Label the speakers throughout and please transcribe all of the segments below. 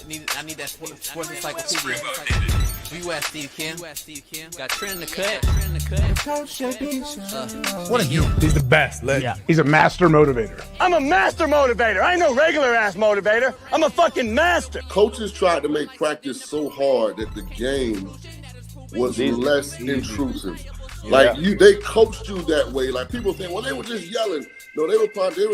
Speaker 1: I need that sports encyclopedia. U.S. Steve Cam. Got Trent in the cut.
Speaker 2: What are you?
Speaker 3: He's the best.
Speaker 2: Yeah.
Speaker 3: He's a master motivator.
Speaker 4: I'm a master motivator. I ain't no regular ass motivator. I'm a fucking master.
Speaker 5: Coaches tried to make practice so hard that the game was less intrusive. Like they coached you that way. Like people think, well, they were just yelling. No, they were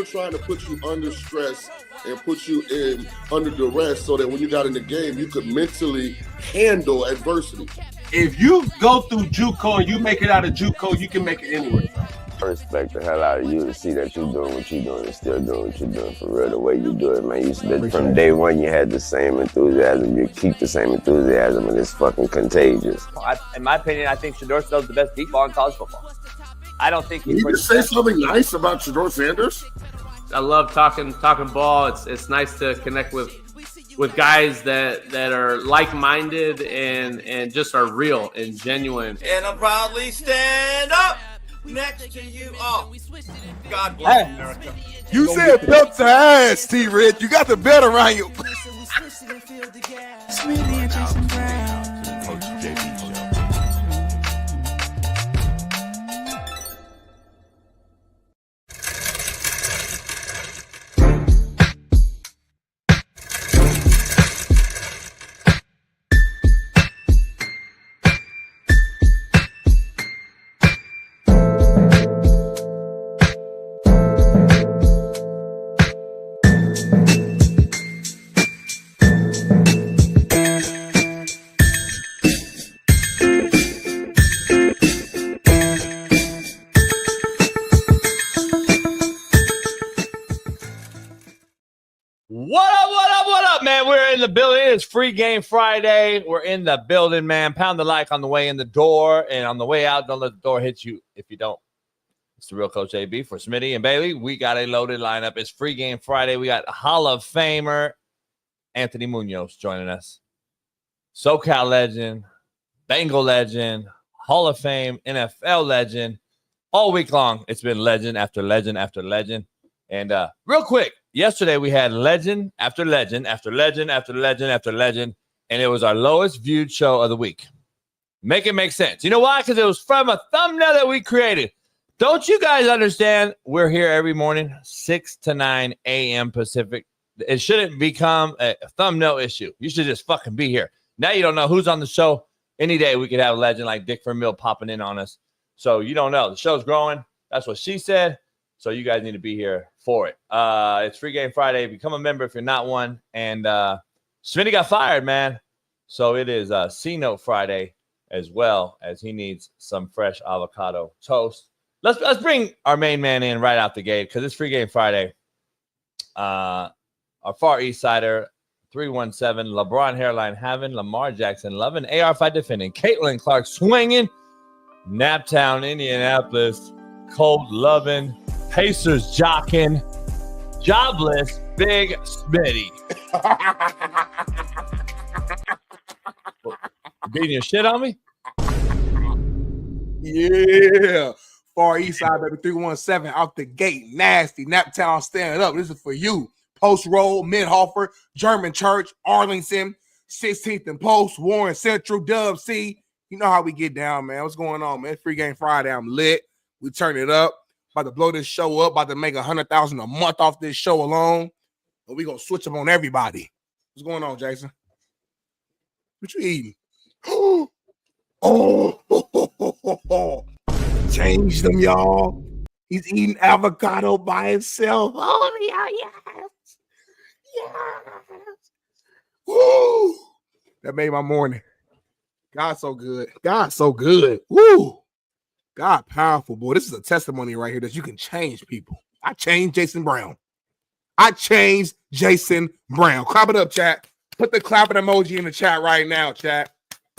Speaker 5: trying to put you under stress and put you in under duress so that when you got in the game, you could mentally handle adversity.
Speaker 6: If you go through JUCO and you make it out of JUCO, you can make it anywhere.
Speaker 7: I respect the hell out of you to see that you're doing what you're doing and still doing what you're doing for real, the way you do it, man. From day one, you had the same enthusiasm. You keep the same enthusiasm, and it's fucking contagious.
Speaker 8: In my opinion, I think Shedeur Sanders is the best deep ball in college football. I don't think
Speaker 5: Can you just say something nice about Shedeur Sanders?
Speaker 9: I love talking ball. It's nice to connect with guys that are like-minded and just are real and genuine.
Speaker 10: And I'll proudly stand up next to you all. God bless America.
Speaker 2: You said belt to ass, T-Rich. You got the belt around you.
Speaker 11: Smitty and Jason Brown.
Speaker 2: Coach JB Show.
Speaker 12: What up, man? We're in the building. It's Free Game Friday. We're in the building, man. Pound the like on the way in the door, and on the way out, don't let the door hit you if you don't. It's the real Coach AB for Smitty and Bailey. We got a loaded lineup. It's Free Game Friday. We got Hall of Famer Anthony Munoz joining us. SoCal legend, Bengal legend, Hall of Fame, NFL legend. All week long, it's been legend after legend after legend. And real quick, yesterday we had legend after legend after legend after legend after legend, and it was our lowest viewed show of the week. Make it make sense. You know why? Because it was from a thumbnail that we created. Don't you guys understand? We're here every morning, 6 to 9 a.m. Pacific. It shouldn't become a thumbnail issue. You should just fucking be here. Now you don't know who's on the show. Any day we could have a legend like Dick Vermeil popping in on us. So you don't know. The show's growing. That's what she said. So you guys need to be here for it. It's Free Game Friday. Become a member if you're not one. And Smitty got fired, man. So it is C-Note Friday as well, as he needs some fresh avocado toast. Let's bring our main man in right out the gate because it's Free Game Friday. Our Far East Sider, 317, LeBron hairline having, Lamar Jackson loving, AR5 defending, Caitlin Clark swinging, Naptown, Indianapolis, cold loving, Pacers jocking, jobless, Big Smitty. Beating your shit on me?
Speaker 2: Yeah. Far East Side, baby, 317 out the gate. Nasty. Naptown stand up. This is for you. Post Road, Midhofer, German Church, Arlington, 16th and Post, Warren Central, Dub C. You know how we get down, man. What's going on, man? Free Game Friday. I'm lit. We turn it up. About to blow this show up. About to make $100,000 a month off this show alone. And we gonna switch up on everybody. What's going on, Jason? What you eating? Oh, change them, y'all. He's eating avocado by himself. Oh, yeah, yes. Woo! That made my morning. God so good. God so good. Woo! God powerful, boy. This is a testimony right here that you can change people. I changed Jason Brown. Clap it up, chat. Put the clapping emoji in the chat right now, chat.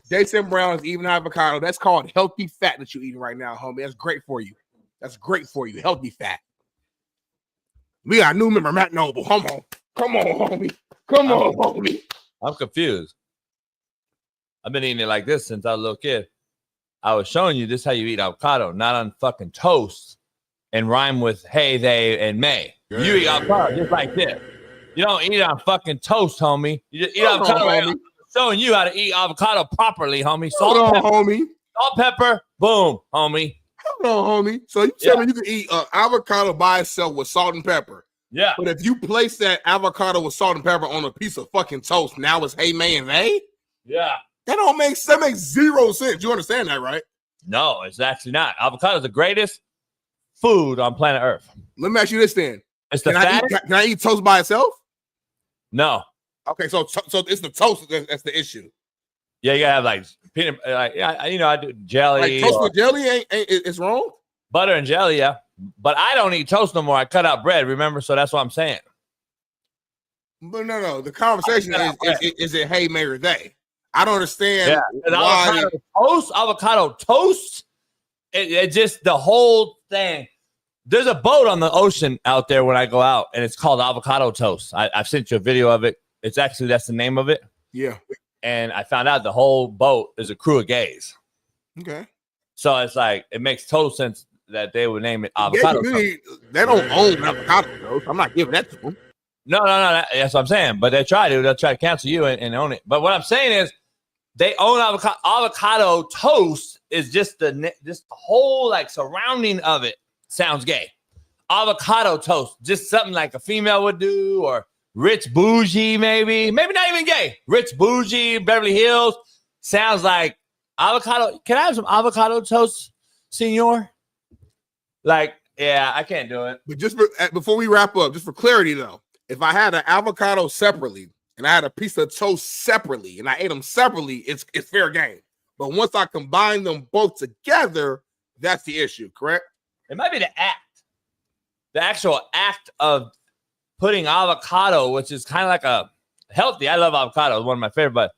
Speaker 2: Jason Brown is eating avocado. That's called healthy fat that you're eating right now, homie. That's great for you. Healthy fat. We got a new member, Matt Noble. Come on, homie. Homie.
Speaker 12: I'm confused. I've been eating it like this since I was a little kid. I was showing you this is how you eat avocado, not on fucking toast and rhyme with hey, they, and may. You eat avocado just like this. You don't eat it on fucking toast, homie. You just eat avocado. Right? I'm showing you how to eat avocado properly, homie. Salt, pepper,
Speaker 2: homie.
Speaker 12: Salt, pepper, boom, homie.
Speaker 2: Hold on, homie. So you tell me you can eat avocado by itself with salt and pepper.
Speaker 12: Yeah.
Speaker 2: But if you place that avocado with salt and pepper on a piece of fucking toast, now it's hey, may, and they?
Speaker 12: Yeah.
Speaker 2: That makes zero sense. You understand that, right?
Speaker 12: No, it's actually not. Avocado is the greatest food on planet Earth.
Speaker 2: Let me ask you this then.
Speaker 12: It's the
Speaker 2: Can I eat toast by itself?
Speaker 12: No.
Speaker 2: Okay, so it's the toast that's the issue.
Speaker 12: Yeah, you gotta have like peanut, I do jelly.
Speaker 2: Like toast with jelly ain't it's wrong.
Speaker 12: Butter and jelly, yeah. But I don't eat toast no more. I cut out bread, remember? So that's what I'm saying.
Speaker 2: But no. The conversation is it hey, may, or they? I don't understand.
Speaker 12: Yeah, avocado toast. It just the whole thing. There's a boat on the ocean out there when I go out, and it's called Avocado Toast. I've sent you a video of it. That's the name of it.
Speaker 2: Yeah.
Speaker 12: And I found out the whole boat is a crew of gays.
Speaker 2: Okay.
Speaker 12: So it's like it makes total sense that they would name it Avocado Toast.
Speaker 2: They don't own Avocado Toast. I'm not giving that to them.
Speaker 12: No. That's what I'm saying. But they try to. They'll try to cancel you and own it. But what I'm saying is they own Avocado Toast is just the whole like surrounding of it sounds gay. Avocado toast, just something like a female would do, or rich bougie, maybe not even gay. Rich bougie, Beverly Hills sounds like avocado. Can I have some avocado toast, senor? Like, yeah, I can't do it.
Speaker 2: But just before we wrap up, just for clarity though, if I had an avocado separately and I had a piece of toast separately and I ate them separately, it's fair game. But once I combine them both together, that's the issue, correct?
Speaker 12: It might be the actual act of putting avocado, which is kind of like a healthy. I love avocado; it's one of my favorite. But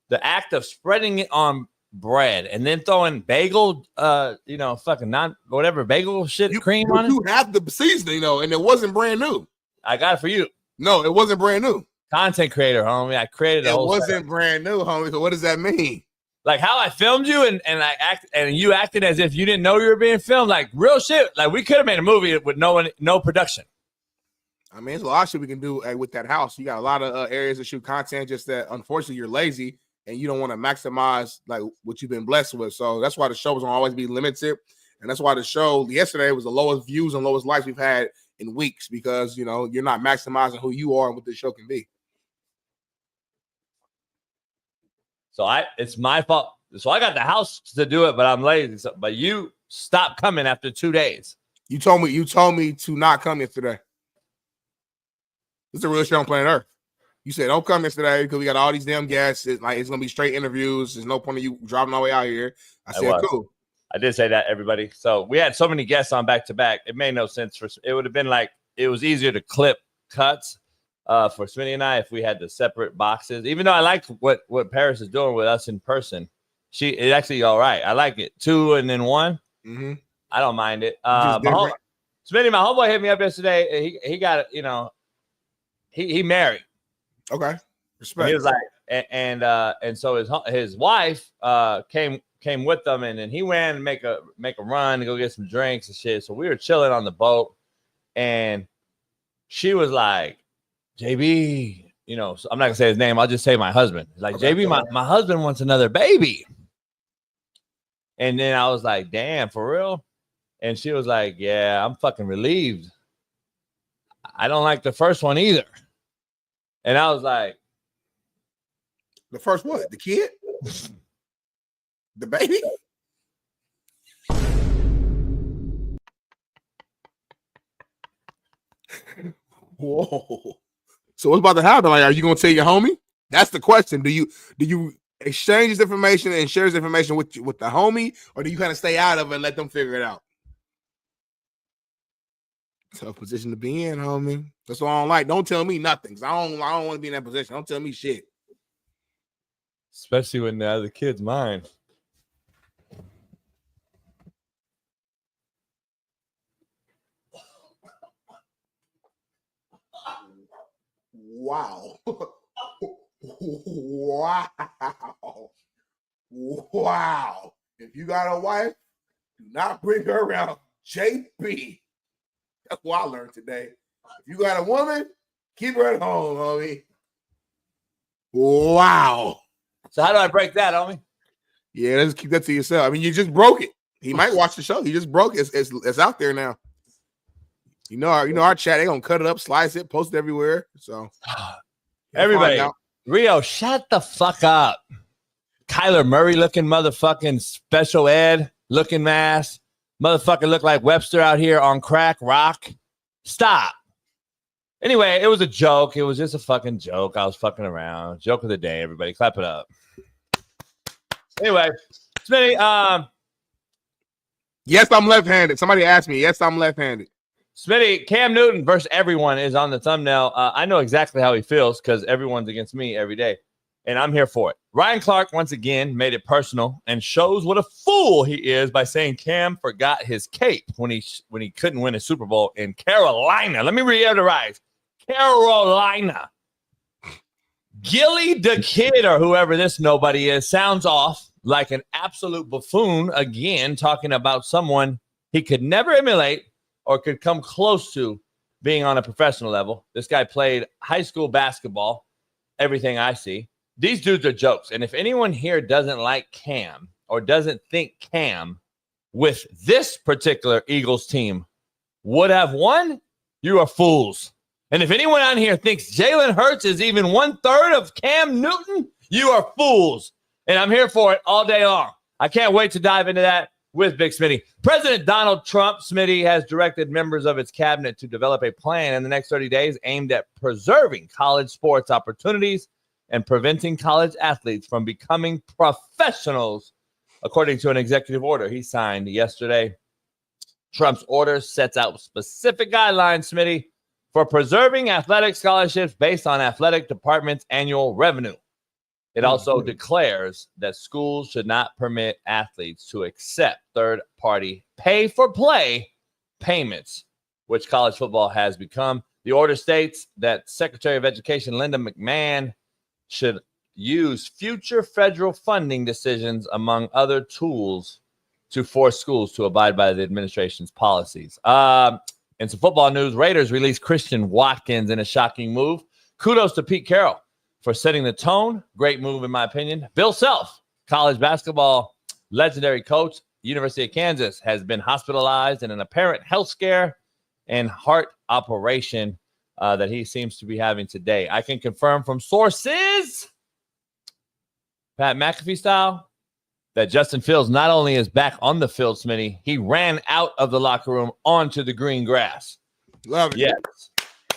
Speaker 12: the act of spreading it on bread and then throwing bagel, fucking whatever bagel shit cream on it.
Speaker 2: You have the seasoning though, and it wasn't brand new.
Speaker 12: I got it for you.
Speaker 2: No, it wasn't brand new.
Speaker 12: Content creator, homie. I created it.
Speaker 2: It wasn't brand new, homie. So what does that mean?
Speaker 12: Like how I filmed you and I act and you acted as if you didn't know you were being filmed, like real shit. Like we could have made a movie with no production.
Speaker 2: I mean, there's a lot of shit we can do with that house. You got a lot of areas to shoot content. Just that, unfortunately, you're lazy and you don't want to maximize like what you've been blessed with. So that's why the show is gonna always be limited, and that's why the show yesterday was the lowest views and lowest likes we've had in weeks because you're not maximizing who you are and what the show can be.
Speaker 12: So it's my fault. So I got the house to do it, but I'm lazy. So, but you stopped coming after 2 days.
Speaker 2: You told me to not come yesterday. It's a real show on Planet Earth. You said don't come yesterday because we got all these damn guests. It's gonna be straight interviews. There's no point in you driving all the way out here. I said cool.
Speaker 12: I did say that, everybody. So we had so many guests on back to back. It made no sense it would have been like it was easier to clip cuts. For Smitty and I, if we had the separate boxes, even though I like what Paris is doing with us in person, it's actually all right. I like it 2 and then 1.
Speaker 2: Mm-hmm.
Speaker 12: I don't mind it. Smitty, my homeboy hit me up yesterday. He got it. He married.
Speaker 2: Okay, respect.
Speaker 12: He was like, and so his wife came with them, and then he went and make a run to go get some drinks and shit. So we were chilling on the boat, and she was like, JB, so I'm not gonna say his name. I'll just say my husband. Like, okay, JB, my husband wants another baby. And then I was like, damn, for real? And she was like, yeah, I'm fucking relieved. I don't like the first one either. And I was like,
Speaker 2: the first what? The kid? The baby? Whoa. So what's about to happen? Like, are you gonna tell your homie? That's the question. Do you exchange this information and share this information with the homie, or do you kind of stay out of it and let them figure it out? Tough position to be in, homie. That's what I don't like. Don't tell me nothing, 'cause I don't want to be in that position. Don't tell me shit.
Speaker 12: Especially when the other kid's mine.
Speaker 2: Wow. Wow. If you got a wife, do not bring her around JP. That's what I learned today. If you got a woman, Keep her at home, homie. Wow.
Speaker 12: So how do I break that, homie?
Speaker 2: Yeah, let's keep that to yourself. I mean, you just broke it. He might watch the show. He just broke it. It's out there now. You know our chat. They gonna cut it up, slice it, post it everywhere. So
Speaker 12: everybody, Rio, shut the fuck up. Kyler Murray looking motherfucking special ed looking mask. Motherfucker look like Webster out here on crack rock. Stop. Anyway, it was a joke. It was just a fucking joke. I was fucking around. Joke of the day, everybody. Clap it up. Anyway, Smitty,
Speaker 2: yes, I'm left-handed. Somebody asked me. Yes, I'm left-handed.
Speaker 12: Smitty, Cam Newton versus everyone is on the thumbnail. I know exactly how he feels because everyone's against me every day, and I'm here for it. Ryan Clark once again made it personal and shows what a fool he is by saying Cam forgot his cape when he couldn't win a Super Bowl in Carolina. Let me reiterate, Carolina. Gilly the Kid, or whoever this nobody is, sounds off like an absolute buffoon again, talking about someone he could never emulate or could come close to being on a professional level. This guy played high school basketball, everything I see. These dudes are jokes. And if anyone here doesn't like Cam or doesn't think Cam with this particular Eagles team would have won, you are fools. And if anyone on here thinks Jalen Hurts is even 1/3 of Cam Newton, you are fools. And I'm here for it all day long. I can't wait to dive into that with Big Smitty. President Donald Trump, Smitty, has directed members of its cabinet to develop a plan in the next 30 days aimed at preserving college sports opportunities and preventing college athletes from becoming professionals, according to an executive order he signed yesterday. Trump's order sets out specific guidelines, Smitty, for preserving athletic scholarships based on athletic department's annual revenue. It also declares that schools should not permit athletes to accept third-party pay-for-play payments, which college football has become. The order states that Secretary of Education Linda McMahon should use future federal funding decisions, among other tools, to force schools to abide by the administration's policies. In some football news, Raiders released Christian Watkins in a shocking move. Kudos to Pete Carroll for setting the tone. Great move, in my opinion. Bill Self, college basketball legendary coach, University of Kansas, has been hospitalized in an apparent health scare and heart operation that he seems to be having today. I can confirm from sources, Pat McAfee style, that Justin Fields not only is back on the field, Smitty, he ran out of the locker room onto the green grass.
Speaker 2: Love it.
Speaker 12: Yes.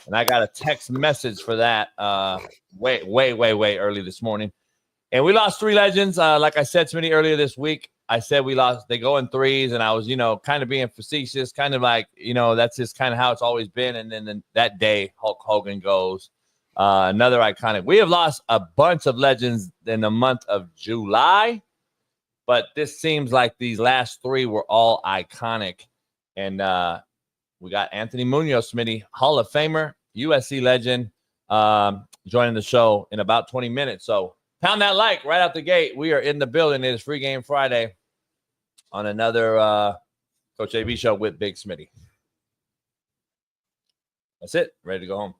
Speaker 12: And I got a text message for that way early this morning. And we lost 3 legends. Like I said, Smitty, earlier this week, I said we lost. They go in 3s, and I was, kind of being facetious, kind of like, that's just kind of how it's always been. And then that day, Hulk Hogan goes. Another iconic. We have lost a bunch of legends in the month of July, but this seems like these last 3 were all iconic. And we got Anthony Munoz, Smitty, Hall of Famer, USC legend, joining the show in about 20 minutes. So pound that like right out the gate. We are in the building. It is Free Game Friday on another Coach AB show with Big Smitty. That's it. Ready to go home.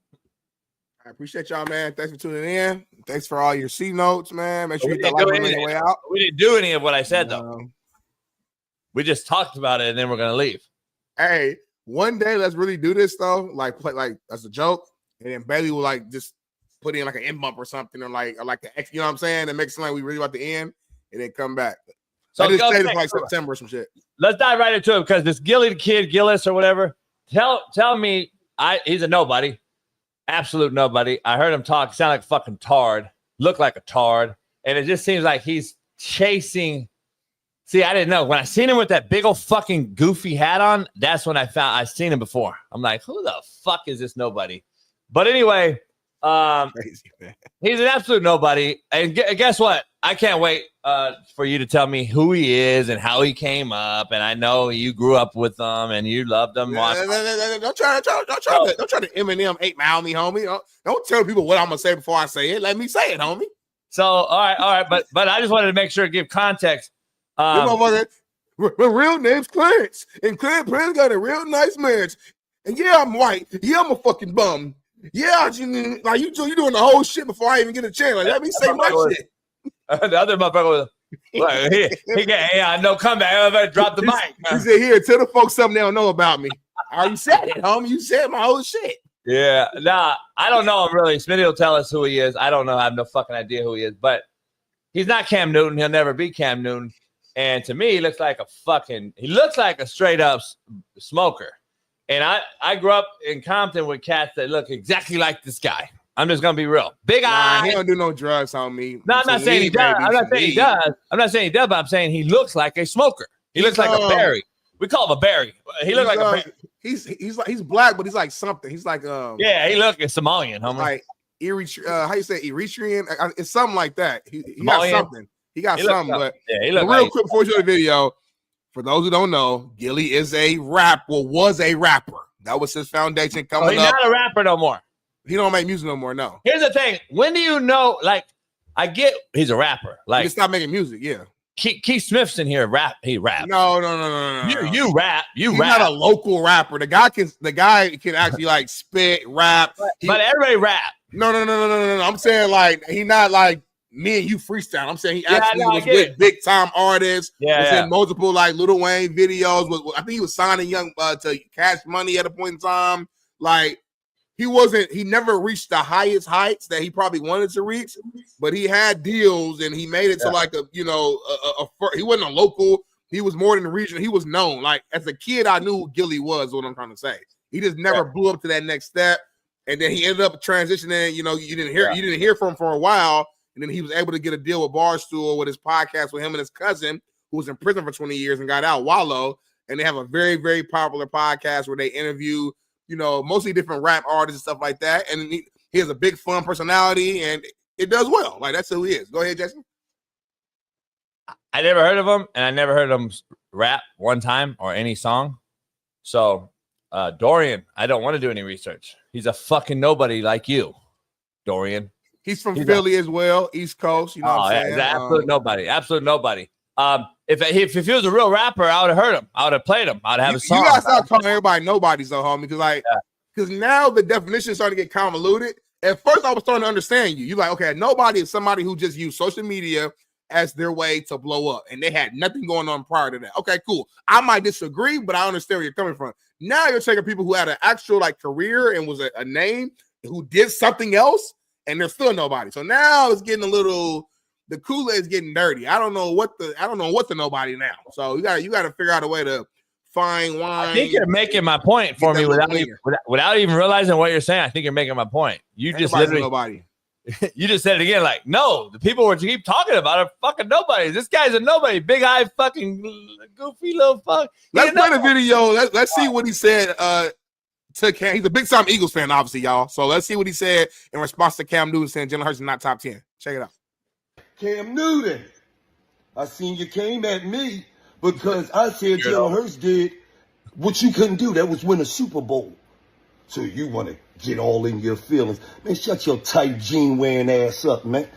Speaker 2: I appreciate y'all, man. Thanks for tuning in. Thanks for all your C notes, man. Make sure you hit the like on your way out.
Speaker 12: We didn't do any of what I said, though. We just talked about it, and then we're going to leave.
Speaker 2: Hey, one day let's really do this, though. Like as a joke. And then Bailey will, just put in, an end bump or something, or like the X, you know what I'm saying? That makes it like we really about to end, and then come back. So I just say this like September or some shit.
Speaker 12: Let's dive right into it, because this Gilly the Kid, Gillis or whatever, tell me, he's a nobody. Absolute nobody. I heard him talk, sound like a fucking tard, look like a tard, and it just seems like he's chasing. See, I didn't know. When I seen him with that big old fucking goofy hat on, that's when I've seen him before. I'm like, who the fuck is this nobody? But anyway,
Speaker 2: crazy, man.
Speaker 12: He's an absolute nobody. And guess what? I can't wait for you to tell me who he is and how he came up. And I know you grew up with him and you loved him.
Speaker 2: Don't try to Eminem 8 Mile me, homie. Don't tell people what I'm gonna say before I say it. Let me say it, homie.
Speaker 12: So all right. But I just wanted to make sure to give context.
Speaker 2: My real name's Clarence, and Clarence got a real nice marriage. And yeah, I'm white. Yeah, I'm a fucking bum. Yeah, like you doing the whole shit before I even get a chance. Like, let me say my shit.
Speaker 12: The other motherfucker was like, he got no comeback. I better drop the mic.
Speaker 2: He said, "Here, tell the folks something they don't know about me." I already said it, homie. You said my whole shit.
Speaker 12: Yeah, nah, I don't know him really. Smitty will tell us who he is. I don't know. I have no fucking idea who he is, but he's not Cam Newton. He'll never be Cam Newton. And to me, he looks like a straight up smoker. And I grew up in Compton with cats that look exactly like this guy. I'm just gonna be real. Big eyes.
Speaker 2: He don't do no drugs on me.
Speaker 12: No, I'm not saying he does. I'm not saying he does. I'm not saying he does, but I'm saying he looks like a smoker. He looks like a berry. We call him a berry. He looks like a berry.
Speaker 2: He's black, but he's like something. He's like
Speaker 12: yeah, he looks like Somalian, homie.
Speaker 2: Like how you say Eritrean? It's something like that. He got something. He got something. But
Speaker 12: yeah, he looks
Speaker 2: real quick before you show the video, for those who don't know, Gilly is a was a rapper. That was his foundation coming up.
Speaker 12: He's not a rapper no more.
Speaker 2: He don't make music no more. No.
Speaker 12: Here's the thing. When do you know? Like, I get he's a rapper. Like,
Speaker 2: he stopped making music. Yeah.
Speaker 12: Keith Smith's in here. He raps.
Speaker 2: No.
Speaker 12: You rap. He's
Speaker 2: not a local rapper. The guy can actually like spit, rap.
Speaker 12: But everybody rap.
Speaker 2: No. I'm saying like he not like me and you freestyle. I'm saying he actually was with big time artists. Was in multiple like Lil Wayne videos. I think he was signing young to Cash Money at a point in time. Like he never reached the highest heights that he probably wanted to reach, but he had deals and he made it to like he wasn't a local. He was more than the region. He was known. Like as a kid, I knew who Gilly was. What I'm trying to say. He just never blew up to that next step, and then he ended up transitioning. You didn't hear from him for a while. And then he was able to get a deal with Barstool with his podcast with him and his cousin, who was in prison for 20 years and got out, Wallow. And they have a very, very popular podcast where they interview, mostly different rap artists and stuff like that. And he has a big, fun personality, and it does well. Like, that's who he is. Go ahead, Jason.
Speaker 12: I never heard of him, and I never heard him rap one time or any song. So, Dorian, I don't want to do any research. He's a fucking nobody like you, Dorian.
Speaker 2: He's from Philly as well, East Coast. You know what I'm saying?
Speaker 12: Absolute nobody. Absolute nobody. If he was a real rapper, I would have heard him. I would have played him. I would have a song.
Speaker 2: You gotta stop calling everybody nobodies, though, homie. Because now the definition is starting to get convoluted. At first, I was starting to understand you. You're like, okay, nobody is somebody who just used social media as their way to blow up, and they had nothing going on prior to that. Okay, cool. I might disagree, but I understand where you're coming from. Now you're taking people who had an actual like career and was a name who did something else, and they're still nobody. So now it's getting the Kool-Aid is getting dirty. I don't know what the nobody now. So you got to figure out a way to find wine.
Speaker 12: I think you're making my point for me without even realizing what you're saying. I think you're making my point. You just literally
Speaker 2: nobody.
Speaker 12: You just said it again. Like, no, the people we're keep talking about are fucking nobody. This guy's a nobody. Big eye, fucking goofy little fuck.
Speaker 2: Let's play the video. Let's see what he said. To Cam, he's a big time Eagles fan, obviously, y'all. So let's see what he said in response to Cam Newton saying Jalen Hurts is not top 10. Check it out.
Speaker 13: Cam Newton, I seen you came at me because I said Jalen Hurts did what you couldn't do. That was win a Super Bowl. So you want to get all in your feelings. Man, shut your tight jean wearing ass up, man.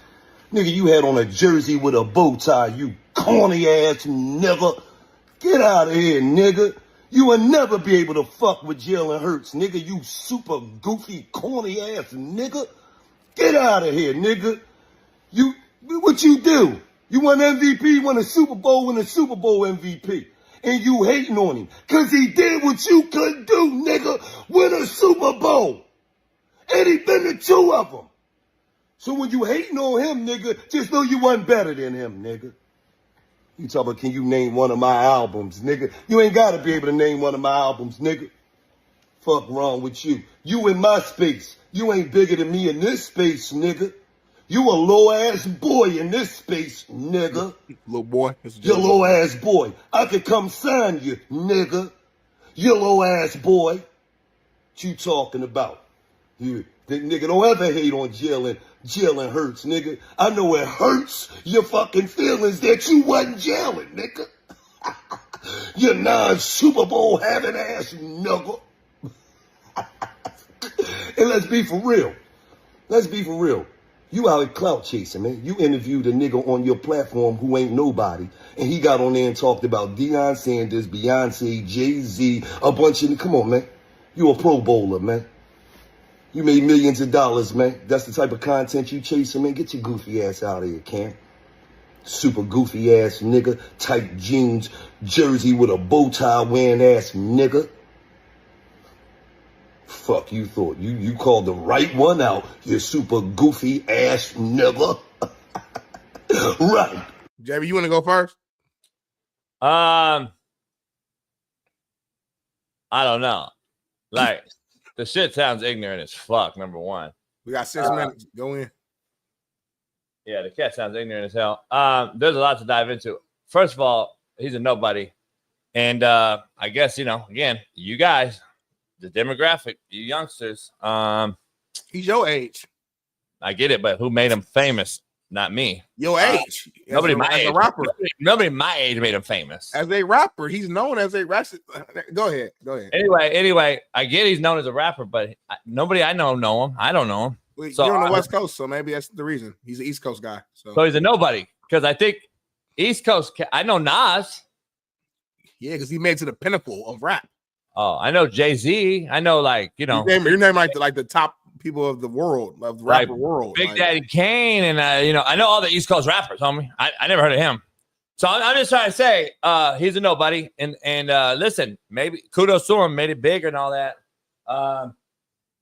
Speaker 13: Nigga, you had on a jersey with a bow tie, you corny ass nigga. Get out of here, nigga. You will never be able to fuck with Jalen Hurts, nigga. You super goofy, corny ass nigga. Get out of here, nigga. What you do? You won MVP, won a Super Bowl, win a Super Bowl MVP. And you hating on him. Cause he did what you couldn't do, nigga. Win a Super Bowl. And he been to 2 of them. So when you hating on him, nigga, just know you wasn't better than him, nigga. You talk about, can you name one of my albums, nigga? You ain't got to be able to name one of my albums, nigga. Fuck wrong with you. You in my space. You ain't bigger than me in this space, nigga. You a low-ass boy in this space, nigga.
Speaker 2: Little boy.
Speaker 13: You low-ass boy. I could come sign you, nigga. You low-ass boy. What you talking about? You, nigga, don't ever hate on Jalen Hurts, nigga. I know it hurts your fucking feelings that you wasn't Jalen, nigga. You non-Super Bowl having ass nigga. And let's be for real. Let's be for real. You out here clout chasing, man. You interviewed a nigga on your platform who ain't nobody, and he got on there and talked about Deion Sanders, Beyonce, Jay-Z, a bunch of... Come on, man. You a Pro Bowler, man. You made millions of dollars, man. That's the type of content you chasing, man. Get your goofy ass out of here, Cam. Super goofy ass nigga. Tight jeans, jersey with a bow tie wearing ass nigga. Fuck you thought. You called the right one out, you super goofy ass nigga. Right.
Speaker 2: JB, you want to go first?
Speaker 12: I don't know. Like, the shit sounds ignorant as fuck, number one.
Speaker 2: We got 6 minutes. Go in.
Speaker 12: Yeah, the cat sounds ignorant as hell. There's a lot to dive into. First of all, he's a nobody. And I guess, again, you guys, the demographic, you youngsters.
Speaker 2: He's your age.
Speaker 12: I get it, but who made him famous? Not me.
Speaker 2: Your age.
Speaker 12: Nobody my
Speaker 2: as
Speaker 12: age.
Speaker 2: a rapper.
Speaker 12: Nobody my age made him famous.
Speaker 2: As a rapper. He's known as a rapper. Go ahead.
Speaker 12: Anyway, I get he's known as a rapper, but nobody I know him. I don't know him.
Speaker 2: Well,
Speaker 12: So
Speaker 2: you're on the West Coast, so maybe that's the reason. He's an East Coast guy.
Speaker 12: So he's a nobody. Because I think East Coast, I know Nas.
Speaker 2: Yeah, because he made it to the pinnacle of rap.
Speaker 12: Oh, I know Jay-Z. I know,
Speaker 2: your name like the top people of the world, of the rapper world.
Speaker 12: Big Daddy Kane, and I know all the East Coast rappers, homie. I never heard of him. So I'm just trying to say he's a nobody. And listen, maybe kudos to him, made it big and all that.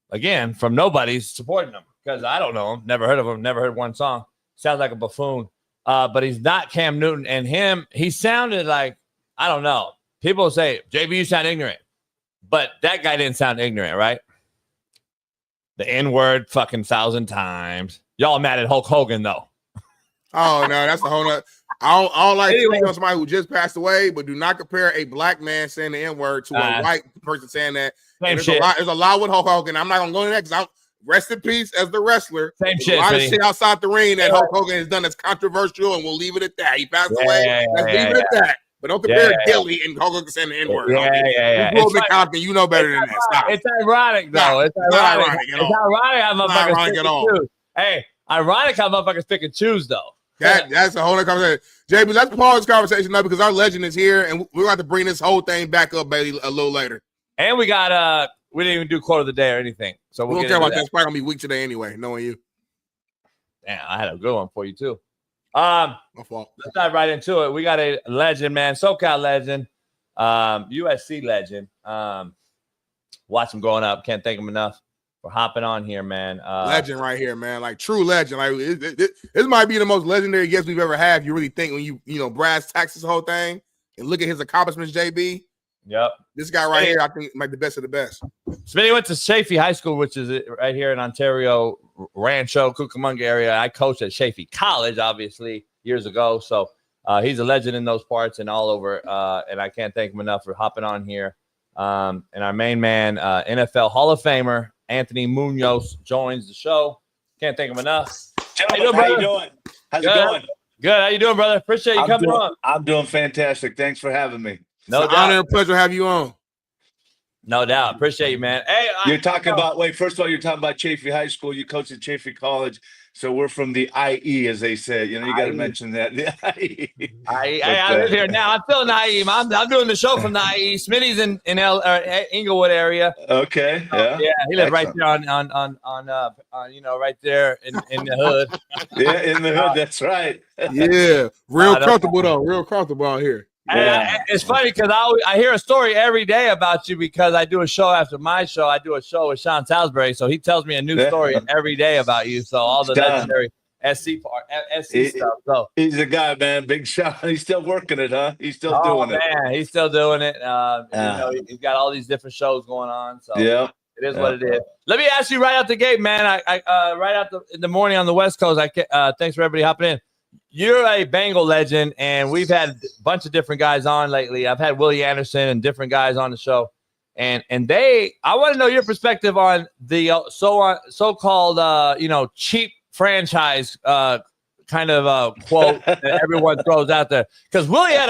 Speaker 12: Again, from nobody's supporting him because I don't know him, never heard of him, never heard one song. Sounds like a buffoon. But he's not Cam Newton. And he sounded like, I don't know. People say, JB, you sound ignorant. But that guy didn't sound ignorant, right? The N-word fucking 1,000 times. Y'all mad at Hulk Hogan, though.
Speaker 2: Oh, no, that's a whole nother. I don't like speaking on somebody who just passed away, but do not compare a black man saying the N-word to a white person saying that. There's a lot with Hulk Hogan. I'm not going to go into that because rest in peace as the wrestler.
Speaker 12: Same
Speaker 2: There's
Speaker 12: shit.
Speaker 2: A lot of shit outside the ring that Hulk Hogan has done that's controversial, and we'll leave it at that. He passed away. Let's leave it at that. But don't compare Gilly and Hulk Hogan saying the N-word.
Speaker 12: Yeah.
Speaker 2: You grew up in Compton, you know better than that. Stop.
Speaker 12: It's ironic, though. It's ironic. It's ironic how motherfuckers pick and choose. Hey, ironic how motherfuckers pick and choose, though.
Speaker 2: That's a whole other conversation. JB, let's pause this conversation now because our legend is here, and we're going to bring this whole thing back up, Bailey, a little later.
Speaker 12: And we got we didn't even do quote of the day or anything. So
Speaker 2: we don't care about that. It's probably going to be weak today anyway, knowing you.
Speaker 12: Damn, I had a good one for you, too.
Speaker 2: My fault.
Speaker 12: Let's dive right into it. We got a legend, man. SoCal legend, USC legend. Watch him growing up. Can't thank him enough for hopping on here, man.
Speaker 2: Legend right here, man. Like true legend. Like this might be the most legendary guest we've ever had. If you really think when you brass tacks this whole thing and look at his accomplishments, JB.
Speaker 12: Yep.
Speaker 2: This guy right here, I think, might be the best of the best.
Speaker 12: Smitty went to Chaffee High School, which is right here in Ontario, Rancho, Cucamonga area. I coached at Chaffee College, obviously, years ago. So he's a legend in those parts and all over. And I can't thank him enough for hopping on here. And our main man, NFL Hall of Famer, Anthony Munoz, joins the show. Can't thank him enough.
Speaker 14: Gentlemen, how you doing? How's it going?
Speaker 12: Good. How you doing, brother? Appreciate you coming on.
Speaker 14: I'm doing fantastic. Thanks for having me.
Speaker 12: No doubt.
Speaker 2: Honor and pleasure to have you on.
Speaker 12: No doubt. Appreciate you, man. Hey,
Speaker 14: you're talking about, first of all, you're talking about Chaffee High School. You coach at Chaffee College. So we're from the IE, as they said. You got to mention that. The IE.
Speaker 12: I live here now. I'm feeling IE. I'm doing the show from the IE. Smitty's in Inglewood area.
Speaker 14: Okay. Yeah.
Speaker 12: Yeah. He lives right there on right there in the hood.
Speaker 14: Yeah, in the hood. That's right.
Speaker 2: Yeah. Real comfortable though. Real comfortable out here.
Speaker 12: Yeah. It's funny because I hear a story every day about you because I do a show after my show. I do a show with Shaun Salisbury, so he tells me a new story every day about you. So all the legendary SC stuff. So
Speaker 14: he's a guy, man. Big Shaun. He's still working it, huh? He's still doing it.
Speaker 12: Man, he's still doing it. He's got all these different shows going on. So
Speaker 14: yeah,
Speaker 12: it is what it is. Let me ask you right out the gate, man. I right out in the morning on the West Coast. Thanks for everybody hopping in. You're a Bengal legend, and we've had a bunch of different guys on lately. I've had Willie Anderson and different guys on the show, and I want to know your perspective on the so-called cheap franchise kind of quote that everyone throws out there. Because Willie had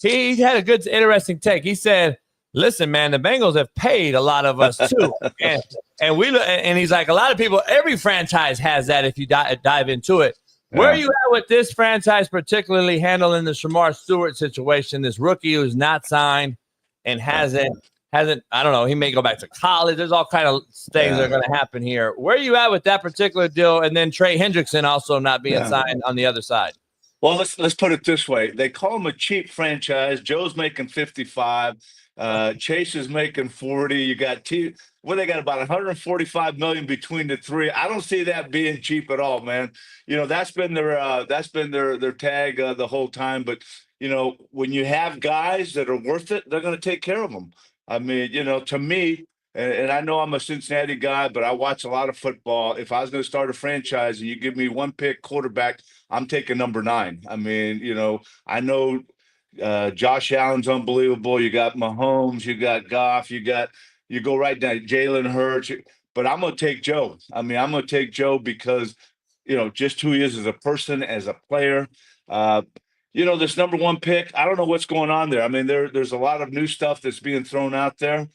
Speaker 12: he had a good interesting take. He said, "Listen, man, the Bengals have paid a lot of us too." And he's like, a lot of people, every franchise has that if you dive into it. Where are you at with this franchise, particularly handling the Shamar Stewart situation, this rookie who's not signed and hasn't hasn't. I don't know. He may go back to college. There's all kind of things that are going to happen here. Where are you at with that particular deal? And then Trey Hendrickson also not being signed on the other side.
Speaker 14: Well, let's put it this way. They call him a cheap franchise. Joe's making 55. Chase is making 40. You got they got about 145 million between the three. I don't see that being cheap at all, man. You know, that's been their tag the whole time. But you know, when you have guys that are worth it, they're going to take care of them. I mean, you know, to me, and I know I'm a Cincinnati guy, but I watch a lot of football. If I was going to start a franchise and you give me one pick quarterback, I'm taking number 9. I mean, you know, I know Josh Allen's unbelievable. You got Mahomes, you got Goff, you go right down Jalen Hurts, but I'm going to take Joe. I mean, I'm going to take Joe because, you know, just who he is as a person, as a player. You know, this number 1 pick, I don't know what's going on there. I mean, there's a lot of new stuff that's being thrown out there.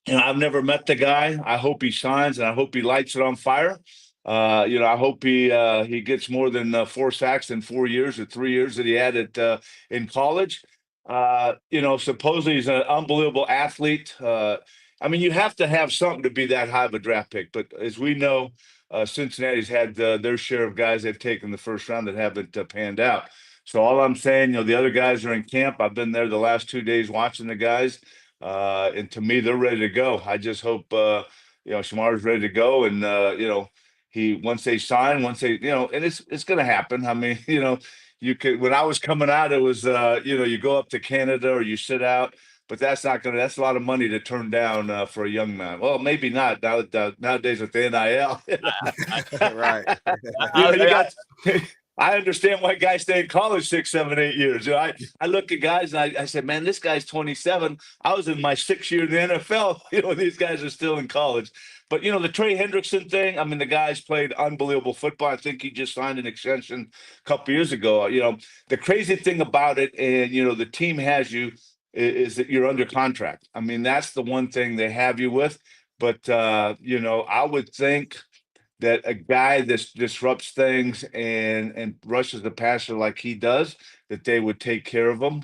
Speaker 14: You know, I've never met the guy. I hope he signs and I hope he lights it on fire. You know, I hope he gets more than 4 sacks in 4 years or 3 years that he had in college. You know, supposedly he's an unbelievable athlete. I mean, you have to have something to be that high of a draft pick. But as we know, Cincinnati's had their share of guys they've taken the first round that haven't panned out. So all I'm saying, you know, the other guys are in camp. I've been there the last 2 days watching the guys. And to me, they're ready to go. I just hope, you know, Shamar's ready to go. And, you know, once they sign, you know, and it's going to happen. I mean, you know, when I was coming out, it was, you know, you go up to Canada or you sit out, but that's a lot of money to turn down for a young man. Well, maybe not nowadays with the NIL.
Speaker 2: Right.
Speaker 14: You know, I understand why guys stay in college 6, 7, 8 years. You know, I look at guys and I said, man, this guy's 27. I was in my 6th year in the NFL. You know, these guys are still in college. But, you know, the Trey Hendrickson thing, I mean, the guy's played unbelievable football. I think he just signed an extension a couple years ago. You know, the crazy thing about it, and, you know, the team has you, is that you're under contract. I mean, that's the one thing they have you with. But, you know, I would think that a guy that disrupts things and rushes the passer like he does, that they would take care of him.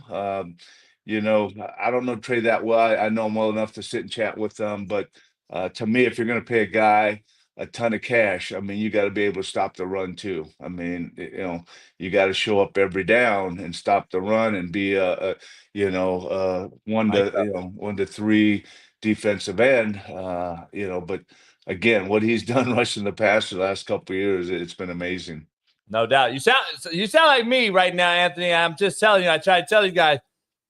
Speaker 14: You know, I don't know Trey that well. I know him well enough to sit and chat with them. But to me, if you're going to pay a guy a ton of cash, I mean, you got to be able to stop the run too. I mean, you know, you got to show up every down and stop the run and be you know, 1 to 3 defensive end. You know, but again, what he's done rushing the passer the last couple of years, it's been amazing.
Speaker 12: No doubt. You sound like me right now, Anthony. I'm just telling you. I try to tell you guys,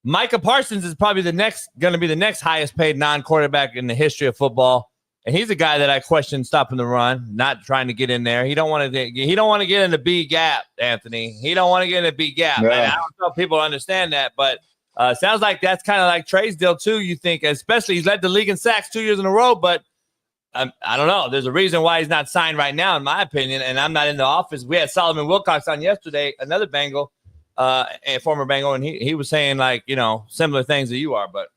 Speaker 12: Micah Parsons is probably going to be the next highest paid non-quarterback in the history of football. And he's a guy that I question stopping the run, not trying to get in there. He don't want to get in the B gap, Anthony. He don't want to get in the B gap. Yeah. And I don't know if people understand that, but sounds like that's kind of like Trey's deal too, you think, especially he's led the league in sacks 2 years in a row, but I don't know. There's a reason why he's not signed right now, in my opinion, and I'm not in the office. We had Solomon Wilcox on yesterday, another Bengal, a former Bengal, and he was saying, like, you know, similar things that you are, but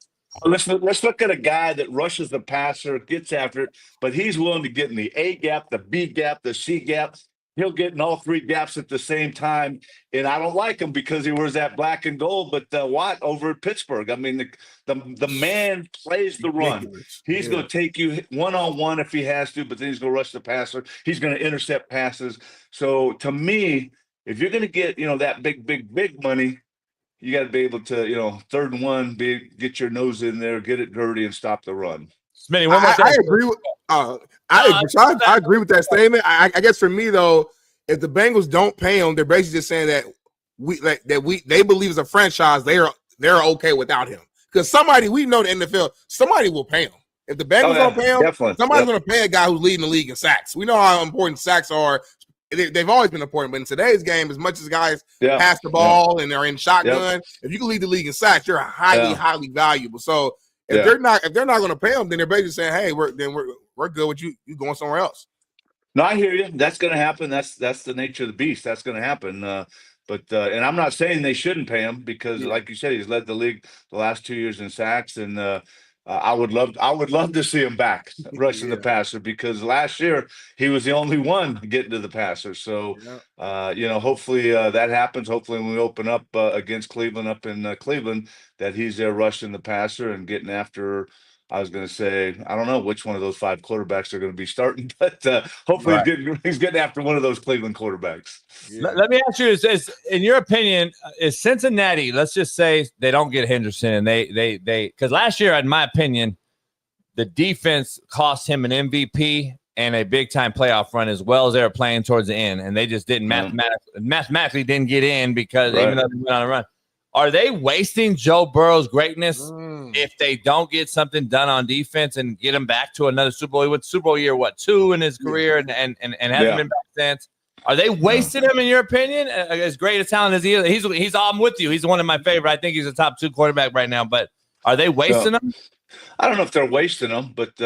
Speaker 14: let's look at a guy that rushes the passer, gets after it, but he's willing to get in the A gap, the B gap, the C gap. He'll get in all 3 gaps at the same time, and I don't like him because he wears that black and gold. But Watt over at Pittsburgh, I mean, the man plays the run. He's going to take you one-on-one if he has to, but then he's going to rush the passer. He's going to intercept passes. So to me, if you're going to get, you know, that big money, you got to be able to, you know, 3rd and 1, get your nose in there, get it dirty, and stop the run.
Speaker 12: Smitty, one more thing.
Speaker 2: I agree with. I agree with that statement. I guess for me though, if the Bengals don't pay him, they're basically just saying that they believe as a franchise they're okay without him, because we know the NFL, somebody will pay him. If the Bengals don't pay him, somebody's going to pay a guy who's leading the league in sacks. We know how important sacks are. They've always been important, but in today's game, as much as guys pass the ball and they're in shotgun, if you can lead the league in sacks, you're highly valuable. So if they're not going to pay them, then they're basically saying, "Hey, we're good with you. You going somewhere else."
Speaker 14: No, I hear you. That's going to happen. That's the nature of the beast. That's going to happen. But I'm not saying they shouldn't pay him because, like you said, he's led the league the last 2 years in sacks, and I would love to see him back rushing the passer, because last year he was the only one getting to the passer. So, hopefully that happens. Hopefully when we open up against Cleveland up in Cleveland, that he's there rushing the passer and getting after. I was going to say, I don't know which one of those 5 quarterbacks are going to be starting, but hopefully he's getting after one of those Cleveland quarterbacks.
Speaker 12: Yeah. Let me ask you, is in your opinion, is Cincinnati, let's just say they don't get Henderson, and they because last year, in my opinion, the defense cost him an MVP and a big-time playoff run, as well as they were playing towards the end, and they just didn't mathematically didn't get in because even though they went on a run. Are they wasting Joe Burrow's greatness if they don't get something done on defense and get him back to another Super Bowl? He went Super Bowl year, 2 in his career and hasn't been back since. Are they wasting him, in your opinion? As great a talent as he is, he's I'm with you. He's one of my favorite. I think he's a top 2 quarterback right now. But are they wasting him?
Speaker 14: I don't know if they're wasting him, but they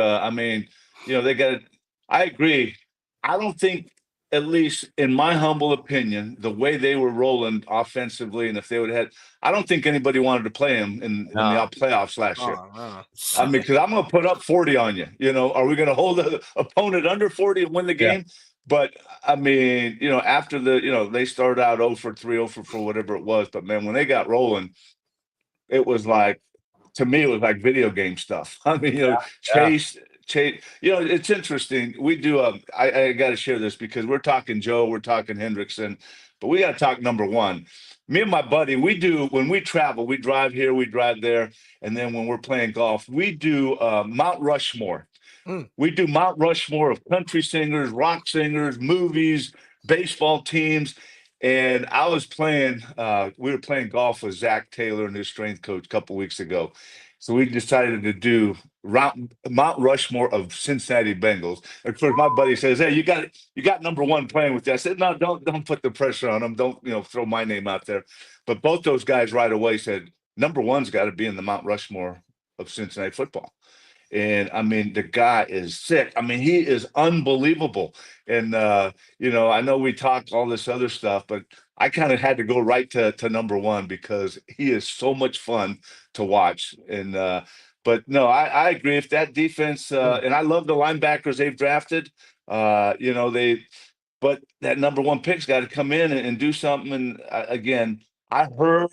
Speaker 14: got it. I agree. I don't think, at least in my humble opinion, the way they were rolling offensively, and if they would have had, I don't think anybody wanted to play him in the playoffs last year. I mean, because I'm going to put up 40 on you. Are we going to hold the opponent under 40 and win the game? Yeah. But I mean, after they started out 0 for 3, 0 for 4, whatever it was. But man, when they got rolling, it was like, to me, it was like video game stuff. I mean, Chase. It's interesting. We do. I got to share this because we're talking Joe, we're talking Hendrickson, but we got to talk number one. Me and my buddy, we do, when we travel, we drive here, we drive there, and then when we're playing golf, we do Mount Rushmore. We do Mount Rushmore of country singers, rock singers, movies, baseball teams. And I was playing, we were playing golf with Zach Taylor and his strength coach a couple weeks ago. So we decided to do Mount Rushmore of Cincinnati Bengals. Of course, my buddy says, "Hey, you got number one playing with you." I said, "No, don't put the pressure on him. Don't throw my name out there." But both those guys right away said, "Number one's got to be in the Mount Rushmore of Cincinnati football." And I mean, the guy is sick. I mean, he is unbelievable. And I know we talked all this other stuff, but I kind of had to go right to number one because he is so much fun to watch. And but no, I agree. If that defense and I love the linebackers they've drafted, but that number one pick's got to come in and do something. And again, I heard,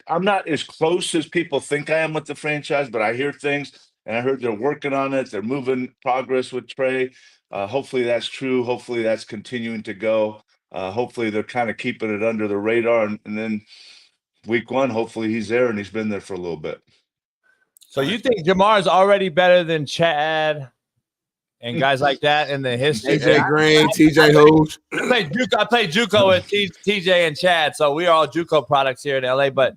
Speaker 14: I'm not as close as people think I am with the franchise, but I hear things. And I heard they're working on it. They're moving progress with Trey. Hopefully that's true. Hopefully that's continuing to go. Hopefully they're kind of keeping it under the radar. And then week one, hopefully he's there and he's been there for a little bit.
Speaker 12: So you think Jamar's already better than Chad and guys like that in the history?
Speaker 2: TJ Green, TJ Hoops.
Speaker 12: I played JUCO with TJ and Chad. So we are all JUCO products here in LA, but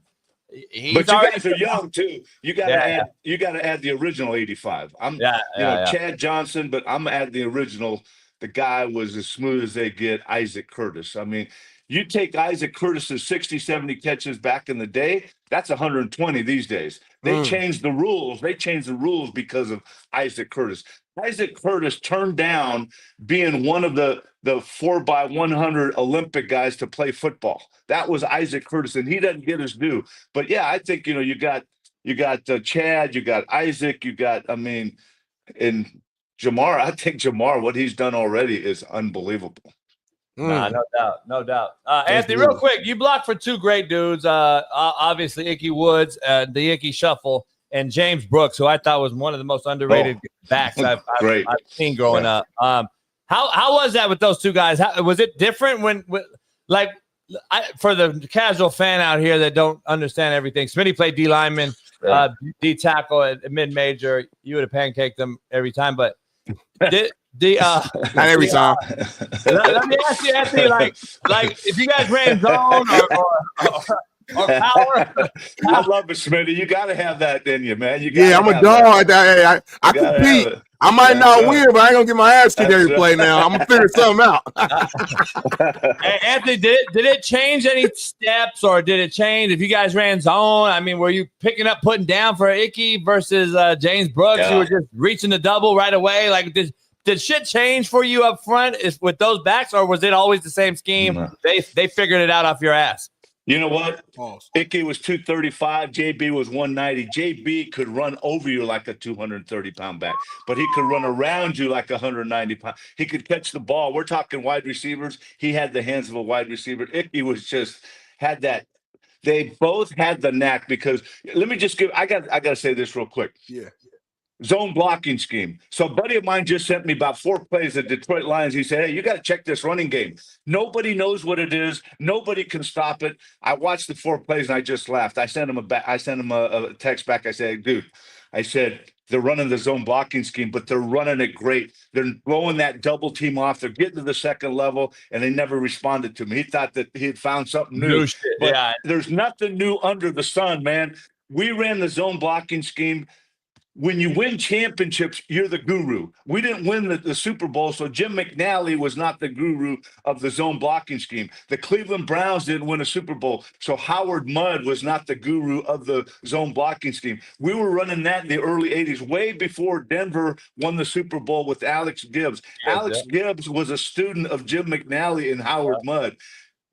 Speaker 14: you guys are young too. You got to add the original 85. Chad Johnson, but I'm add the original. The guy was as smooth as they get. Isaac Curtis. I mean, you take Isaac Curtis's 60, 70 catches back in the day. That's 120 these days. They changed the rules. They changed the rules because of Isaac Curtis. Isaac Curtis turned down being one of the 4x100 Olympic guys to play football. That was Isaac Curtis, and he doesn't get his due. But yeah, I think you got Chad, you got Isaac, and Jamar. I think Jamar, what he's done already is unbelievable.
Speaker 12: Nah, no doubt. Anthony, real quick, you blocked for two great dudes. Obviously, Icky Woods, the Icky Shuffle, and James Brooks, who I thought was one of the most underrated backs I've seen growing up. How was that with those two guys? Was it different for the casual fan out here that don't understand everything? Smitty played D lineman, D tackle at mid-major. You would have pancaked them every time, but not every time. Let me ask you, Anthony, like if you guys ran zone or power.
Speaker 14: I love it, Smitty. You got to have that in you, man.
Speaker 2: I'm a dog. I compete. I might not win, but I ain't gonna get my ass kicked every play now. I'm gonna figure something out.
Speaker 12: Hey, Anthony, did it change any steps, or did it change if you guys ran zone? I mean, were you picking up, putting down for Icky versus James Brooks? Yeah. You were just reaching the double right away. Like, did shit change for you up front with those backs, or was it always the same scheme? Mm-hmm. They figured it out off your ass.
Speaker 14: You know what?
Speaker 2: Pause.
Speaker 14: Icky was 235. JB was 190. JB could run over you like a 230-pound back, but he could run around you like 190 pounds. He could catch the ball. We're talking wide receivers. He had the hands of a wide receiver. Icky was just had that. They both had the knack because let me just I got to say this real quick.
Speaker 2: Yeah.
Speaker 14: Zone blocking scheme. So a buddy of mine just sent me about 4 plays at Detroit Lions. He said, hey, you got to check this running game. Nobody knows what it is. Nobody can stop it. I watched the 4 plays and I just laughed. I sent him a text back. I said, dude, I said, they're running the zone blocking scheme, but they're running it great. They're blowing that double team off. They're getting to the second level, and they never responded to me. He thought that he had found something new. But there's nothing new under the sun, man. We ran the zone blocking scheme. When you win championships, you're the guru. We didn't win the Super Bowl, so Jim McNally was not the guru of the zone blocking scheme. The Cleveland Browns didn't win a Super Bowl, so Howard Mudd was not the guru of the zone blocking scheme. We were running that in the early 80s, way before Denver won the Super Bowl with Alex Gibbs. Alex Gibbs was a student of Jim McNally and Howard Mudd.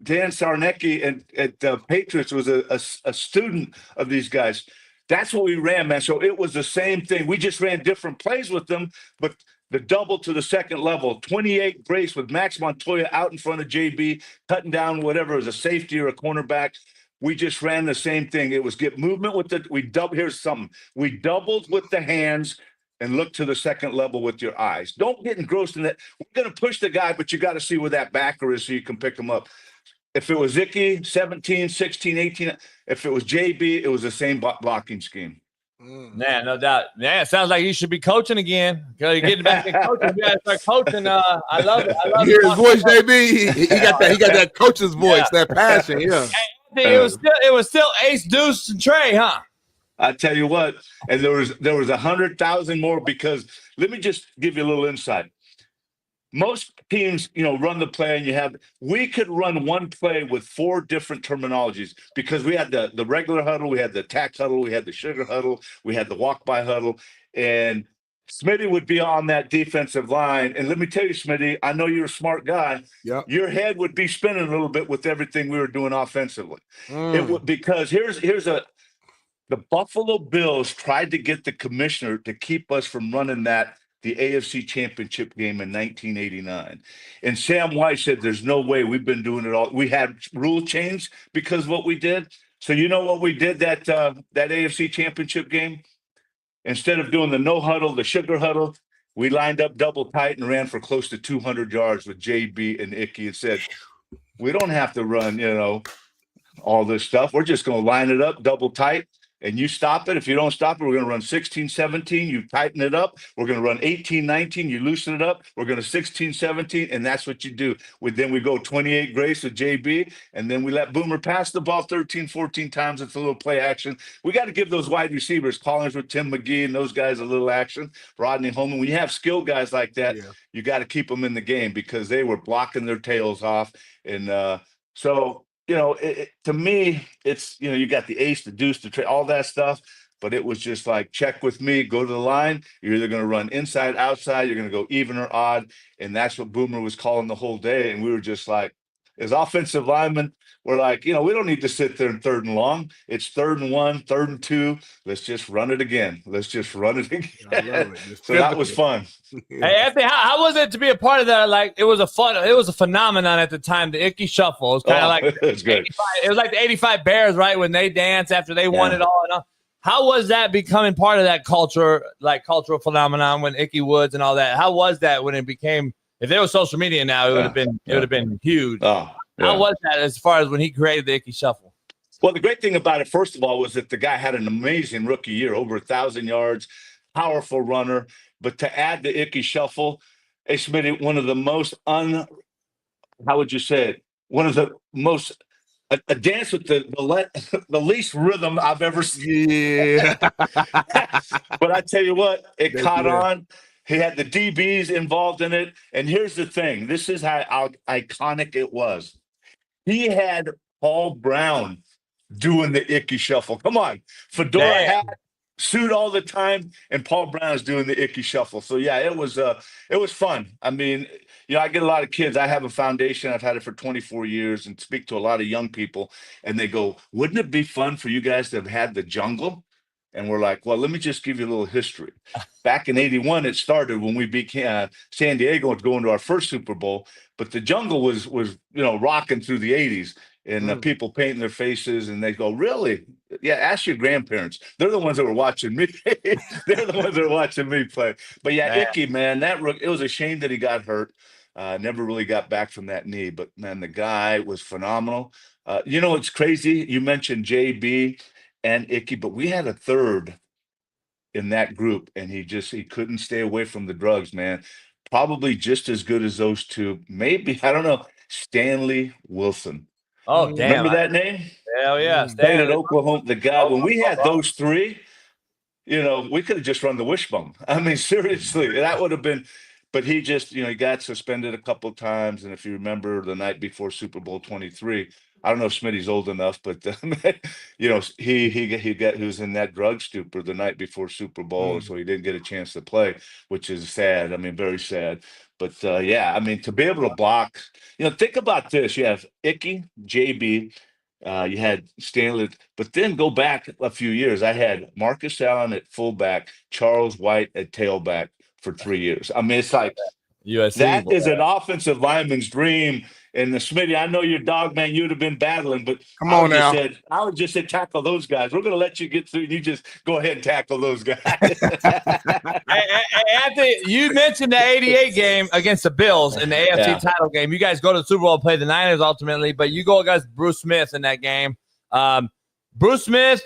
Speaker 14: Dan Sarnecki at Patriots was a student of these guys. That's what we ran, man. So it was the same thing. We just ran different plays with them, but the double to the second level, 28 brace with Max Montoya out in front of JB, cutting down whatever as a safety or a cornerback. We just ran the same thing. It was get movement with here's something. We doubled with the hands and look to the second level with your eyes. Don't get engrossed in that. We're going to push the guy, but you got to see where that backer is so you can pick him up. If it was Icky, 17, 16, 18, if it was JB, it was the same blocking scheme.
Speaker 12: Yeah, no doubt. Yeah, it sounds like you should be coaching again. You're getting back to coaching. You gotta start coaching. I love it. I love
Speaker 2: you hear his voice, JB. He got that. He got that coach's voice, that passion. Yeah.
Speaker 12: Hey, it was still Ace, Deuce, and Trey, huh?
Speaker 14: I tell you what, and there was 100,000 more because let me just give you a little insight. Most teams, run the play and we could run one play with 4 different terminologies because we had the regular huddle, we had the tax huddle, we had the sugar huddle, we had the walk-by huddle, and Smitty would be on that defensive line. And let me tell you, Smitty, I know you're a smart guy.
Speaker 2: Yep.
Speaker 14: Your head would be spinning a little bit with everything we were doing offensively. It would, because the Buffalo Bills tried to get the commissioner to keep us from running the AFC Championship game in 1989. And Sam White said, there's no way, we've been doing it all. We had rule change because of what we did. So you know what we did that AFC Championship game? Instead of doing the no huddle, the sugar huddle, we lined up double tight and ran for close to 200 yards with JB and Icky and said, we don't have to run, all this stuff. We're just going to line it up double tight. And you stop it. If you don't stop it, we're going to run 16-17. You tighten it up. We're going to run 18-19. You loosen it up. We're going to 16-17. And that's what you do. Then we go 28 grace with JB. And then we let Boomer pass the ball 13, 14 times. It's a little play action. We got to give those wide receivers, Collins with Tim McGee and those guys, a little action. Rodney Holman. When you have skill guys like that, you got to keep them in the game because they were blocking their tails off. And so – to me, it's, you got the ace, the deuce, the trade, all that stuff. But it was just like, check with me, go to the line. You're either going to run inside, outside. You're going to go even or odd. And that's what Boomer was calling the whole day. And we were just like, as offensive linemen, we're like, we don't need to sit there in 3rd and long. It's 3rd and 1, 3rd and 2. Let's just run it again. I love it. So that was fun.
Speaker 12: Hey, Anthony, how was it to be a part of that? Like, it was a phenomenon at the time. The Icky Shuffle. It was kind of like
Speaker 14: it was good.
Speaker 12: It was like the '85 Bears, right, when they danced after they won it all. And all. How was that becoming part of that culture, like cultural phenomenon when Icky Woods and all that? How was that when it became? If there was social media now, it would have been huge.
Speaker 14: Oh, yeah.
Speaker 12: How was that as far as when he created the Icky Shuffle?
Speaker 14: Well, the great thing about it, first of all, was that the guy had an amazing rookie year, over 1,000 yards, powerful runner. But to add the Icky Shuffle, it's made one of the most how would you say it? One of the most a dance with the least rhythm I've ever seen.
Speaker 2: Yeah.
Speaker 14: But I tell you what, it caught on. He had the DBs involved in it. And here's the thing. This is how iconic it was. He had Paul Brown doing the Icky Shuffle. Come on. Fedora hat, suit all the time, and Paul Brown's doing the icky shuffle. So yeah, it was fun. I mean, I get a lot of kids. I have a foundation. I've had it for 24 years and speak to a lot of young people, and they go, "Wouldn't it be fun for you guys to have had the jungle?" And we're like, well, let me just give you a little history. Back in '81, it started when we beat San Diego and going to our first Super Bowl. But the jungle was rocking through the '80s, and people painting their faces, and they go, really? Yeah, ask your grandparents. They're the ones that were watching me. They're the ones that were watching me play. But yeah, Icky, man, it was a shame that he got hurt. Never really got back from that knee. But man, the guy was phenomenal. It's crazy. You mentioned JB and Icky, but we had a third in that group, and he couldn't stay away from the drugs, man. Probably just as good as those two. Maybe, I don't know, Stanley Wilson.
Speaker 12: Oh, damn.
Speaker 14: Remember that name?
Speaker 12: Hell yeah.
Speaker 14: Stayed at Oklahoma. The guy, when we had those three, we could have just run the wishbone. I mean, seriously, that would have been. But he just, he got suspended a couple of times. And if you remember the night before Super Bowl 23, I don't know if Smitty's old enough, but he was in that drug stupor the night before Super Bowl, so he didn't get a chance to play, which is sad. I mean, very sad. But yeah, I mean, to be able to block, think about this: you have Icky, JB, you had Stanley, but then go back a few years. I had Marcus Allen at fullback, Charles White at tailback for 3 years. I mean, it's like
Speaker 12: USC,
Speaker 14: that is an offensive lineman's dream. And Smitty, I know your dog, man, you'd have been battling, but
Speaker 2: come on now.
Speaker 14: I would just say tackle those guys. We're going to let you get through, and you just go ahead and tackle those guys.
Speaker 12: Hey, Anthony, you mentioned the '88 game against the Bills in the AFC title game. You guys go to the Super Bowl and play the Niners ultimately, but you go against Bruce Smith in that game. Bruce Smith,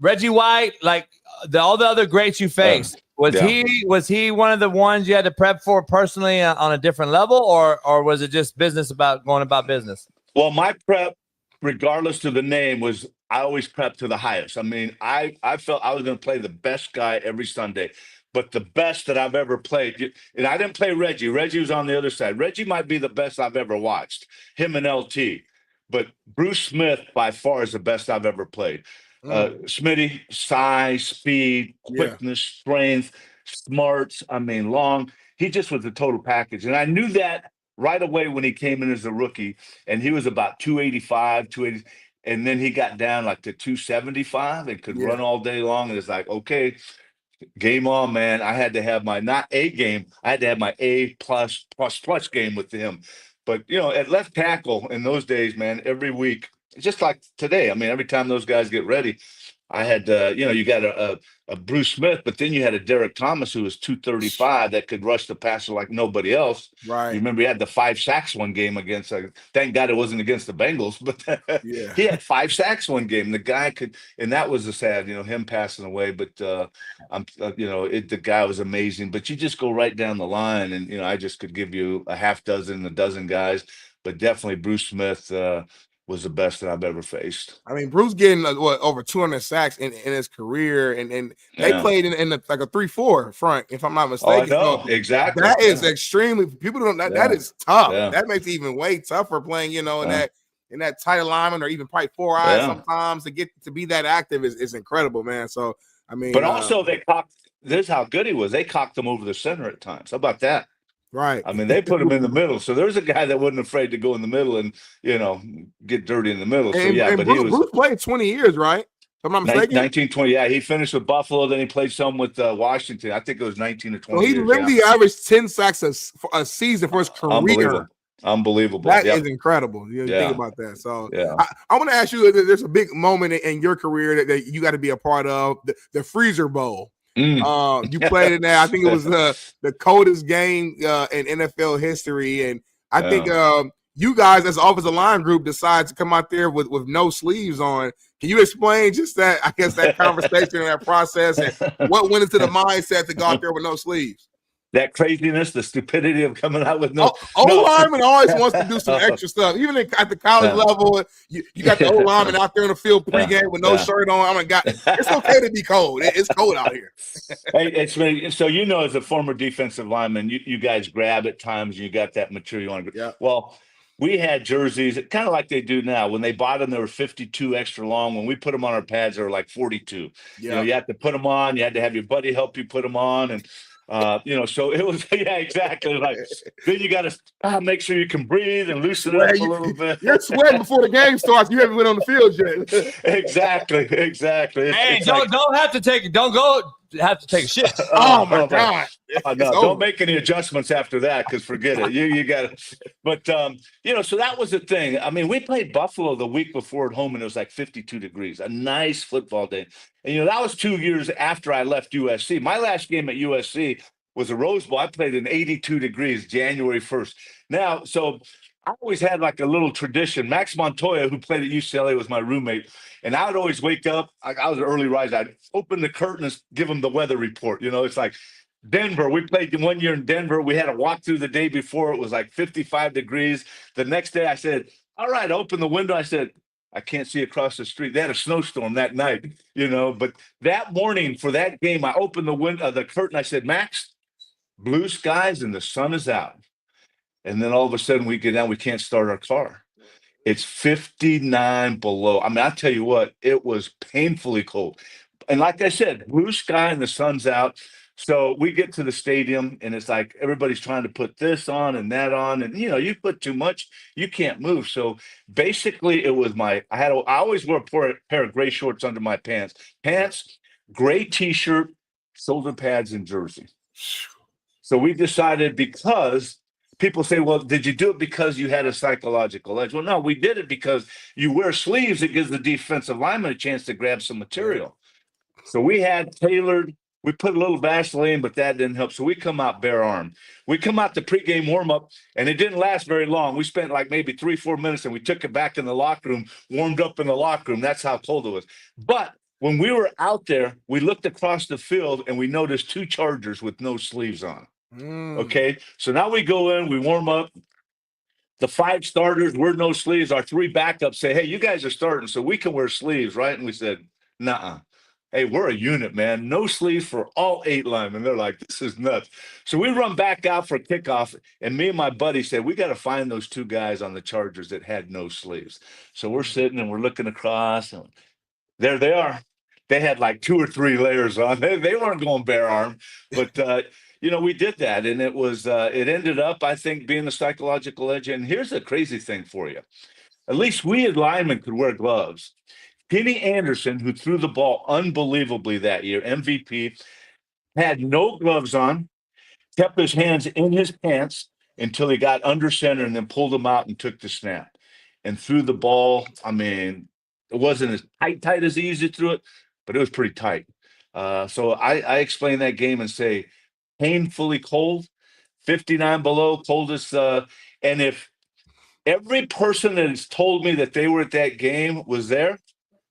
Speaker 12: Reggie White, like all the other greats you faced. Was he one of the ones you had to prep for personally on a different level, or was it just business about going about business?
Speaker 14: Well, my prep, regardless of the name, was I always prepped to the highest. I mean, I felt I was going to play the best guy every Sunday, but the best that I've ever played. And I didn't play Reggie. Reggie was on the other side. Reggie might be the best I've ever watched, him and LT. But Bruce Smith, by far, is the best I've ever played. Smitty, size, speed, quickness, strength, smarts. I mean, long. He just was a total package. And I knew that right away when he came in as a rookie. And he was about 285, 280. And then he got down like to 275 and could run all day long. And it's like, okay, game on, man. I had to have my, not A game, I had to have my A plus game with him. But, at left tackle in those days, man, every week, just like today. I mean, every time those guys get ready, I had, you got a Bruce Smith, but then you had a Derek Thomas who was 235 that could rush the passer like nobody else.
Speaker 2: Right.
Speaker 14: You remember he had the 5 sacks one game against, thank God it wasn't against the Bengals, but he had 5 sacks one game. The guy could, and that was the sad, him passing away. But the guy was amazing. But you just go right down the line, and I just could give you a dozen guys, but definitely Bruce Smith was the best that I've ever faced.
Speaker 2: I mean, Bruce getting over 200 sacks in his career, and they played in like a 3-4 front, if I'm not mistaken.
Speaker 14: Oh, I know. Exactly.
Speaker 2: That is extremely. People don't. That is tough. Yeah. That makes it even way tougher playing. In that tight alignment, or even probably 4 eyes sometimes to get to be that active is incredible, man. So I mean,
Speaker 14: but also they cocked. This is how good he was. They cocked him over the center at times. How about that?
Speaker 2: Right.
Speaker 14: I mean, they put him in the middle. So there's a guy that wasn't afraid to go in the middle and, get dirty in the middle. So, but
Speaker 2: Bruce played 20 years, right? If I'm not mistaken.
Speaker 14: 19, 20. Yeah, he finished with Buffalo. Then he played some with Washington. I think it was 19 or 20
Speaker 2: Well, he literally averaged 10 sacks a season for his career.
Speaker 14: Unbelievable.
Speaker 2: That is incredible. You think about that. So I want to ask you, there's a big moment in your career that you got to be a part of, the Freezer Bowl. You played in that. I think it was the coldest game in NFL history, and I think you guys as an offensive line group decided to come out there with no sleeves on. Can you explain just that? I guess that conversation and that process, and what went into the mindset to go out there with no sleeves?
Speaker 14: That craziness, the stupidity of coming out with no.
Speaker 2: O-lineman always wants to do some extra stuff. Even at the college level, you got the O-lineman out there in the field pregame with no shirt on. It's okay to be cold. It's cold out here.
Speaker 14: Hey, so as a former defensive lineman, you guys grab at times. You got that material on.
Speaker 2: Yeah.
Speaker 14: Well, we had jerseys kind of like they do now. When they bought them, they were 52 extra long. When we put them on our pads, they were like 42.
Speaker 2: Yeah.
Speaker 14: You know, you had to put them on. You had to have your buddy help you put them on. And, you know, so it was, yeah, exactly. Like, then you got to make sure you can breathe and loosen it up a little bit.
Speaker 2: You're sweating before the game starts. You haven't been on the field yet.
Speaker 14: Exactly.
Speaker 12: Hey,
Speaker 14: It's
Speaker 12: don't have to take it. Don't go have to take a shit.
Speaker 2: Oh my God.
Speaker 14: No, don't make any adjustments after that, because forget it. You got it. But you know, so that was the thing. I mean, we played Buffalo the week before at home, and it was like 52 degrees. A nice football day. And you know, that was 2 years after I left USC. My last game at USC was a Rose Bowl. I played in 82 degrees January 1st. Now, so I always had like a little tradition. Max Montoya, who played at UCLA, was my roommate. And I would always wake up. I was an early riser. I'd open the curtain and give him the weather report. You know, it's like Denver. We played 1 year in Denver. We had a walk through the day before. It was like 55 degrees. The next day I said, all right, open the window. I said, I can't see across the street. They had a snowstorm that night, you know. But that morning for that game, I opened the window, the curtain. I said, Max, blue skies and the sun is out. And then all of a sudden we get down, we can't start our car. It's 59 below. I mean, I'll tell you what, it was painfully cold. And like I said, blue sky and the sun's out. So we get to the stadium and it's like everybody's trying to put this on and that on. And, you know, you put too much, you can't move. So basically it was I always wore a pair of gray shorts under my pants, gray T-shirt, shoulder pads, and jersey. So we decided, because people say, well, did you do it because you had a psychological edge? Well, no, we did it because you wear sleeves. It gives the defensive lineman a chance to grab some material. So we had tailored, we put a little Vaseline, but that didn't help. So we come out bare arm. We come out the pregame warm-up, and it didn't last very long. We spent like maybe 3-4 minutes, and we took it back in the locker room, warmed up in the locker room. That's how cold it was. But when we were out there, we looked across the field, and we noticed 2 Chargers with no sleeves on. Okay, so now we go in, we warm up. The 5 starters, we're no sleeves. Our 3 backups say, hey, you guys are starting, so we can wear sleeves, right? And we said, nuh-uh. Hey, we're a unit, man. No sleeves for all 8 linemen. They're like, this is nuts. So we run back out for kickoff, and me and my buddy said, we got to find those 2 guys on the Chargers that had no sleeves. So we're sitting and we're looking across, and there they are. They had like 2 or 3 layers on. They weren't going bare arm, but you know, we did that, and it was it ended up, I think, being the psychological edge. And here's the crazy thing for you. At least we as linemen could wear gloves. Kenny Anderson, who threw the ball unbelievably that year, MVP, had no gloves on, kept his hands in his pants until he got under center and then pulled them out and took the snap and threw the ball. I mean, it wasn't as tight as he usually threw it, but it was pretty tight. So I explain that game and say, painfully cold, 59 below, coldest. And if every person that has told me that they were at that game was there,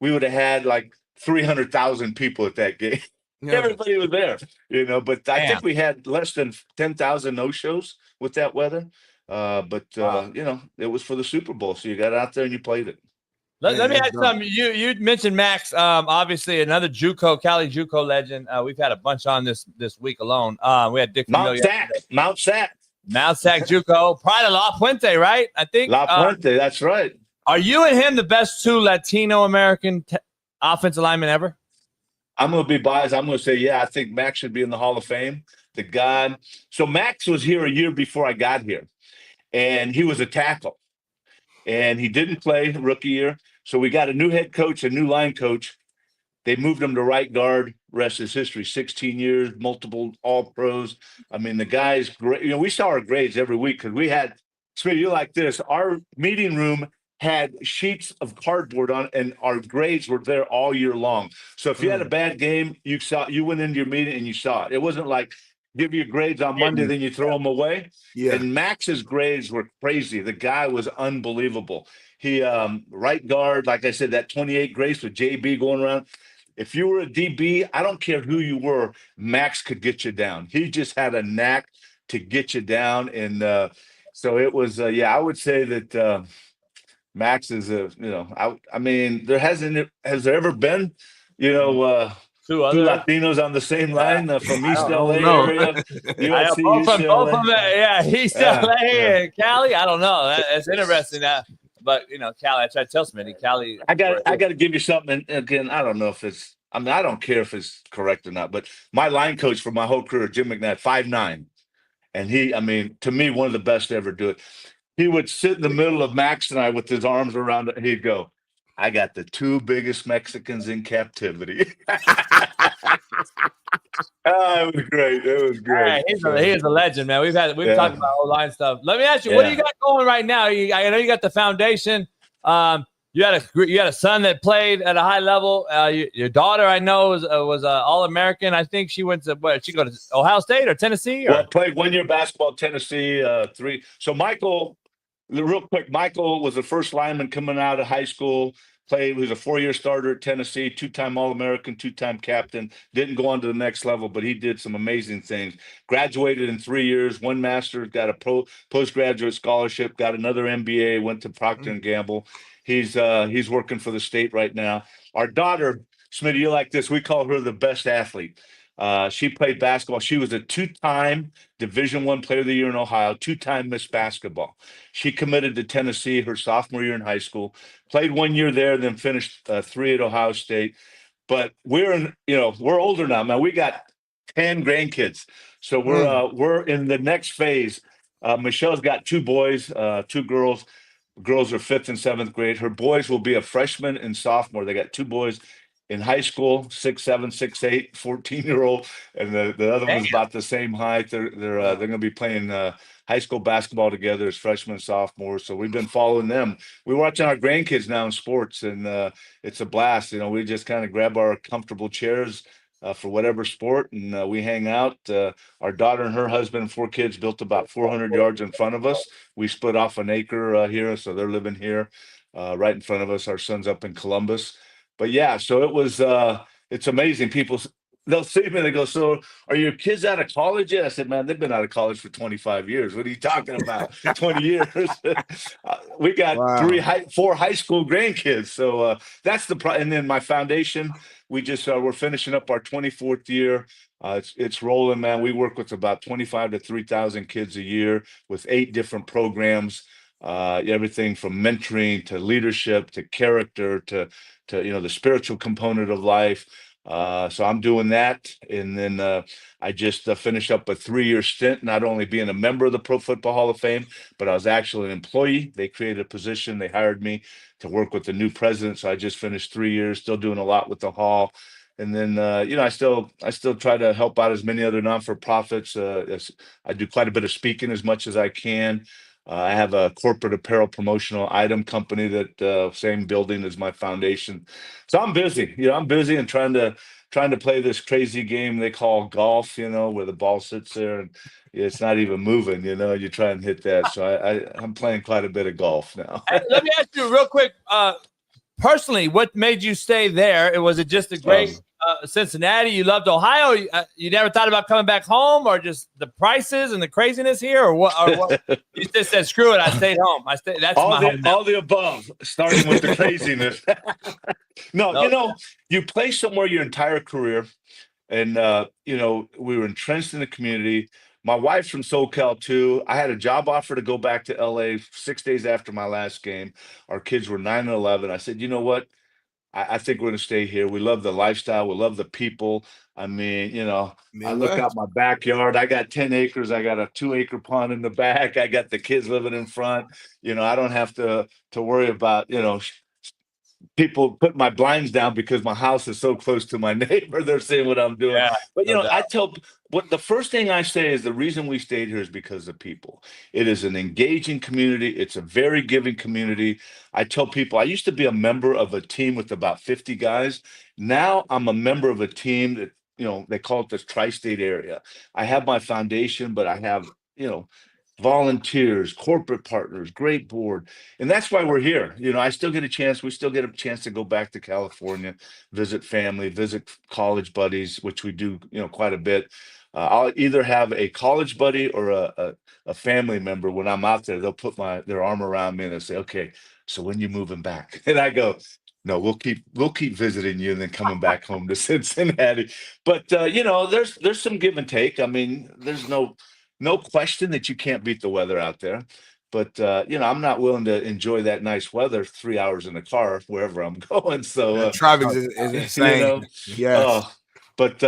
Speaker 14: we would have had like 300,000 people at that game. Yeah. Everybody was there, you know, but I think we had less than 10,000 no-shows with that weather. But you know, it was for the Super Bowl. So you got out there and you played it.
Speaker 12: Let me ask something. You mentioned Max, obviously another JUCO, Cali JUCO legend. We've had a bunch on this week alone. We had Dick
Speaker 14: Mount Sac
Speaker 12: JUCO, Pride of La Puente, right? I think
Speaker 14: La Puente. That's right.
Speaker 12: Are you and him the best 2 Latino American offensive linemen ever?
Speaker 14: I'm going to be biased. I'm going to say, yeah, I think Max should be in the Hall of Fame. The God. So Max was here a year before I got here, and he was a tackle, and he didn't play rookie year. So we got a new head coach, a new line coach. They moved him to right guard. Rest is history. 16 years, multiple All-Pros. I mean, the guy's great. You know, we saw our grades every week because we had, Smitty, you like this. Our meeting room had sheets of cardboard on, and our grades were there all year long. So if you had a bad game, you went into your meeting and you saw it. It wasn't like give you grades on Monday, then you throw them away. Yeah. And Max's grades were crazy. The guy was unbelievable. He right guard, like I said, that 28 grades with JB going around. If you were a DB, I don't care who you were, Max could get you down. He just had a knack to get you down. And so it was, I would say that Max is I mean, has there ever been,
Speaker 12: two
Speaker 14: Two
Speaker 12: other
Speaker 14: Latinos on the same line from East LA
Speaker 12: know.
Speaker 14: area.
Speaker 12: I know,
Speaker 14: USC,
Speaker 12: both from
Speaker 14: UCLA.
Speaker 12: East
Speaker 14: Yeah,
Speaker 12: LA
Speaker 14: yeah.
Speaker 12: and Cali. I don't know. That's interesting. But Cali, I tried to tell Smitty, Cali.
Speaker 14: I got to give you something. And again, I don't know if it's. I mean, I don't care if it's correct or not. But my line coach for my whole career, Jim McNabb, 5'9", and he. I mean, to me, one of the best to ever do it. He would sit in the middle of Max and I with his arms around it. He'd go, "I got the two biggest Mexicans in captivity." It was great. It was great.
Speaker 12: Right, he is a legend, man. We've talked about O-line stuff. Let me ask you, what do you got going right now? I know you got the foundation. You had a son that played at a high level. Your daughter, I know, was All-American. I think she went to where? She go to Ohio State or Tennessee? Or?
Speaker 14: Well, played 1 year basketball, Tennessee, 3. So Michael, real quick, Michael was the first lineman coming out of high school. He was a 4-year starter at Tennessee, 2-time All-American, 2-time captain. Didn't go on to the next level, but he did some amazing things. Graduated in 3 years, won master's, got a postgraduate scholarship, got another MBA, went to Procter & Gamble. He's working for the state right now. Our daughter, Smitty, you like this? We call her the best athlete. She played basketball. She was a 2-time Division I Player of the Year in Ohio, 2-time Miss Basketball. She committed to Tennessee her sophomore year in high school, played 1 year there, then finished 3 at Ohio State. But we're older now, man. We got 10 grandkids, so we're in the next phase. Michelle's got 2 boys, 2 girls. Girls are 5th and 7th grade. Her boys will be a freshman and sophomore. They got 2 boys in high school, 6'7", 6'8", 14-year-old, and the other one's about the same height. They're going to be playing high school basketball together as freshmen and sophomores. So we've been following them. We're watching our grandkids now in sports, and it's a blast. We just kind of grab our comfortable chairs for whatever sport, and we hang out. Our daughter and her husband and 4 kids built about 400 yards in front of us. We split off an acre here, so they're living here right in front of us. Our son's up in Columbus. But yeah, so it was, it's amazing. People, they'll see me and they go, "So are your kids out of college yet?" I said, "Man, they've been out of college for 25 years. What are you talking about? 20 years. We got 4 high school grandkids." So that's and then my foundation, we're finishing up our 24th year. It's rolling, man. We work with about 25 to 3,000 kids a year with 8 different programs. Everything from mentoring to leadership to character to the spiritual component of life. So I'm doing that, and then I just finished up a 3-year stint, not only being a member of the Pro Football Hall of Fame, but I was actually an employee. They created a position, they hired me to work with the new president. So I just finished 3 years, still doing a lot with the hall. And then I still try to help out as many other non-for-profits. I do quite a bit of speaking as much as I can. I have a corporate apparel promotional item company that same building as my foundation. So I'm busy. I'm busy and trying to play this crazy game they call golf. Where the ball sits there and it's not even moving. You try and hit that. So I'm playing quite a bit of golf now.
Speaker 12: Let me ask you real quick. Personally, what made you stay there? Was it just a great Cincinnati? You loved Ohio. You never thought about coming back home, or just the prices and the craziness here, or what? Or what? You just said, "Screw it, I stayed home. That's
Speaker 14: all the above, starting with the craziness." No, you play somewhere your entire career, and we were entrenched in the community. My wife's from SoCal too. I had a job offer to go back to LA 6 days after my last game. Our kids were 9 and 11. I said, "You know what? I think we're going to stay here. We love the lifestyle. We love the people." I mean, I look out my backyard. I got 10 acres. I got a 2-acre pond in the back. I got the kids living in front. I don't have to worry about, people put my blinds down because my house is so close to my neighbor. They're seeing what I'm doing.
Speaker 12: Yeah,
Speaker 14: but I tell the first thing I say is the reason we stayed here is because of people. It is an engaging community. It's a very giving community. I tell people I used to be a member of a team with about 50 guys. Now I'm a member of a team that, they call it the tri-state area. I have my foundation, but I have, volunteers, corporate partners, great board. And that's why we're here. We still get a chance to go back to California, visit family, visit college buddies, which we do, quite a bit. I'll either have a college buddy or a family member. When I'm out there, they'll put their arm around me and they'll say, "Okay, so when you moving back?" And I go, No, we'll keep visiting you and then coming back home to Cincinnati. But there's some give and take. I mean, there's no question that you can't beat the weather out there. But I'm not willing to enjoy that nice weather 3 hours in the car wherever I'm going. So
Speaker 2: traffic is insane. Yes.
Speaker 14: But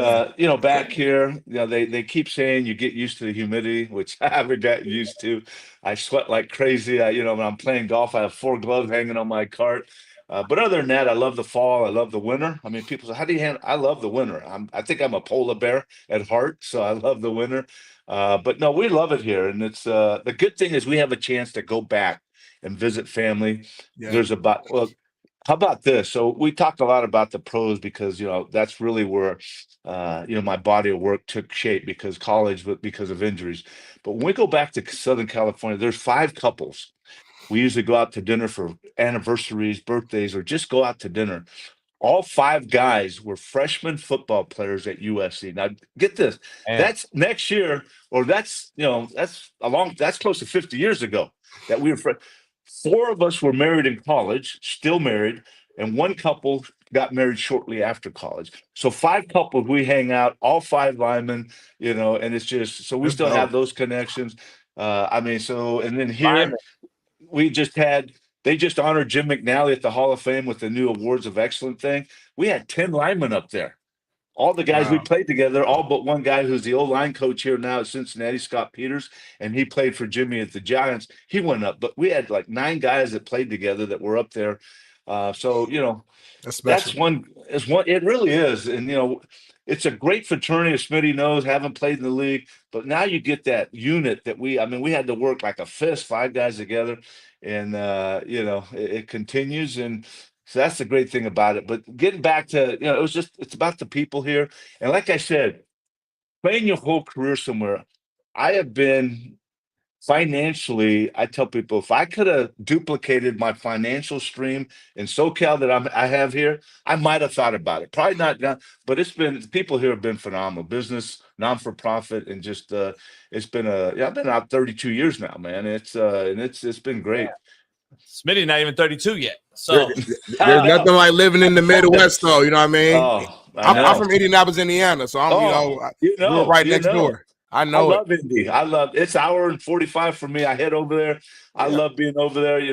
Speaker 14: back here, they keep saying you get used to the humidity, which I haven't gotten used to. I sweat like crazy. When I'm playing golf, I have 4 gloves hanging on my cart. But other than that, I love the fall. I love the winter. I mean, people say, "How do you handle?" I love the winter. I think I'm a polar bear at heart, so I love the winter. But no, we love it here, and it's the good thing is we have a chance to go back and visit family.
Speaker 2: Yeah.
Speaker 14: How about this? So we talked a lot about the pros because that's really where my body of work took shape because of injuries. But when we go back to Southern California, there's 5 couples. We usually go out to dinner for anniversaries, birthdays, or just go out to dinner. All 5 guys were freshman football players at USC. Now, get this.
Speaker 12: Man.
Speaker 14: That's next year, or that's close to 50 years ago that we were 4 of us were married in college, still married, and 1 couple got married shortly after college. So 5 couples, we hang out, all 5 linemen, and it's just, so we still have those connections. And then here,
Speaker 12: Linemen.
Speaker 14: They just honored Jim McNally at the Hall of Fame with the new Awards of Excellence thing. We had 10 linemen up there. All the guys we played together, all but one guy who's the old line coach here now at Cincinnati, Scott Peters, and he played for Jimmy at the Giants. He went up, but we had like 9 guys that played together that were up there. That's one. It really is, and it's a great fraternity. As Smitty knows, haven't played in the league, but now you get that unit that we had to work like a fist, 5 guys together, and it continues, and so that's the great thing about it. But getting back to it's about the people here, and like I said, playing your whole career somewhere, I have been. Financially, I tell people if I could have duplicated my financial stream in SoCal that I have here, I might have thought about it. Probably not now, but people here have been phenomenal. Business, non-for-profit, and just it's been I've been out 32 years now, man. It's been great.
Speaker 12: Smitty not even 32 yet. So
Speaker 2: there's nothing like living in the Midwest, though. You know what I mean?
Speaker 14: Oh,
Speaker 2: I'm from Indianapolis, Indiana, so we're right next door. I
Speaker 14: love Indy. It's 1 hour and 45 for me. I head over there. I love being over there. It's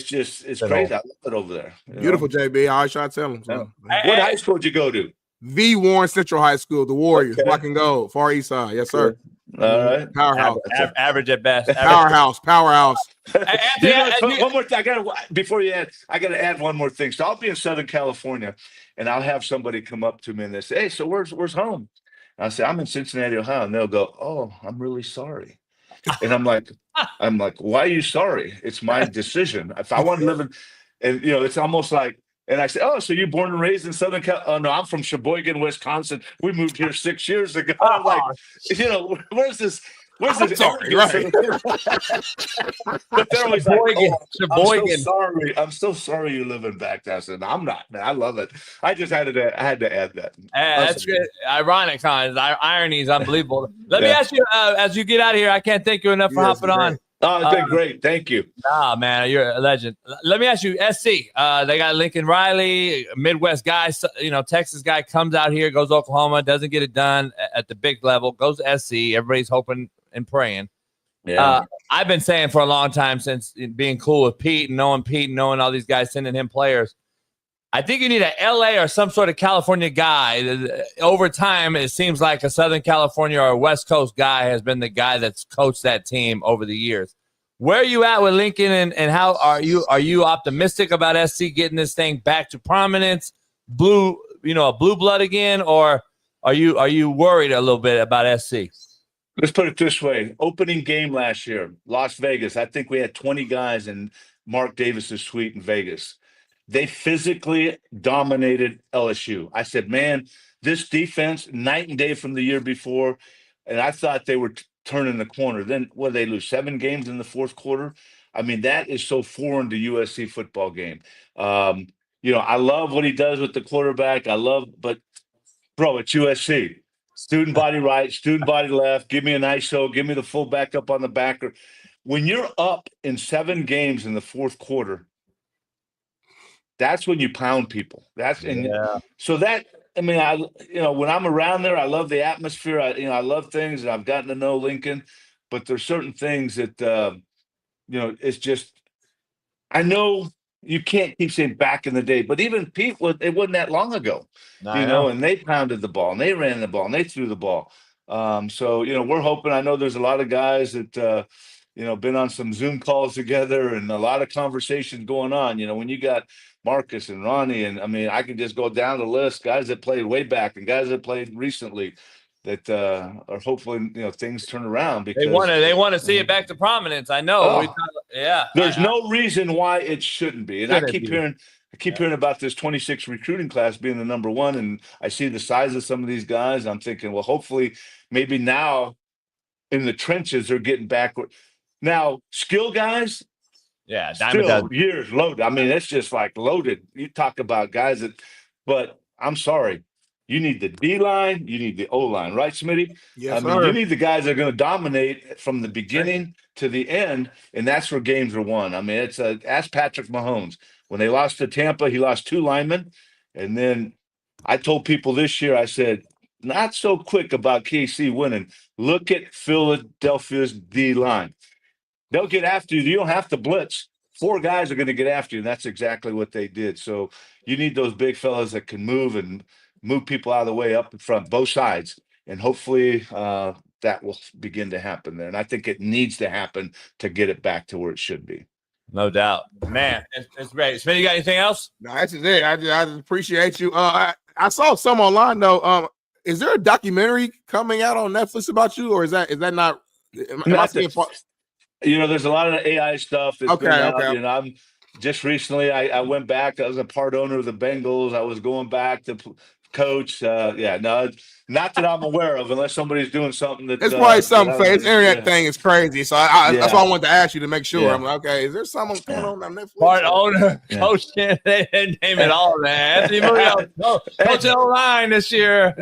Speaker 14: crazy. I love it over there.
Speaker 2: Beautiful, JB. I always try to tell them. So.
Speaker 14: What high school did you go to?
Speaker 2: V. Warren Central High School, the Warriors, Black and Gold, Far East Side. Yes, sir.
Speaker 14: All right.
Speaker 2: Powerhouse.
Speaker 12: Average at best.
Speaker 2: Powerhouse.
Speaker 14: One more thing. Before you add, I got to add one more thing. So I'll be in Southern California, and I'll have somebody come up to me and they say, "Hey, so where's home?" I say, "I'm in Cincinnati, Ohio." And they'll go, "Oh, I'm really sorry." And I'm like, "Why are you sorry? It's my decision. If I want to live in," and it's almost like, and I say, "Oh, so you're born and raised in Southern California?" "Oh, no, I'm from Sheboygan, Wisconsin. We moved here 6 years ago." I'm like, where's this? Where's this?
Speaker 2: Sorry, right.
Speaker 14: But they're always
Speaker 12: Sheboygan.
Speaker 14: I'm so sorry you're living back there. I said, "I'm not, man. I love it." I just had to add that.
Speaker 12: That's good. Ironic, huh? Irony is unbelievable. Let me ask you, as you get out of here, I can't thank you enough for hopping on.
Speaker 14: Oh, it's been great. Thank you.
Speaker 12: Nah, man, you're a legend. Let me ask you, SC. They got Lincoln Riley, Midwest guy, Texas guy, comes out here, goes to Oklahoma, doesn't get it done at the big level, goes to SC. Everybody's hoping and praying.
Speaker 14: Yeah.
Speaker 12: I've been saying for a long time, since being cool with Pete and knowing all these guys sending him players, I think you need a LA or some sort of California guy. Over time, it seems like a Southern California or a West Coast guy has been the guy that's coached that team over the years. Where are you at with Lincoln, and how are you optimistic about SC getting this thing back to prominence, a blue blood again, or are you worried a little bit about SC?
Speaker 14: Let's put it this way. Opening game last year, Las Vegas, I think we had 20 guys in Mark Davis's suite in Vegas. They physically dominated LSU. I said, man, this defense, night and day from the year before, and I thought they were turning the corner. Then, what did they lose? 7 games in the fourth quarter? I mean, that is so foreign to USC football game. I love what he does with the quarterback. But, bro, it's USC. Student body right, student body left. Give me an ISO. Give me the full back up on the backer. When you're up in 7 games in the fourth quarter, That's when you pound people. So that, I mean, when I'm around there, I love the atmosphere. I love things, and I've gotten to know Lincoln, but there's certain things that, it's just, I know you can't keep saying back in the day, but even Pete, it wasn't that long ago, and they pounded the ball and they ran the ball and they threw the ball. So, we're hoping, I know there's a lot of guys that, been on some Zoom calls together and a lot of conversations going on. When you got Marcus and Ronnie, and I mean, I can just go down the list, guys that played way back and guys that played recently that are hopefully, things turn around because
Speaker 12: they want to see it back to prominence. I know.
Speaker 14: There's no reason why it shouldn't be. And I keep hearing about this 26 recruiting class being the number one. And I see the size of some of these guys. I'm thinking, well, hopefully maybe now in the trenches, they're getting backward. Now, skill guys, still years loaded. I mean, it's just like loaded. You talk about guys but I'm sorry. You need the D line, you need the O line, right, Smitty?
Speaker 2: Yes,
Speaker 14: you need the guys that are going to dominate from the beginning to the end, and that's where games are won. I mean, ask Patrick Mahomes. When they lost to Tampa, he lost 2 linemen, and then I told people this year, I said, not so quick about KC winning. Look at Philadelphia's D line. They'll get after you. You don't have to blitz. 4 guys are going to get after you, and that's exactly what they did. So you need those big fellas that can move and move people out of the way up in front, both sides, and hopefully that will begin to happen there. And I think it needs to happen to get it back to where it should be.
Speaker 12: No doubt, man. It's great. Smitty, you got anything else?
Speaker 2: No, that's just it. I just appreciate you. I saw some online though. Is there a documentary coming out on Netflix about you, or is that not?
Speaker 14: There's a lot of AI stuff. That's
Speaker 2: okay.
Speaker 14: I'm just recently. I went back. I was a part owner of the Bengals. I was going back to coach. Not that I'm aware of, unless somebody's doing something that.
Speaker 2: It's probably something. This internet thing is crazy. So that's why I wanted to ask you to make sure. I'm like, okay, is there something going on Netflix?
Speaker 12: Part owner, coach. They didn't name it all, man. Anthony Munoz, coach O-line this year.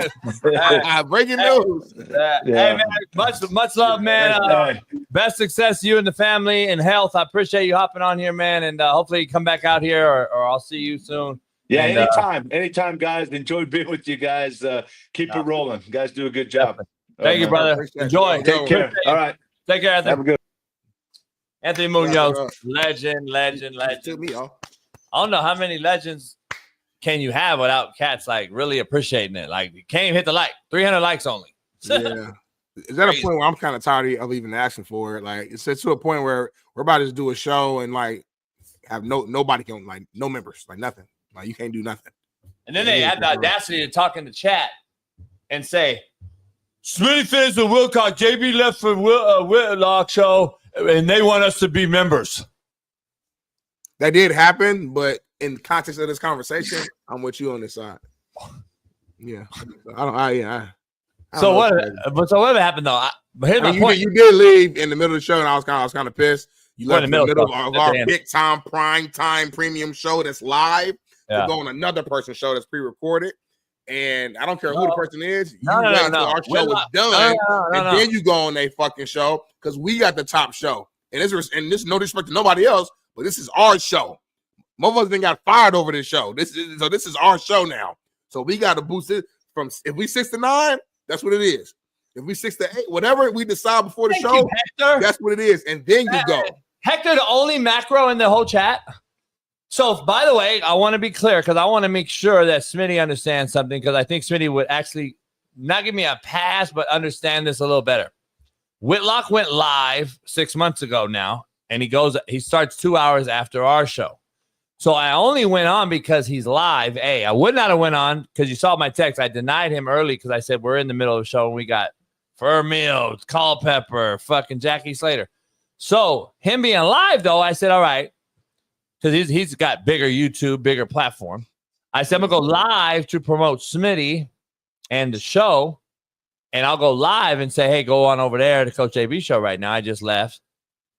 Speaker 2: Breaking news.
Speaker 12: Hey, man, much love, man. Best success to you and the family and health. I appreciate you hopping on here, man, and hopefully you come back out here, or I'll see you soon.
Speaker 14: Yeah, anytime, guys. Enjoy being with you guys. Keep it rolling. You guys do a good job.
Speaker 12: Thank you, brother. Enjoy.
Speaker 14: Take care. All right.
Speaker 12: Take care, Anthony.
Speaker 14: Have a good
Speaker 12: Anthony Munoz, legend.
Speaker 2: Took me off.
Speaker 12: I don't know how many legends can you have without cats like really appreciating it. Like, you can't even hit the like. 300 likes only.
Speaker 2: Yeah. Is that a point where I'm kind of tired of even asking for it? Like, it's to a point where we're about to do a show and like have nobody can, like, no members, like nothing. Like, you can't do nothing.
Speaker 12: And then they had the audacity to talk in the chat and say, Smitty finished with Wilcox. JB left for Whitlock show, and they want us to be members.
Speaker 2: That did happen, but in context of this conversation, I'm with you on this side. Yeah.
Speaker 12: So what happened, though? Here's my point.
Speaker 2: You did leave in the middle of the show, and I was kind of pissed. You left in the middle of our big time, prime time, premium show that's live. To go on another person's show that's pre-recorded, and I don't care who the person is. Our show is done, and then you go on a fucking show because we got the top show. And this is no disrespect to nobody else, but this is our show. Most of us then got fired over this show. This is our show now, so we got to boost it from. If we 6 to 9, that's what it is. If we 6 to 8, whatever we decide before the show, that's what it is, and then you go.
Speaker 12: Hector, the only macro in the whole chat. So, by the way, I want to be clear because I want to make sure that Smitty understands something, because I think Smitty would actually not give me a pass, but understand this a little better. Whitlock went live 6 months ago now, and he starts 2 hours after our show. So I only went on because he's live. I would not have went on because you saw my text. I denied him early because I said we're in the middle of the show and we got Fur Mills, Culpepper, fucking Jackie Slater. So him being live, though, I said, all right. Because he's got bigger YouTube, bigger platform. I said, I'm going to go live to promote Smitty and the show. And I'll go live and say, hey, go on over there to Coach JB show right now. I just left.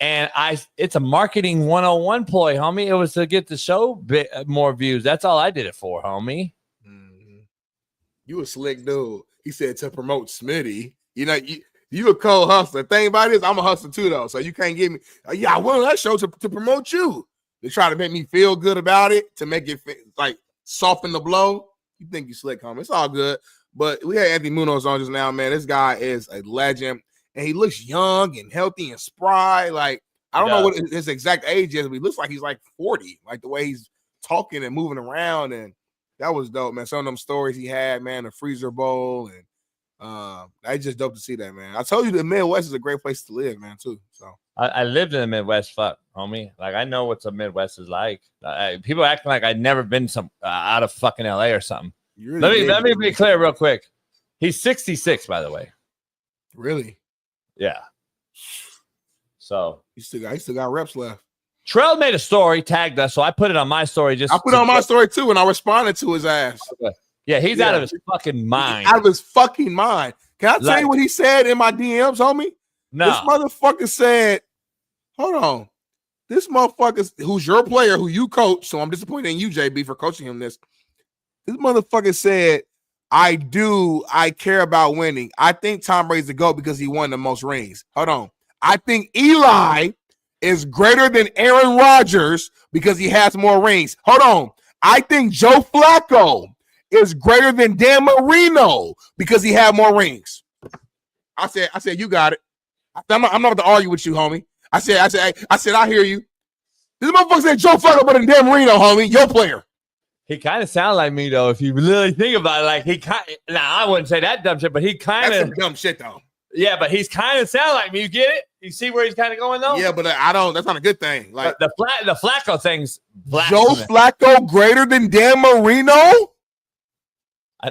Speaker 12: And it's a marketing 101 ploy, homie. It was to get the show more views. That's all I did it for, homie.
Speaker 2: Mm-hmm. You a slick dude. He said to promote Smitty. You know, you a cold hustler. The thing about it is I'm a hustler too, though. So you can't give me, I went on that show to promote you. They try to make me feel good about it to make it like soften the blow. You think you slick, homie. It's all good. But we had Anthony Munoz on just now, man. This guy is a legend, and he looks young and healthy and spry. Like, I don't know what his exact age is, but he looks like he's like 40, like the way he's talking and moving around. And that was dope, man. Some of them stories he had, man, the Freezer Bowl, and it's just dope to see that, man. I told you the Midwest is a great place to live, man, too. So
Speaker 12: I lived in the Midwest, homie. Like, I know what the Midwest is like. People acting like I'd never been out of fucking LA or something. Really let me be clear real quick. He's 66, by the way.
Speaker 2: Really?
Speaker 12: Yeah. So
Speaker 2: he still got reps left.
Speaker 12: Trell made a story, tagged us, so I put it on my story. I
Speaker 2: put it on my story too, and I responded to his ass.
Speaker 12: Okay. Yeah, he's out of his fucking mind.
Speaker 2: Out of his fucking mind. Can I tell you what he said in my DMs, homie?
Speaker 12: No.
Speaker 2: This motherfucker said, hold on. This motherfucker who's your player, who you coach, so I'm disappointed in you, JB, for coaching him this. This motherfucker said, I care about winning. I think Tom Brady's the GOAT because he won the most rings. Hold on. I think Eli is greater than Aaron Rodgers because he has more rings. Hold on. I think Joe Flacco is greater than Dan Marino because he had more rings. I said, you got it. I'm not about to argue with you, homie. I said, I hear you. This motherfucker said Joe Flacco better than Dan Marino, homie. Your player.
Speaker 12: He kind of sounds like me, though, if you really think about it. Like, I wouldn't say that dumb shit, but he kind of.
Speaker 2: That's some dumb shit, though.
Speaker 12: Yeah, but he's kind of sound like me. You get it? You see where he's kind of going, though?
Speaker 2: Yeah, but I don't. That's not a good thing. Like
Speaker 12: the Flacco thing's
Speaker 2: Joe Flacco greater than Dan Marino?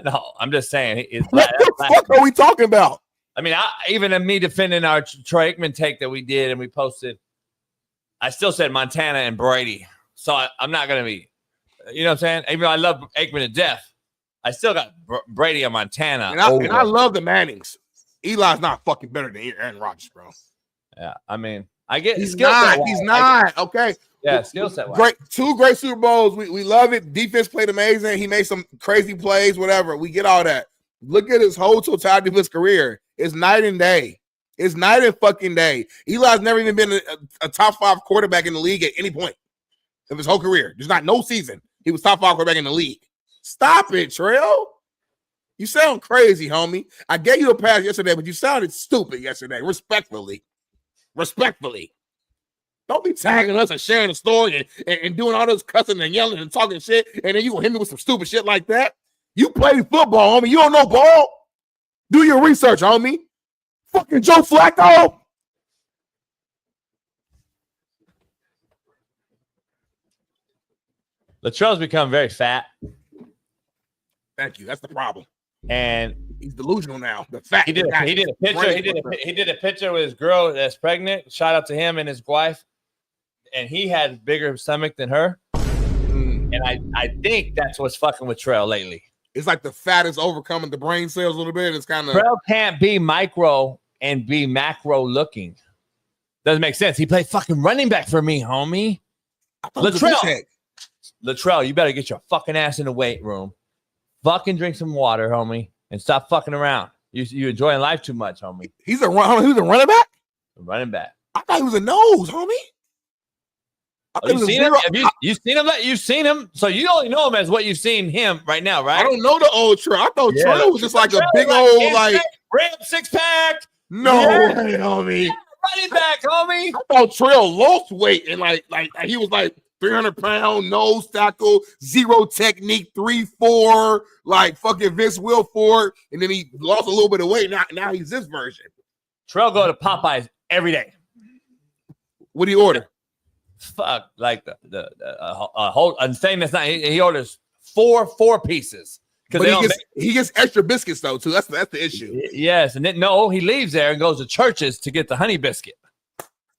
Speaker 12: No, I'm just saying.
Speaker 2: What the fuck are we talking about?
Speaker 12: I mean, even in me defending our Troy Aikman take that we did and we posted, I still said Montana and Brady. So I'm not going to be, you know what I'm saying? Even though I love Aikman to death, I still got Brady and Montana.
Speaker 2: And I love the Mannings. Eli's not fucking better than Aaron Rodgers, bro.
Speaker 12: Yeah, I mean, I get
Speaker 2: he's not. Okay.
Speaker 12: Yeah, skill set.
Speaker 2: Great, 2 great Super Bowls. We love it. Defense played amazing. He made some crazy plays, whatever. We get all that. Look at his whole totality of his career. It's night and day. It's night and fucking day. Eli's never even been a top 5 quarterback in the league at any point of his whole career. There's not no season he was top 5 quarterback in the league. Stop it, Trail. You sound crazy, homie. I gave you a pass yesterday, but you sounded stupid yesterday. Respectfully. Don't be tagging us and sharing the story and doing all this cussing and yelling and talking shit, and then you gonna hit me with some stupid shit like that. You played football, homie. You don't know ball. Do your research, homie. Fucking Joe Flacco.
Speaker 12: Latrell's become very fat.
Speaker 2: Thank you. That's the problem.
Speaker 12: And
Speaker 2: he's delusional now. The fat.
Speaker 12: He did a picture with his girl that's pregnant. Shout out to him and his wife. And he had a bigger stomach than her. And I think that's what's fucking with Trell lately.
Speaker 2: It's like the fat is overcoming the brain cells a little bit. It's kind of
Speaker 12: Trell can't be micro and be macro looking. Doesn't make sense. He played fucking running back for me, homie. Latrell, you better get your fucking ass in the weight room. Fucking drink some water, homie, and stop fucking around. You enjoying life too much, homie.
Speaker 2: He's a running back?
Speaker 12: A running back.
Speaker 2: I thought he was a nose, homie.
Speaker 12: You seen him? You've seen him? You've seen him. So you only know him as what you've seen him right now, right?
Speaker 2: I don't know the old Trell. I thought Trell was just like a big old like
Speaker 12: rib 6-pack.
Speaker 2: No way, homie.
Speaker 12: Yeah, running back, homie.
Speaker 2: I thought Trell lost weight and like he was like 300-pound nose tackle, 0 technique, 3-4, like fucking Vince Wilfork, and then he lost a little bit of weight. Now he's this version.
Speaker 12: Trell go to Popeyes every day.
Speaker 2: What do you order?
Speaker 12: Fuck, like the whole thing that's not. He orders four pieces
Speaker 2: because he gets extra biscuits though too. That's the issue.
Speaker 12: Yes, and then he leaves there and goes to Church's to get the honey biscuit.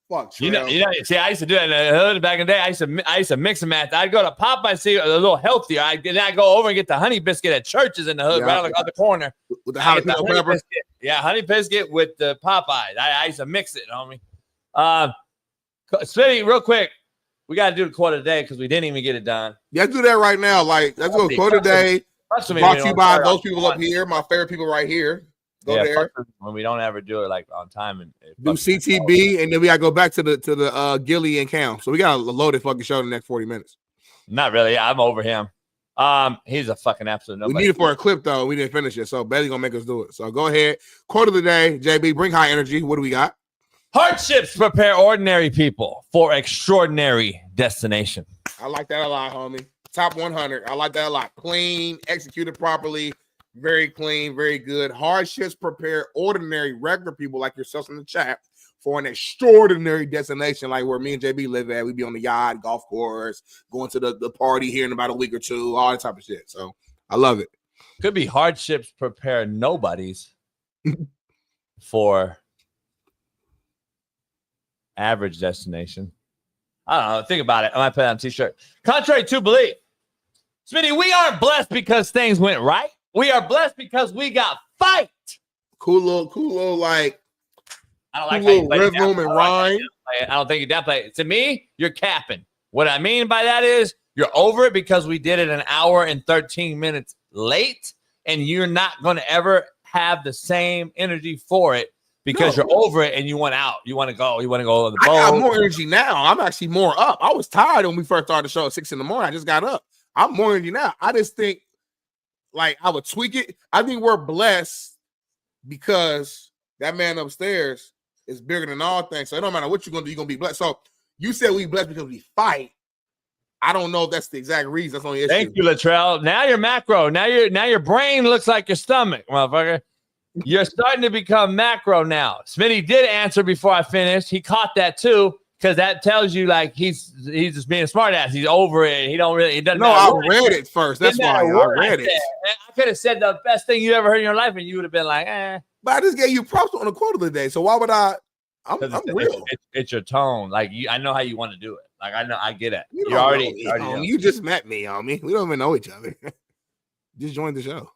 Speaker 2: Fuck,
Speaker 12: you know. See, I used to do that in the hood back in the day. I used to mix and match. I'd go to Popeye, see a little healthier. I'd go over and get the honey biscuit at Church's in the hood, right on the other corner
Speaker 2: with the jalapeno pepper.
Speaker 12: Yeah, honey biscuit with the Popeye. I used to mix it, homie. Smitty, real quick, we got to do the quote of the day because we didn't even get it done.
Speaker 2: Yeah, let's do that right now. Like, let's go quote of the day. Brought to you by those people up here, my favorite people right here. Go there.
Speaker 12: When we don't ever do it like on time and
Speaker 2: do CTB, and then we gotta go back to the Gilly and Cam. So we got a loaded fucking show in the next 40 minutes.
Speaker 12: Not really. I'm over him. He's a fucking absolute nobody.
Speaker 2: We need it for a clip though. We didn't finish it, so Bailey gonna make us do it. So go ahead. Quote of the day, JB. Bring high energy. What do we got?
Speaker 12: Hardships prepare ordinary people for extraordinary destination.
Speaker 2: I like that a lot, homie. Top 100. I like that a lot. Clean, executed properly, very clean, very good. Hardships prepare ordinary, regular people like yourselves in the chat for an extraordinary destination like where me and JB live at. We be on the yacht, golf course, going to the party here in about a week or two, all that type of shit. So I love it.
Speaker 12: Could be hardships prepare nobodies for average destination. I don't know. Think about it. I might put it on a t-shirt. Contrary to belief, Smitty, we aren't blessed because things went right. We are blessed because we got fight.
Speaker 2: Cool little like.
Speaker 12: I don't like
Speaker 2: cool little rhythm and rhyme.
Speaker 12: I don't think you downplay it. To me, you're capping. What I mean by that is you're over it because we did it an hour and 13 minutes late, and you're not going to ever have the same energy for it. Because you're over it and you want out. You want to go. You want to go on the boat.
Speaker 2: I got more energy now. I'm actually more up. I was tired when we first started the show at 6 a.m. I just got up. I'm more energy now. I just think, like, I would tweak it. I think we're blessed because that man upstairs is bigger than all things. So it don't matter what you're going to do. You're going to be blessed. So you said we blessed because we fight. I don't know if that's the exact reason. That's only issue.
Speaker 12: Thank you, Latrell. Now you're macro. Now your brain looks like your stomach, motherfucker. You're starting to become macro now. Smitty did answer before I finished. He caught that too, because that tells you like he's just being a smart ass. He's over it. He doesn't.
Speaker 2: No, I read it first. That's why I read it.
Speaker 12: I could have said the best thing you ever heard in your life, and you would have been like, eh.
Speaker 2: But I just gave you props on the quote of the day. So why would I? I'm real.
Speaker 12: It's your tone. Like I know how you want to do it. Like I know, I get it.
Speaker 2: You already you just met me, homie. We don't even know each other. Just joined the show.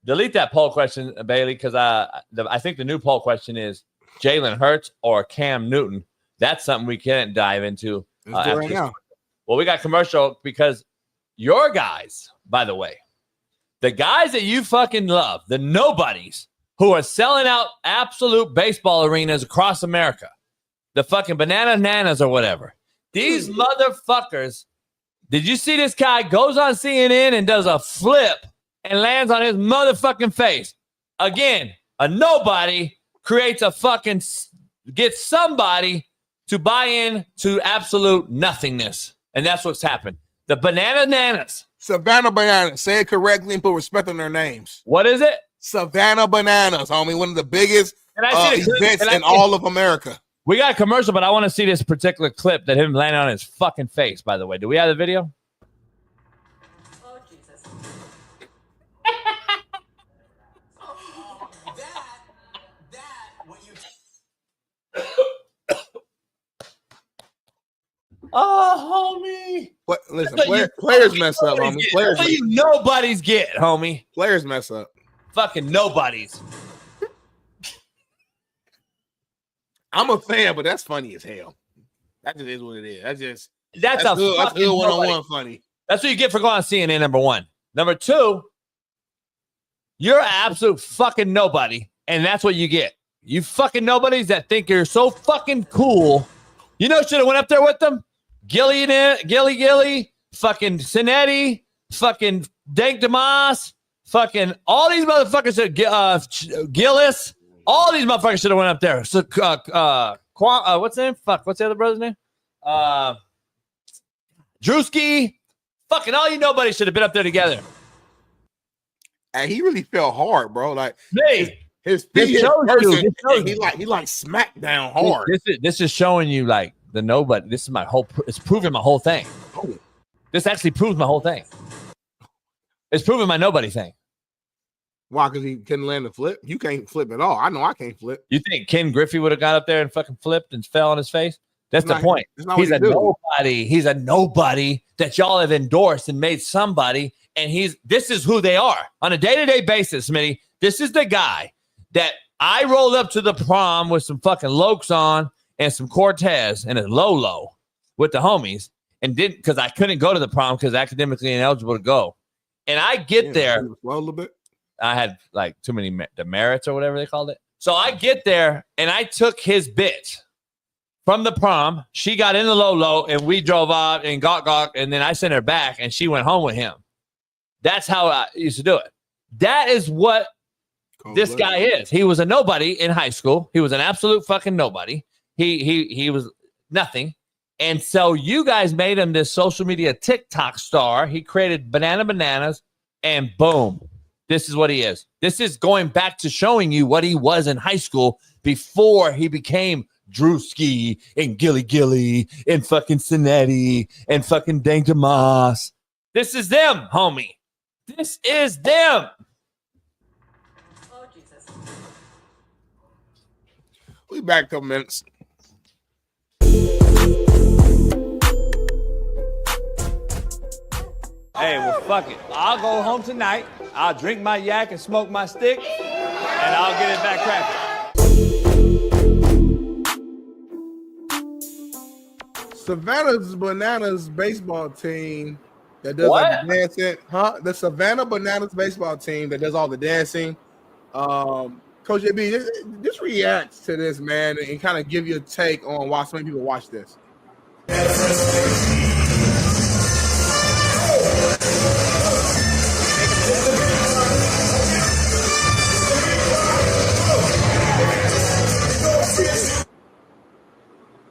Speaker 12: Delete that poll question, Bailey, because I think the new poll question is Jalen Hurts or Cam Newton. That's something we can't dive into.
Speaker 2: Right now.
Speaker 12: Well, we got commercial because your guys, by the way, the guys that you fucking love, the nobodies who are selling out absolute baseball arenas across America, the fucking bananas or whatever. These motherfuckers, did you see this guy goes on CNN and does a flip and lands on his motherfucking face? Again, a nobody creates gets somebody to buy in to absolute nothingness. And that's what's happened. The Bananas.
Speaker 2: Savannah Bananas. Say it correctly and put respect on their names.
Speaker 12: What is it?
Speaker 2: Savannah Bananas, homie. One of the biggest events in all of America.
Speaker 12: We got a commercial, but I want to see this particular clip that him landing on his fucking face, by the way. Do we have the video?
Speaker 11: Oh, Jesus.
Speaker 12: Oh, homie.
Speaker 2: What? Listen, players mess up, homie. Players
Speaker 12: What do you nobodies get, homie?
Speaker 2: Players mess up.
Speaker 12: Fucking nobodies.
Speaker 2: I'm a fan, but that's funny as hell. That just is what it is.
Speaker 12: That's
Speaker 2: good. That's good one-on-one
Speaker 12: nobody.
Speaker 2: funny.
Speaker 12: That's what you get for going on CNN, number one. Number two, you're an absolute fucking nobody, and that's what you get. You fucking nobodies that think you're so fucking cool. You know, should have went up there with them. Gilly, fucking Cincinnati, fucking Dank DeMoss, fucking all these motherfuckers. Gillis, all these motherfuckers should have went up there. So, what's his name? What's the other brother's name? Drewski. Fucking all you nobodies should have been up there together.
Speaker 2: And he really fell hard, bro. Like his
Speaker 12: This
Speaker 2: feet
Speaker 12: shows
Speaker 2: person,
Speaker 12: you.
Speaker 2: he like smacked down hard.
Speaker 12: This is showing you like the nobody. This is my whole. It's proving my whole thing.
Speaker 2: Oh.
Speaker 12: This actually proves my whole thing. It's proving my nobody thing.
Speaker 2: Why? Because he couldn't land the flip. You can't flip at all. I know I can't flip.
Speaker 12: You think Ken Griffey would have got up there and fucking flipped and fell on his face? That's the point. He's a nobody. He's a nobody that y'all have endorsed and made somebody. And this is who they are on a day-to-day basis, Smitty. This is the guy that I rolled up to the prom with some fucking Lokes on and some Cortez and a Lolo with the homies and didn't because I couldn't go to the prom because academically ineligible to go. And I get there.
Speaker 2: Well, a little bit.
Speaker 12: I had like too many demerits or whatever they called it. So I get there and I took his bitch from the prom. She got in the low and we drove off and got, and then I sent her back and she went home with him. That's how I used to do it. That is what this guy is. He was a nobody in high school. He was an absolute fucking nobody. He was nothing. And so you guys made him this social media TikTok star. He created Bananas, and boom, this is what he is. This is going back to showing you what he was in high school before he became Drewski and Gilly and fucking Cincinnati and fucking Dang Tomas. This is them, homie. This is them.
Speaker 11: Oh, Jesus.
Speaker 2: We back a couple minutes.
Speaker 12: Hey, well, fuck it. I'll go home tonight. I'll drink my yak and smoke my stick, and I'll get it back cracking.
Speaker 2: Savannah Bananas baseball team that does all the dancing. The Savannah Bananas baseball team that does all the dancing. Coach JB, just react to this, man, and kind of give you a take on why so many people watch this.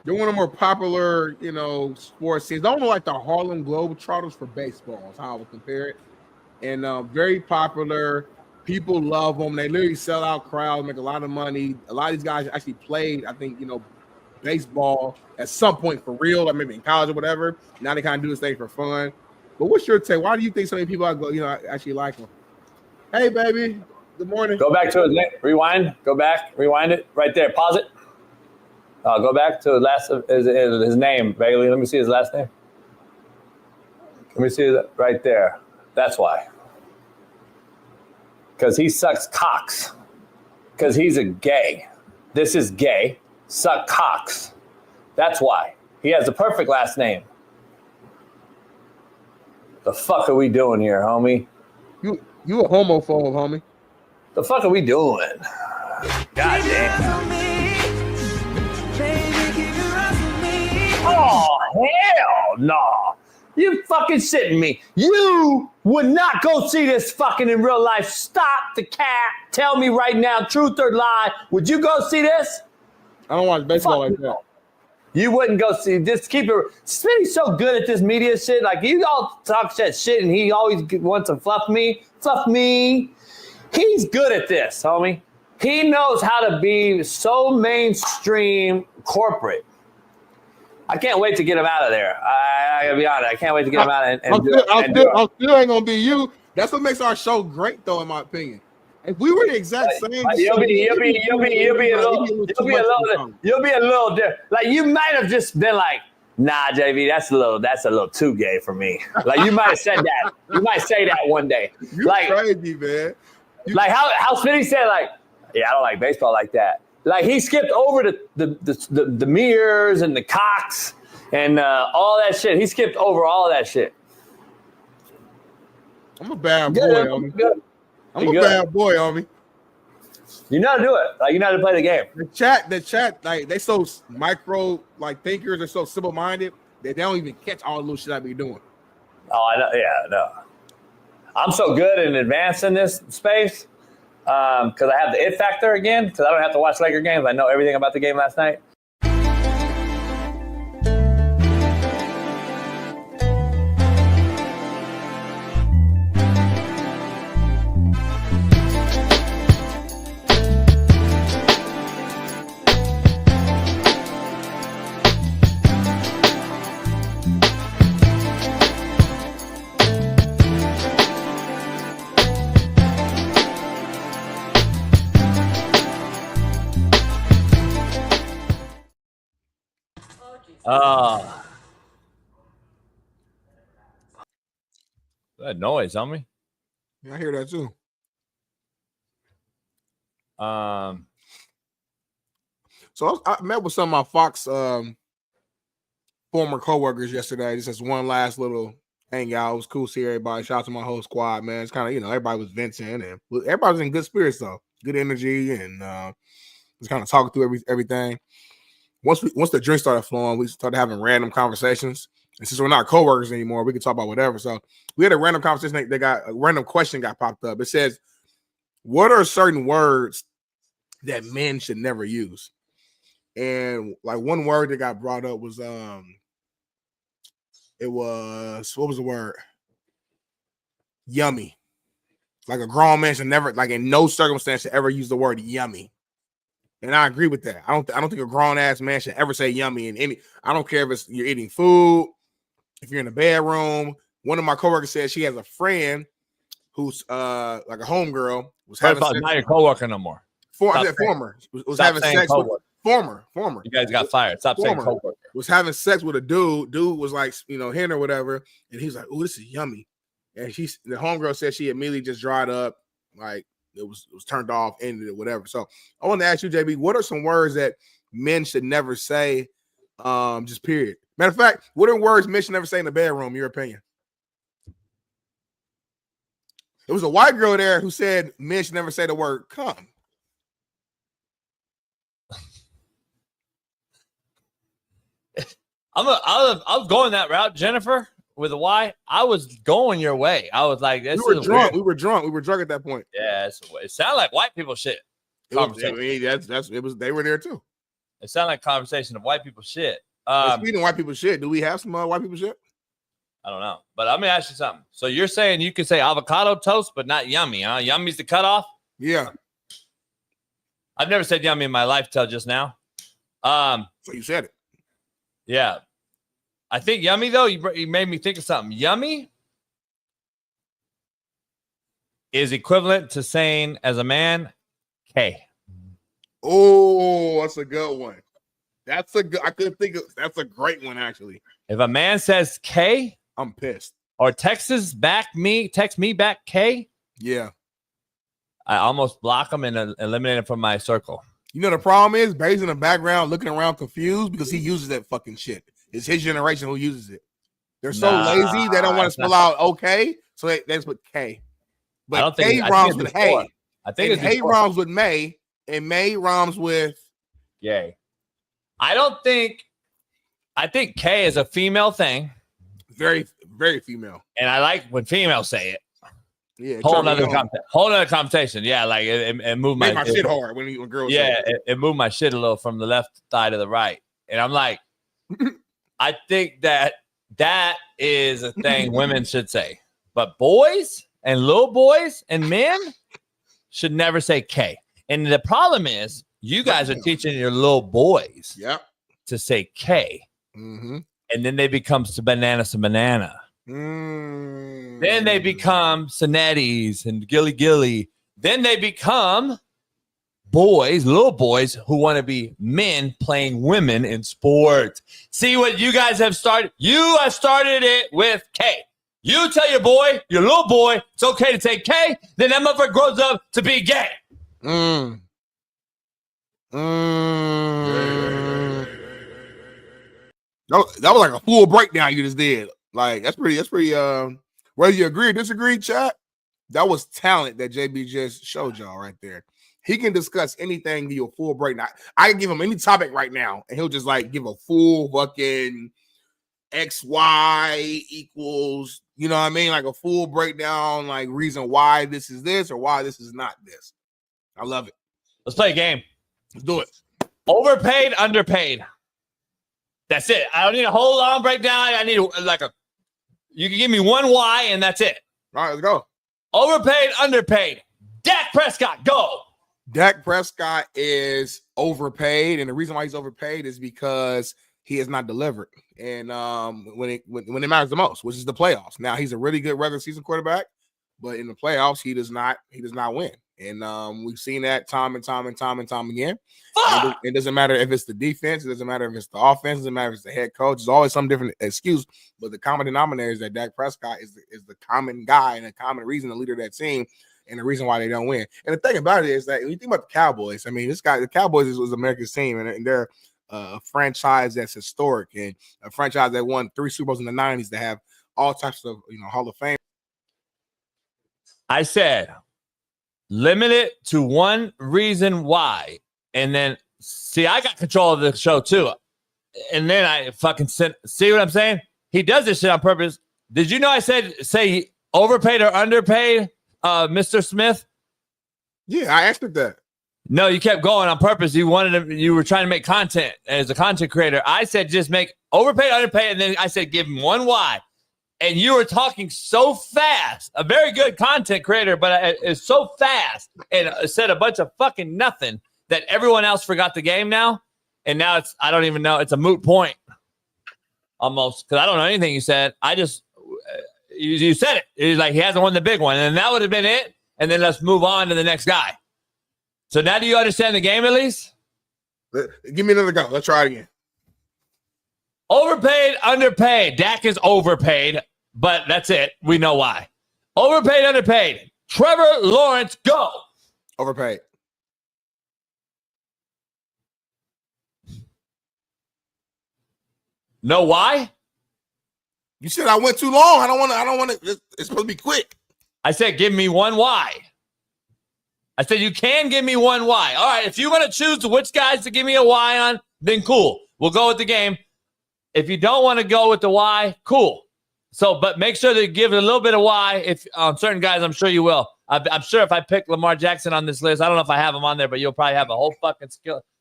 Speaker 2: They're one of the more popular, sports teams. They're almost like the Harlem Globetrotters for baseball is how I would compare it. And very popular. People love them. They literally sell out crowds, make a lot of money. A lot of these guys actually played, I think, baseball at some point for real, or maybe in college or whatever. Now they kind of do this thing for fun. But what's your take? Why do you think so many people actually like them? Hey, baby. Good morning.
Speaker 12: Go back to his name. Rewind. Go back. Rewind it. Right there. Pause it. Go back to his name, Bailey. Let me see his last name. Let me see that right there. That's why. Because he sucks cocks. Because he's a gay. This is gay. Suck cocks. That's why. He has the perfect last name. The fuck are we doing here, homie?
Speaker 2: You a homophobe, homie.
Speaker 12: The fuck are we doing? God damn. Oh, hell no. You fucking shitting me. You would not go see this fucking in real life. Stop the cat. Tell me right now, truth or lie. Would you go see this?
Speaker 2: I don't watch baseball like that.
Speaker 12: You wouldn't go see. Just keep it. Smitty's so good at this media shit. Like, you all talk that shit, and he always wants to fluff me. Fluff me. He's good at this, homie. He knows how to be so mainstream corporate. I can't wait to get him out of there. I gotta be honest. I can't wait to get him out and
Speaker 2: I still ain't gonna be you. That's what makes our show great, though, in my opinion. If we were the exact same,
Speaker 12: you'll be a little different. Like, you might have just been like, nah, JV, that's a little too gay for me. Like, you might have said that. You might say that one day.
Speaker 2: You're
Speaker 12: like,
Speaker 2: crazy, man.
Speaker 12: Like how Smitty said, like, yeah, I don't like baseball like that. Like, he skipped over the mirrors and the cocks and all that shit. He skipped over all that shit.
Speaker 2: I'm a bad boy, homie. I'm a bad boy, homie.
Speaker 12: You know how to do it. Like, you know how to play the game.
Speaker 2: The chat, like, they so micro, like, thinkers. They're so simple-minded that they don't even catch all the little shit I be doing.
Speaker 12: Oh, I know. Yeah, no. I'm so good in advance in this space because I have the it factor again, because I don't have to watch Laker games. I know everything about the game last night. That noise on me.
Speaker 2: Yeah, I hear that too. So I met with some of my Fox former coworkers yesterday. Just as one last little hang out. It was cool to see everybody. Shout out to my whole squad, man. It's kind of, everybody was venting and everybody was in good spirits though. Good energy and just kind of talking through everything. Once the drink started flowing, we started having random conversations. And since we're not coworkers anymore, we can talk about whatever. So we had a random conversation. They got a random question got popped up. It says, "What are certain words that men should never use?" And like one word that got brought up was it was, what was the word? Yummy. Like a grown man should never, like in no circumstance, should ever use the word yummy. And I agree with that. I don't think a grown ass man should ever say yummy in any. I don't care if you're eating food, if you're in the bedroom. One of my coworkers said she has a friend who's like a homegirl was having sex.
Speaker 12: Not your coworker no more.
Speaker 2: Former was having sex with former.
Speaker 12: You guys got fired. Stop saying coworker.
Speaker 2: Was having sex with a dude. Dude was like, hitting or whatever, and he's like, "Oh, this is yummy." And the homegirl said she immediately just dried up, like it was turned off, ended it, whatever. So I want to ask you, JB, what are some words that men should never say? Just period. Matter of fact, what are words men should never say in the bedroom? Your opinion? There was a white girl there who said men should never say the word "come."
Speaker 12: I was going that route, Jennifer, with a Y. I was going your way. I was like, this
Speaker 2: we were drunk. We were drunk. We were drunk at that point.
Speaker 12: Yeah, it sounded like white people shit.
Speaker 2: They were there too.
Speaker 12: It sounded like conversation of white people shit.
Speaker 2: Speaking of white people shit, do we have some white people shit?
Speaker 12: I don't know. But let me ask you something. So you're saying you can say avocado toast, but not yummy, huh? Yummy's the cutoff?
Speaker 2: Yeah.
Speaker 12: I've never said yummy in my life till just now.
Speaker 2: So you said it.
Speaker 12: Yeah. I think yummy, though, you made me think of something. Yummy is equivalent to saying, as a man, K.
Speaker 2: Oh, that's a good one. I couldn't think of, that's a great one, actually.
Speaker 12: If a man says K,
Speaker 2: I'm pissed.
Speaker 12: Or text me back K.
Speaker 2: Yeah.
Speaker 12: I almost block him and eliminate him from my circle.
Speaker 2: You know, the problem is, Bay's in the background looking around confused because he uses that fucking shit. It's his generation who uses it. They're so lazy, they don't want to spell out okay, so they just put K. But I don't K rhymes with hey.
Speaker 12: I think
Speaker 2: hey rhymes with May, and May rhymes with
Speaker 12: yay. I think K is a female thing.
Speaker 2: Very, very female.
Speaker 12: And I like when females say it.
Speaker 2: Yeah,
Speaker 12: whole another conversation. Yeah, like it moved
Speaker 2: my shit hard when girls.
Speaker 12: Yeah, it moved my shit a little from the left side to the right, and I'm like, I think that is a thing women should say, but boys and little boys and men should never say K. And the problem is, you guys are teaching your little boys, to say K, and then they become banana. Then they become Cincinnatis and Gilly. Then they become little boys who want to be men playing women in sports. See what you guys have started? You have started it with K. You tell your little boy, it's okay to take K. Then that motherfucker grows up to be gay.
Speaker 2: That was like a full breakdown you just did. Like that's pretty whether you agree or disagree, chat, that was talent that JB just showed y'all right there. He can discuss anything, give you a full breakdown. I can give him any topic right now, and he'll just like give a full fucking XY equals, you know what I mean? Like a full breakdown, like reason why this is this or why this is not this. I love it.
Speaker 12: Let's play a game.
Speaker 2: Let's do it.
Speaker 12: Overpaid, underpaid. That's it. I don't need a whole long breakdown. I need you can give me one why and that's it.
Speaker 2: All right, let's go.
Speaker 12: Overpaid, underpaid. Dak Prescott, go.
Speaker 2: Dak Prescott is overpaid, and the reason why he's overpaid is because he has not delivered. And when it matters the most, which is the playoffs. Now he's a really good regular season quarterback, but in the playoffs he does not win. And we've seen that time and time again. It doesn't matter if it's the defense, it doesn't matter if it's the offense, it doesn't matter if it's the head coach. There's always some different excuse, but the common denominator is that Dak Prescott is the common guy and a common reason, the leader of that team, and the reason why they don't win. And the thing about it is that when you think about the Cowboys, I mean, the Cowboys was America's team, and they're a franchise that's historic and a franchise that won 3 Super Bowls in the 90s to have all types of Hall of Fame.
Speaker 12: I said, limit it to one reason why. And then, see, I got control of the show too. And then I fucking see what I'm saying? He does this shit on purpose. Did you know I said, say overpaid or underpaid, Mr. Smith?
Speaker 2: Yeah, I asked him that.
Speaker 12: No, you kept going on purpose. You were trying to make content as a content creator. I said, just make overpaid, underpaid. And then I said, give him one why. And you were talking so fast, a very good content creator, but it's so fast and said a bunch of fucking nothing that everyone else forgot the game now. And now I don't even know. It's a moot point almost because I don't know anything you said. I just, you said it. It's like he hasn't won the big one. And that would have been it. And then let's move on to the next guy. So now do you understand the game at least?
Speaker 2: Give me another go. Let's try it again.
Speaker 12: Overpaid, underpaid. Dak is overpaid, but that's it. We know why. Overpaid, underpaid. Trevor Lawrence, go.
Speaker 2: Overpaid.
Speaker 12: Know why?
Speaker 2: You said I went too long. I don't want to. It's supposed to be quick.
Speaker 12: I said, give me one why. I said, you can give me one why. All right, if you want to choose which guys to give me a why on, then cool. We'll go with the game. If you don't want to go with the why, cool. So, but make sure that you give it a little bit of why. If certain guys, I'm sure you will. I'm sure if I pick Lamar Jackson on this list, I don't know if I have him on there, but you'll probably have a whole fucking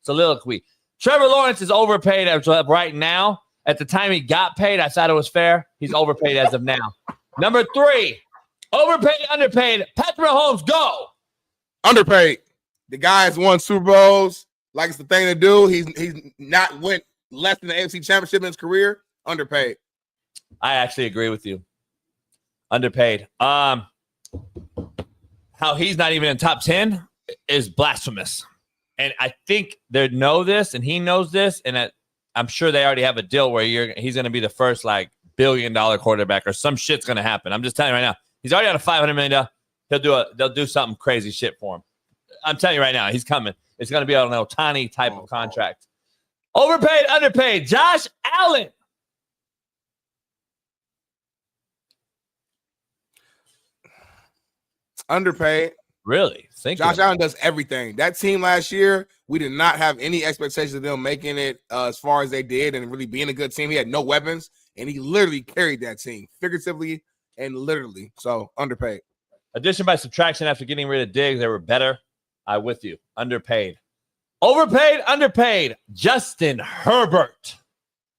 Speaker 12: soliloquy. Trevor Lawrence is overpaid right now. At the time he got paid, I thought it was fair. He's overpaid as of now. Number 3, overpaid, underpaid. Patrick Mahomes, go.
Speaker 2: Underpaid. The guy has won Super Bowls. Like it's the thing to do. He's not went less than the AFC Championship in his career. Underpaid.
Speaker 12: I actually agree with you. Underpaid. How he's not even in top 10 is blasphemous. And I think they know this, and he knows this, and I'm sure they already have a deal where he's going to be the first like $1 billion quarterback or some shit's going to happen. I'm just telling you right now. He's already on a $500 million. They'll do something crazy shit for him. I'm telling you right now, he's coming. It's going to be on an Ohtani type of contract. Overpaid, underpaid. Josh Allen.
Speaker 2: Underpaid.
Speaker 12: Really?
Speaker 2: Josh Allen does everything. That team last year, we did not have any expectations of them making it as far as they did and really being a good team. He had no weapons, and he literally carried that team, figuratively and literally. So, underpaid.
Speaker 12: Addition by subtraction after getting rid of Diggs, they were better. I'm with you. Underpaid. Overpaid, underpaid. Justin Herbert.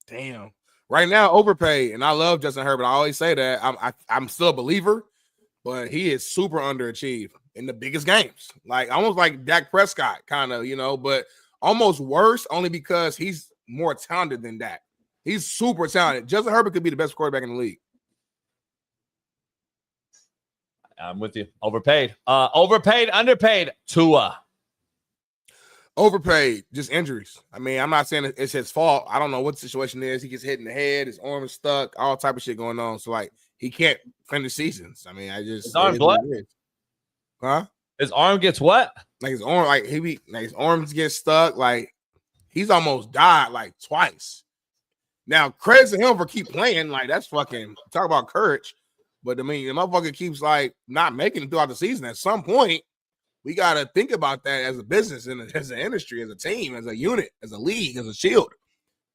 Speaker 2: Damn. Right now, overpaid, and I love Justin Herbert. I always say that. I'm still a believer, but he is super underachieved in the biggest games. Like almost like Dak Prescott, kind of, but almost worse only because he's more talented than Dak. He's super talented. Justin Herbert could be the best quarterback in the league.
Speaker 12: I'm with you. Overpaid. Overpaid, underpaid. Tua.
Speaker 2: Overpaid. Just injuries. I mean, I'm not saying it's his fault. I don't know what the situation is. He gets hit in the head. His arm is stuck. All type of shit going on. So, like, he can't finish seasons. I mean,
Speaker 12: his arm blood?
Speaker 2: Huh?
Speaker 12: His arm gets what?
Speaker 2: Like his arm, his arms get stuck. Like he's almost died like twice. Now, credit to him for keep playing. Like that's fucking talk about courage. But I mean, the motherfucker keeps like not making it throughout the season. At some point, we gotta think about that as a business and as an industry, as a team, as a unit, as a league, as a shield.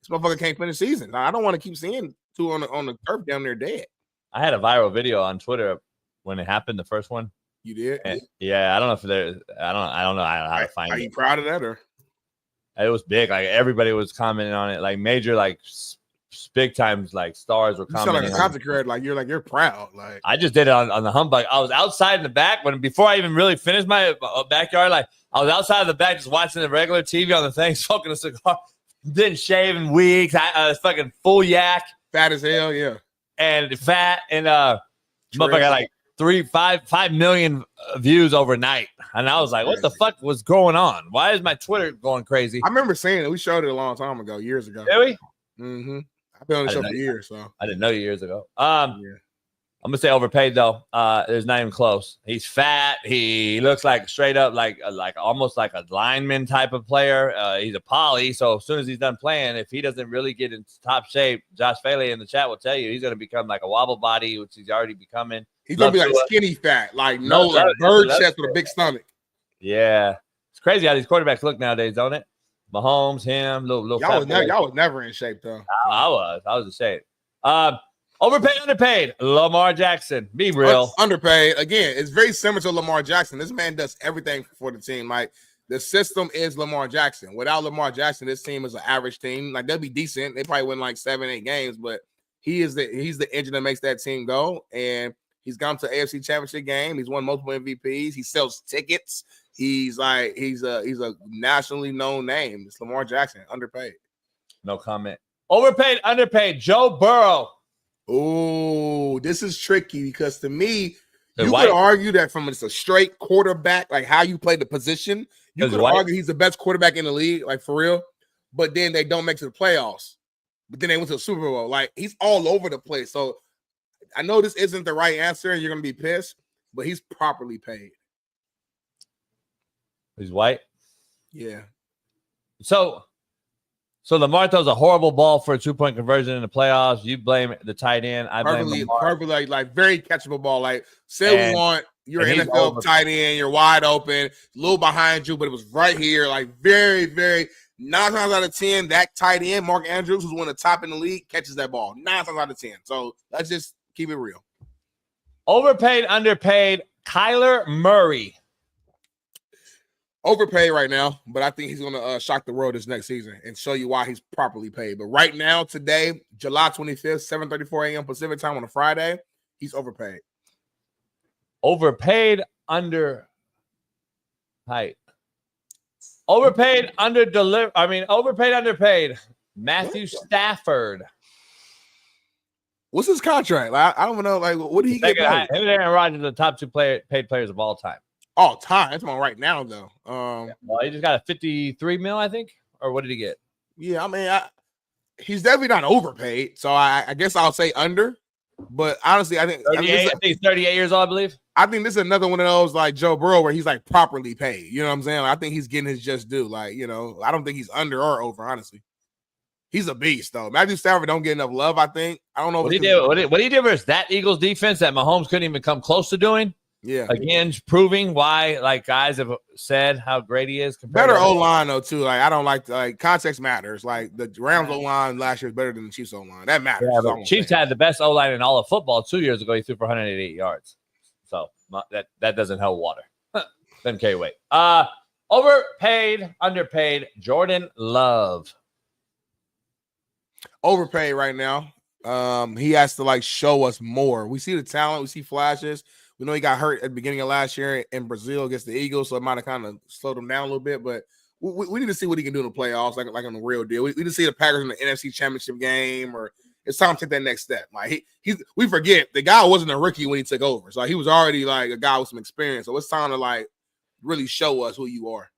Speaker 2: This motherfucker can't finish season. I don't want to keep seeing two on the turf down there dead.
Speaker 12: I had a viral video on Twitter when it happened, the first one.
Speaker 2: You did?
Speaker 12: And, yeah, I don't know if I don't know how to find it.
Speaker 2: Are you proud of that or?
Speaker 12: It was big. Like everybody was commenting on it. Like major, like big times, like stars were commenting.
Speaker 2: You sound like a content creator. Like you're proud. Like
Speaker 12: I just did it on the humbug. I was outside in the back before I even really finished my backyard. Like I was outside of the back just watching the regular TV on the thing, smoking a cigar. Didn't shave in weeks. I was fucking full yak,
Speaker 2: fat as hell. Yeah,
Speaker 12: and fat and motherfucker got like 5 million views overnight. And I was like, what the fuck was going on? Why is my Twitter going crazy?
Speaker 2: I remember seeing it. We showed it a long time ago, years ago.
Speaker 12: Did we?
Speaker 2: Mm-hmm. I've been on the show for years, so
Speaker 12: I didn't know you years ago.
Speaker 2: Yeah.
Speaker 12: I'm gonna say overpaid though. There's not even close. He's fat. He looks like straight up like almost like a lineman type of player. He's a poly. So as soon as he's done playing, if he doesn't really get in top shape, Josh Faley in the chat will tell you he's gonna become like a wobble body, which he's already becoming.
Speaker 2: He's gonna be like skinny fat, like bird chest with a big stomach.
Speaker 12: Yeah, it's crazy how these quarterbacks look nowadays, don't it? Mahomes, him, little.
Speaker 2: Y'all was never in shape though.
Speaker 12: I was in shape. Overpaid, underpaid. Lamar Jackson. Be real.
Speaker 2: Underpaid. Again, it's very similar to Lamar Jackson. This man does everything for the team. Like, the system is Lamar Jackson. Without Lamar Jackson, this team is an average team. Like, they'll be decent. They probably win like 7-8 games, but he's the engine that makes that team go. And he's gone to AFC Championship game. He's won multiple MVPs. He sells tickets. He's a nationally known name. It's Lamar Jackson. Underpaid.
Speaker 12: No comment. Overpaid, underpaid. Joe Burrow.
Speaker 2: Oh, this is tricky because to me, you could argue that from just a straight quarterback, like how you play the position, you could argue he's the best quarterback in the league, like for real. But then they don't make it to the playoffs. But then they went to the Super Bowl. Like, he's all over the place. So I know this isn't the right answer and you're going to be pissed, but he's properly paid.
Speaker 12: He's white?
Speaker 2: Yeah.
Speaker 12: So Lamar throws a horrible ball for a 2-point conversion in the playoffs. You blame the tight end. I blame Lamar.
Speaker 2: Perfectly, like very catchable ball. Like, say we want your NFL tight end, you're wide open, a little behind you, but it was right here. Like, very, very 9 times out of 10, that tight end, Mark Andrews, who's one of the top in the league, catches that ball 9 times out of 10. So let's just keep it real.
Speaker 12: Overpaid, underpaid. Kyler Murray.
Speaker 2: Overpaid right now, but I think he's going to shock the world this next season and show you why he's properly paid. But right now, today, July 25th, 7:34 a.m. Pacific time on a Friday, he's overpaid.
Speaker 12: Overpaid, underpaid. Overpaid, overpaid, underpaid. Matthew Stafford.
Speaker 2: What's his contract? Like, I don't know. Like, what did he get?
Speaker 12: Him and Aaron Rodgers are the top 2 paid players of all time.
Speaker 2: All time. That's on right now, though.
Speaker 12: Well, he just got a 53 mil, I think. Or what did he get?
Speaker 2: Yeah, I mean, he's definitely not overpaid. So I guess I'll say under. But honestly, I think
Speaker 12: 38, he's 38 years old, I believe.
Speaker 2: I think this is another one of those like Joe Burrow where he's like properly paid. You know what I'm saying? Like, I think he's getting his just due. Like, you know, I don't think he's under or over, honestly. He's a beast, though. Matthew Stafford don't get enough love, I think. I don't know
Speaker 12: what he did versus that Eagles defense that Mahomes couldn't even come close to doing.
Speaker 2: Yeah.
Speaker 12: Again, proving why, like, guys have said how great he is.
Speaker 2: Better O-line, though, too. Like, I don't like context matters. Like, the Rams O-line last year is better than the Chiefs O-line. That matters.
Speaker 12: Yeah, but Chiefs had the best O-line in all of football 2 years ago. He threw for 188 yards. So that doesn't hold water. Then carry weight. Overpaid, underpaid. Jordan Love.
Speaker 2: Overpaid right now. He has to like show us more. We see the talent, we see flashes. We know he got hurt at the beginning of last year in Brazil against the Eagles, so it might have kind of slowed him down a little bit. But we need to see what he can do in the playoffs, like on the real deal. We need to see the Packers in the NFC Championship game, or it's time to take that next step. Like we forget the guy wasn't a rookie when he took over, so he was already like a guy with some experience. So it's time to like really show us who you are.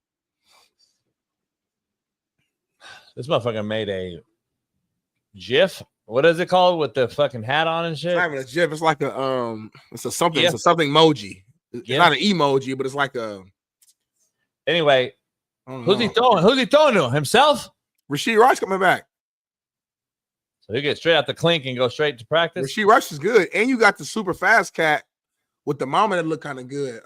Speaker 12: This motherfucker made a GIF. What is it called with the fucking hat on and shit?
Speaker 2: It's not even a GIF. It's like it's a something emoji. It's not an emoji, but it's like a.
Speaker 12: Anyway, who's he throwing? Who's he throwing to? Himself?
Speaker 2: Rasheed Rice coming back.
Speaker 12: So he gets straight out the clink and go straight to practice.
Speaker 2: Rasheed Rice is good, and you got the super fast cat with the mama that looked kind of good.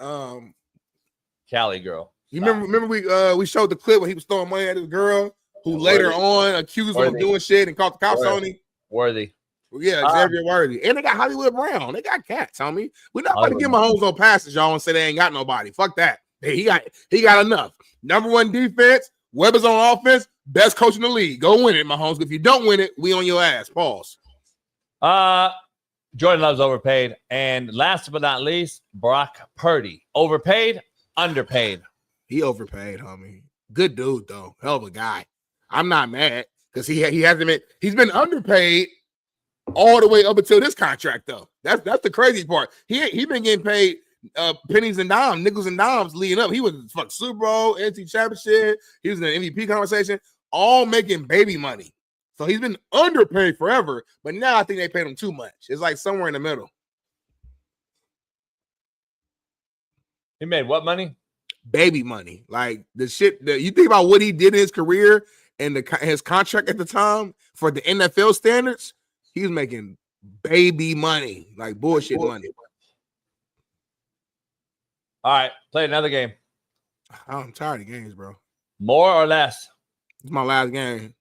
Speaker 12: Cali girl.
Speaker 2: You remember we showed the clip when he was throwing money at his girl who later on accused him of doing shit and called the cops on him.
Speaker 12: Worthy.
Speaker 2: Yeah, Xavier Worthy. And they got Hollywood Brown. They got cats, homie. We're not about to give Mahomes no passes, y'all, and say they ain't got nobody. Fuck that. Hey, he got enough. Number 1 defense, Weber's on offense, best coach in the league. Go win it, Mahomes. If you don't win it, we on your ass. Pause.
Speaker 12: Jordan Love's overpaid. And last but not least, Brock Purdy. Overpaid, underpaid.
Speaker 2: He overpaid, homie. Good dude, though. Hell of a guy. I'm not mad because he hasn't been. He's been underpaid all the way up until this contract, though. That's the crazy part. He been getting paid pennies and dimes, nickels and dimes leading up. He was fuck Super Bowl, NCAA championship. He was in the MVP conversation, all making baby money. So he's been underpaid forever. But now I think they paid him too much. It's like somewhere in the middle.
Speaker 12: He made what money?
Speaker 2: Baby money. Like the shit that you think about what he did in his career and his contract at the time for the NFL standards, he was making baby money, like bullshit money.
Speaker 12: All right, play another game.
Speaker 2: I'm tired of games, bro.
Speaker 12: More or less?
Speaker 2: It's my last game.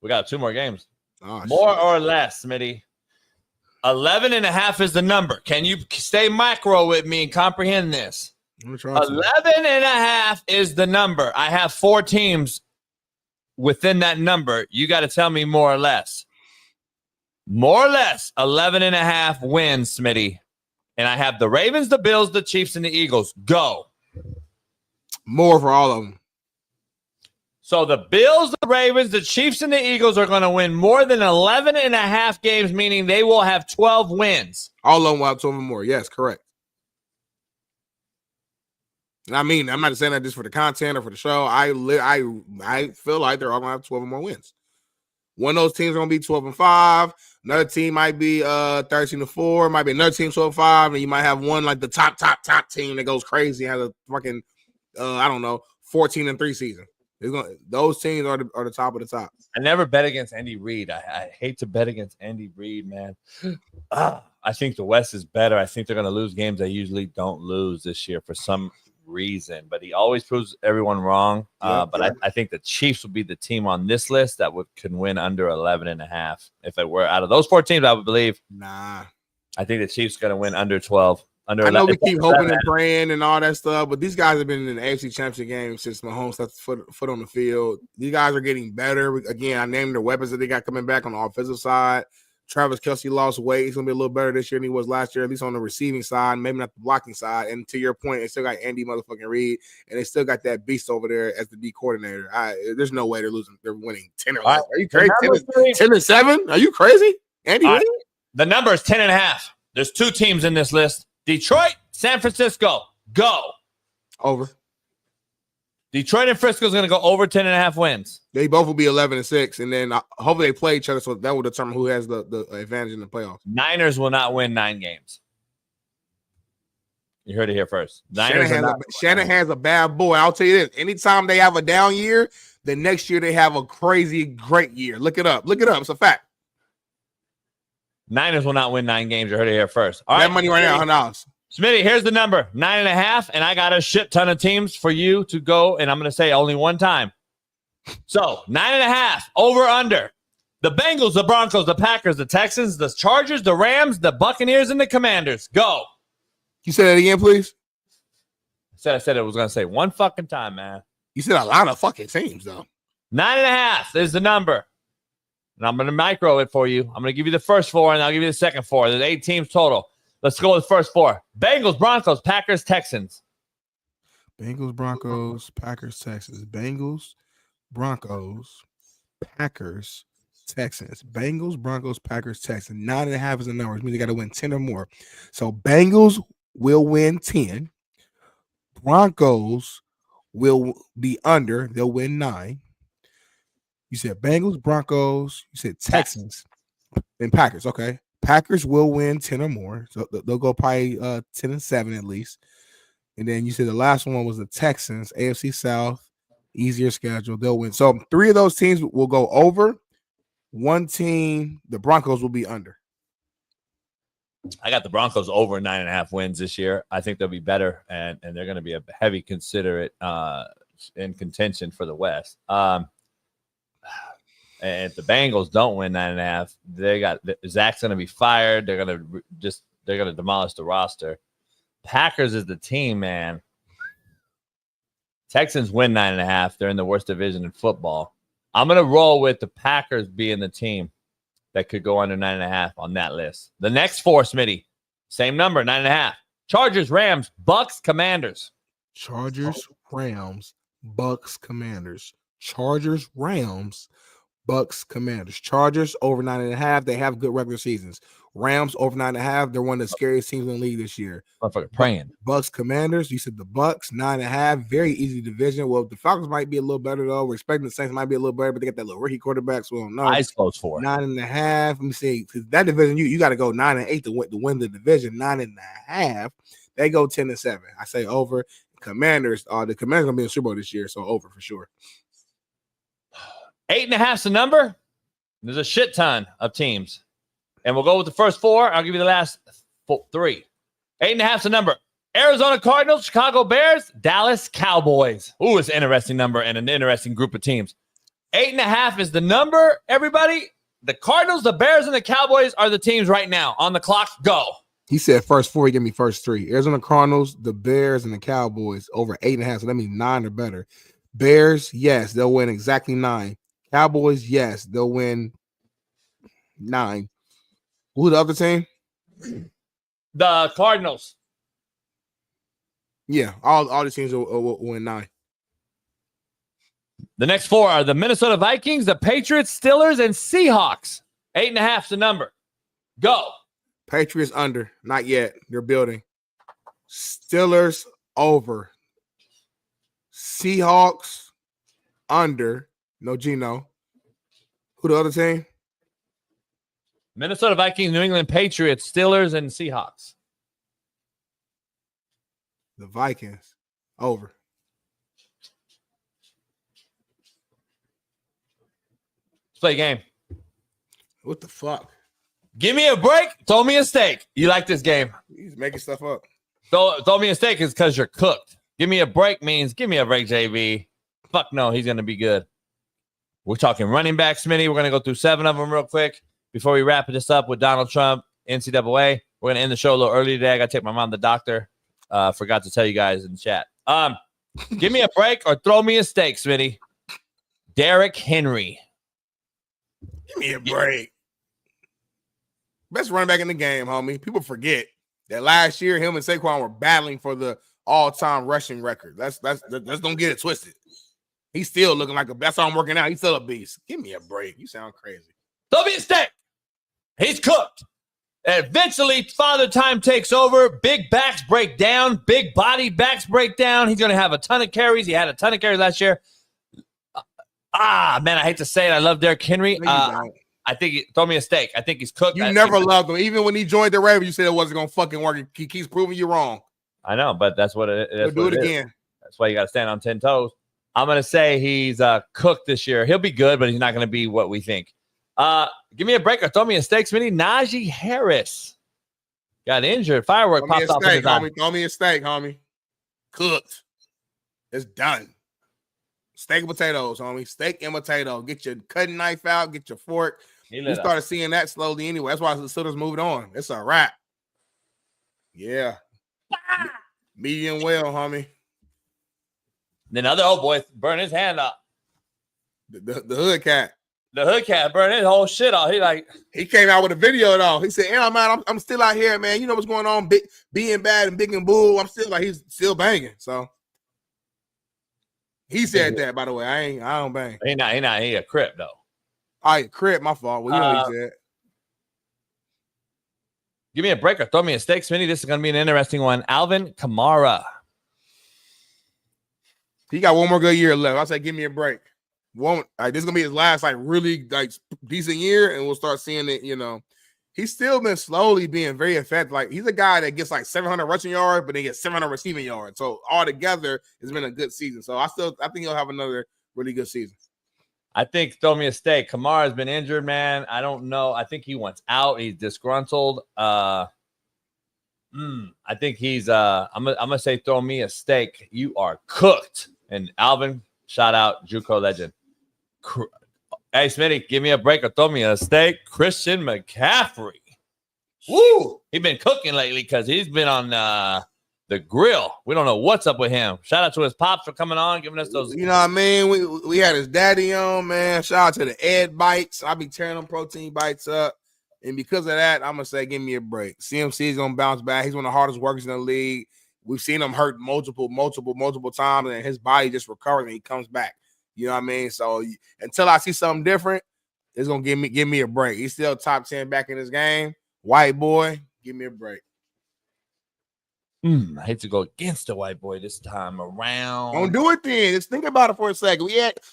Speaker 12: We got 2 more games.
Speaker 2: Oh,
Speaker 12: more or less, Smitty? 11.5 is the number. Can you stay macro with me and comprehend this? 11.5 is the number. I have 4 teams within that number. You got to tell me more or less. More or less, 11.5 wins, Smitty. And I have the Ravens, the Bills, the Chiefs, and the Eagles. Go.
Speaker 2: More for all of them.
Speaker 12: So the Bills, the Ravens, the Chiefs, and the Eagles are going to win more than 11.5 games, meaning they will have 12 wins.
Speaker 2: All of them will have 12 or more. Yes, correct. I mean, I'm not saying that just for the content or for the show. I feel like they're all going to have 12 or more wins. One of those teams are going to be 12-5. Another team might be 13-4. Might be another team 12-5, and you might have one like the top team that goes crazy and has a fucking 14-3 season. Those teams are the top of the top.
Speaker 12: I never bet against Andy Reid. I hate to bet against Andy Reid, man. I think the West is better. I think they're going to lose games they usually don't lose this year for some reason, but he always proves everyone wrong. I think the Chiefs will be the team on this list that could win under 11.5. If it were out of those 4 teams, I would believe.
Speaker 2: Nah.
Speaker 12: I think the Chiefs going to win under 12.
Speaker 2: I know we keep hoping and praying and all that stuff, but these guys have been in the AFC Championship game since Mahomes set the foot on the field. These guys are getting better. Again, I named the weapons that they got coming back on the offensive side. Travis Kelce lost weight. He's going to be a little better this year than he was last year, at least on the receiving side, maybe not the blocking side. And to your point, they still got Andy motherfucking Reid, and they still got that beast over there as the D coordinator. There's no way they're losing. They're winning 10 or less. Are you crazy? 10-7? Are you crazy? Andy Reid?
Speaker 12: The number is 10.5. There's 2 teams in this list. Detroit, San Francisco, go.
Speaker 2: Over.
Speaker 12: Detroit and Frisco is going to go over 10.5 wins.
Speaker 2: They both will be 11-6, and then hopefully they play each other, so that will determine who has the advantage in the playoffs.
Speaker 12: Niners will not win 9 games. You heard it here first.
Speaker 2: Shanahan's a bad boy. I'll tell you this. Anytime they have a down year, the next year they have a crazy great year. Look it up. It's a fact.
Speaker 12: Niners will not win 9 games. You heard it here first.
Speaker 2: All right, money right now, $100.
Speaker 12: Smitty, here's the number, 9.5, and I got a shit ton of teams for you to go, and I'm going to say only one time. So, 9.5, over, under. The Bengals, the Broncos, the Packers, the Texans, the Chargers, the Rams, the Buccaneers, and the Commanders. Go.
Speaker 2: You say that again, please?
Speaker 12: I said it was going to say one fucking time, man.
Speaker 2: You said a lot of fucking teams, though.
Speaker 12: 9.5 is the number. And I'm going to micro it for you. I'm going to give you the first 4, and I'll give you the second 4. There's 8 teams total. Let's go with the first 4. Bengals, Broncos, Packers, Texans.
Speaker 2: Bengals, Broncos, Packers, Texans. Bengals, Broncos, Packers, Texans. Bengals, Broncos, Packers, Texans. 9.5 is the number. It means they got to win 10 or more. So Bengals will win 10. Broncos will be under. They'll win 9. You said Bengals, Broncos. You said Texans and Packers. Okay. Packers will win 10 or more. So they'll go probably 10-7 at least. And then you said the last one was the Texans, AFC South, easier schedule. They'll win. So 3 of those teams will go over. 1 team, the Broncos, will be under.
Speaker 12: I got the Broncos over 9.5 wins this year. I think they'll be better, and they're going to be a heavy considerate in contention for the West. And if the Bengals don't win 9.5, they got Zach's going to be fired. They're going to demolish the roster. Packers is the team, man. Texans win 9.5. They're in the worst division in football. I'm going to roll with the Packers being the team that could go under 9.5 on that list. The next 4, Smitty, same number, 9.5. Chargers, Rams, Bucks, Commanders.
Speaker 2: Chargers, Rams, Bucks, Commanders. Chargers, Rams, Bucks, Commanders. Chargers over 9.5. They have good regular seasons. Rams over 9.5. They're one of the scariest teams in the league this year.
Speaker 12: Motherfucker praying.
Speaker 2: Bucks, Commanders. You said the Bucks 9.5. Very easy division. Well, the Falcons might be a little better though. We're expecting the Saints might be a little better, but they got that little rookie quarterback. So I don't know.
Speaker 12: Eyes closed for
Speaker 2: 9.5. Let me see. Because that division, you got to go 9-8 to win the division. 9.5. They go 10-7. I say over. Commanders, the Commanders gonna be in the Super Bowl this year, so over for sure.
Speaker 12: 8.5 is the number. There's a shit ton of teams. And we'll go with the first 4. I'll give you the last 3. 8.5 is the number. Arizona Cardinals, Chicago Bears, Dallas Cowboys. Ooh, it's an interesting number and an interesting group of teams. 8.5 is the number, everybody. The Cardinals, the Bears, and the Cowboys are the teams right now. On the clock, go.
Speaker 2: He said first 4, he gave me first 3. Arizona Cardinals, the Bears, and the Cowboys over 8.5. So that means 9 or better. Bears, yes, they'll win exactly 9. Cowboys, yes, they'll win 9. Who the other team?
Speaker 12: The Cardinals.
Speaker 2: Yeah, all the teams will win 9.
Speaker 12: The next 4 are the Minnesota Vikings, the Patriots, Steelers, and Seahawks. 8.5 is the number. Go.
Speaker 2: Patriots under. Not yet. They're building. Steelers over. Seahawks under. No Gino. Who the other team?
Speaker 12: Minnesota Vikings, New England Patriots, Steelers, and Seahawks.
Speaker 2: The Vikings over.
Speaker 12: Let's play a game.
Speaker 2: What the fuck?
Speaker 12: Give me a break. Throw me a steak. You like this game?
Speaker 2: He's making stuff up.
Speaker 12: Throw me a steak is because you're cooked. Give me a break means give me a break, JV. Fuck no, he's going to be good. We're talking running back, Smitty. We're going to go through 7 of them real quick before we wrap this up with Donald Trump, NCAA. We're going to end the show a little early today. I got to take my mom to the doctor. Forgot to tell you guys in the chat. Give me a break or throw me a steak, Smitty. Derrick Henry.
Speaker 2: Give me a break. Best running back in the game, homie. People forget that last year him and Saquon were battling for the all-time rushing record. Let's don't get it twisted. He's still looking like that's how I'm working out. He's still a beast. Give me a break. You sound crazy.
Speaker 12: Throw me a steak. He's cooked. Eventually, Father Time takes over. Big backs break down. Big body backs break down. He's going to have a ton of carries. He had a ton of carries last year. Man, I hate to say it. I love Derrick Henry. I think throw me a steak. I think he's cooked.
Speaker 2: You never loved him. Even when he joined the Ravens, you said it wasn't going to fucking work. He keeps proving you wrong.
Speaker 12: I know, but that's what it is.
Speaker 2: We'll do it again.
Speaker 12: That's why you got to stand on 10 toes. I'm going to say he's cooked this year. He'll be good, but he's not going to be what we think. Give me a break or throw me a steak, Smitty. Najee Harris got injured. Firework popped off in his eye.
Speaker 2: Throw me a steak, homie. Cooked. It's done. Steak and potatoes, homie. Steak and potato. Get your cutting knife out. Get your fork. We started seeing that slowly anyway. That's why the Steelers moved on. It's a wrap. Yeah. Medium well, homie.
Speaker 12: Then other old boy burned his hand up.
Speaker 2: The hood cat.
Speaker 12: The hood cat burned his whole shit off.
Speaker 2: He came out with a video though. He said, "Yeah, man, I'm still out here, man. You know what's going on? Being bad and big and bull. He's still banging." So he said that, by the way. I don't bang.
Speaker 12: He not. He a crip though.
Speaker 2: All right, crip. My fault. Well, you know what he said.
Speaker 12: Give me a break or throw me a steak, Smitty. This is going to be an interesting one. Alvin Kamara.
Speaker 2: He got one more good year left. I say, give me a break. This is gonna be his last really decent year, and we'll start seeing it. He's still been slowly being very effective. He's a guy that gets 700 rushing yards, but then gets 700 receiving yards. So altogether, it's been a good season. So I think he'll have another really good season.
Speaker 12: I think throw me a steak. Kamara's been injured, man. I don't know. I think he wants out. He's disgruntled. I think he's. I'm gonna say throw me a steak. You are cooked. And Alvin, shout out JUCO legend. Hey, Smitty, give me a break or throw me a steak. Christian McCaffrey. Woo! He's been cooking lately because he's been on the grill. We don't know what's up with him. Shout out to his pops for coming on, giving us those.
Speaker 2: You know what I mean? We had his daddy on, man. Shout out to the Ed Bites. I'll be tearing them protein bites up. And because of that, I'm going to say give me a break. CMC is going to bounce back. He's one of the hardest workers in the league. We've seen him hurt multiple times, and his body just recovers and he comes back. You know what I mean? So until I see something different, it's gonna give me a break. He's still top 10 back in his game. White boy, give me a break.
Speaker 12: I hate to go against the white boy this time around.
Speaker 2: Don't do it then. Just think about it for a second.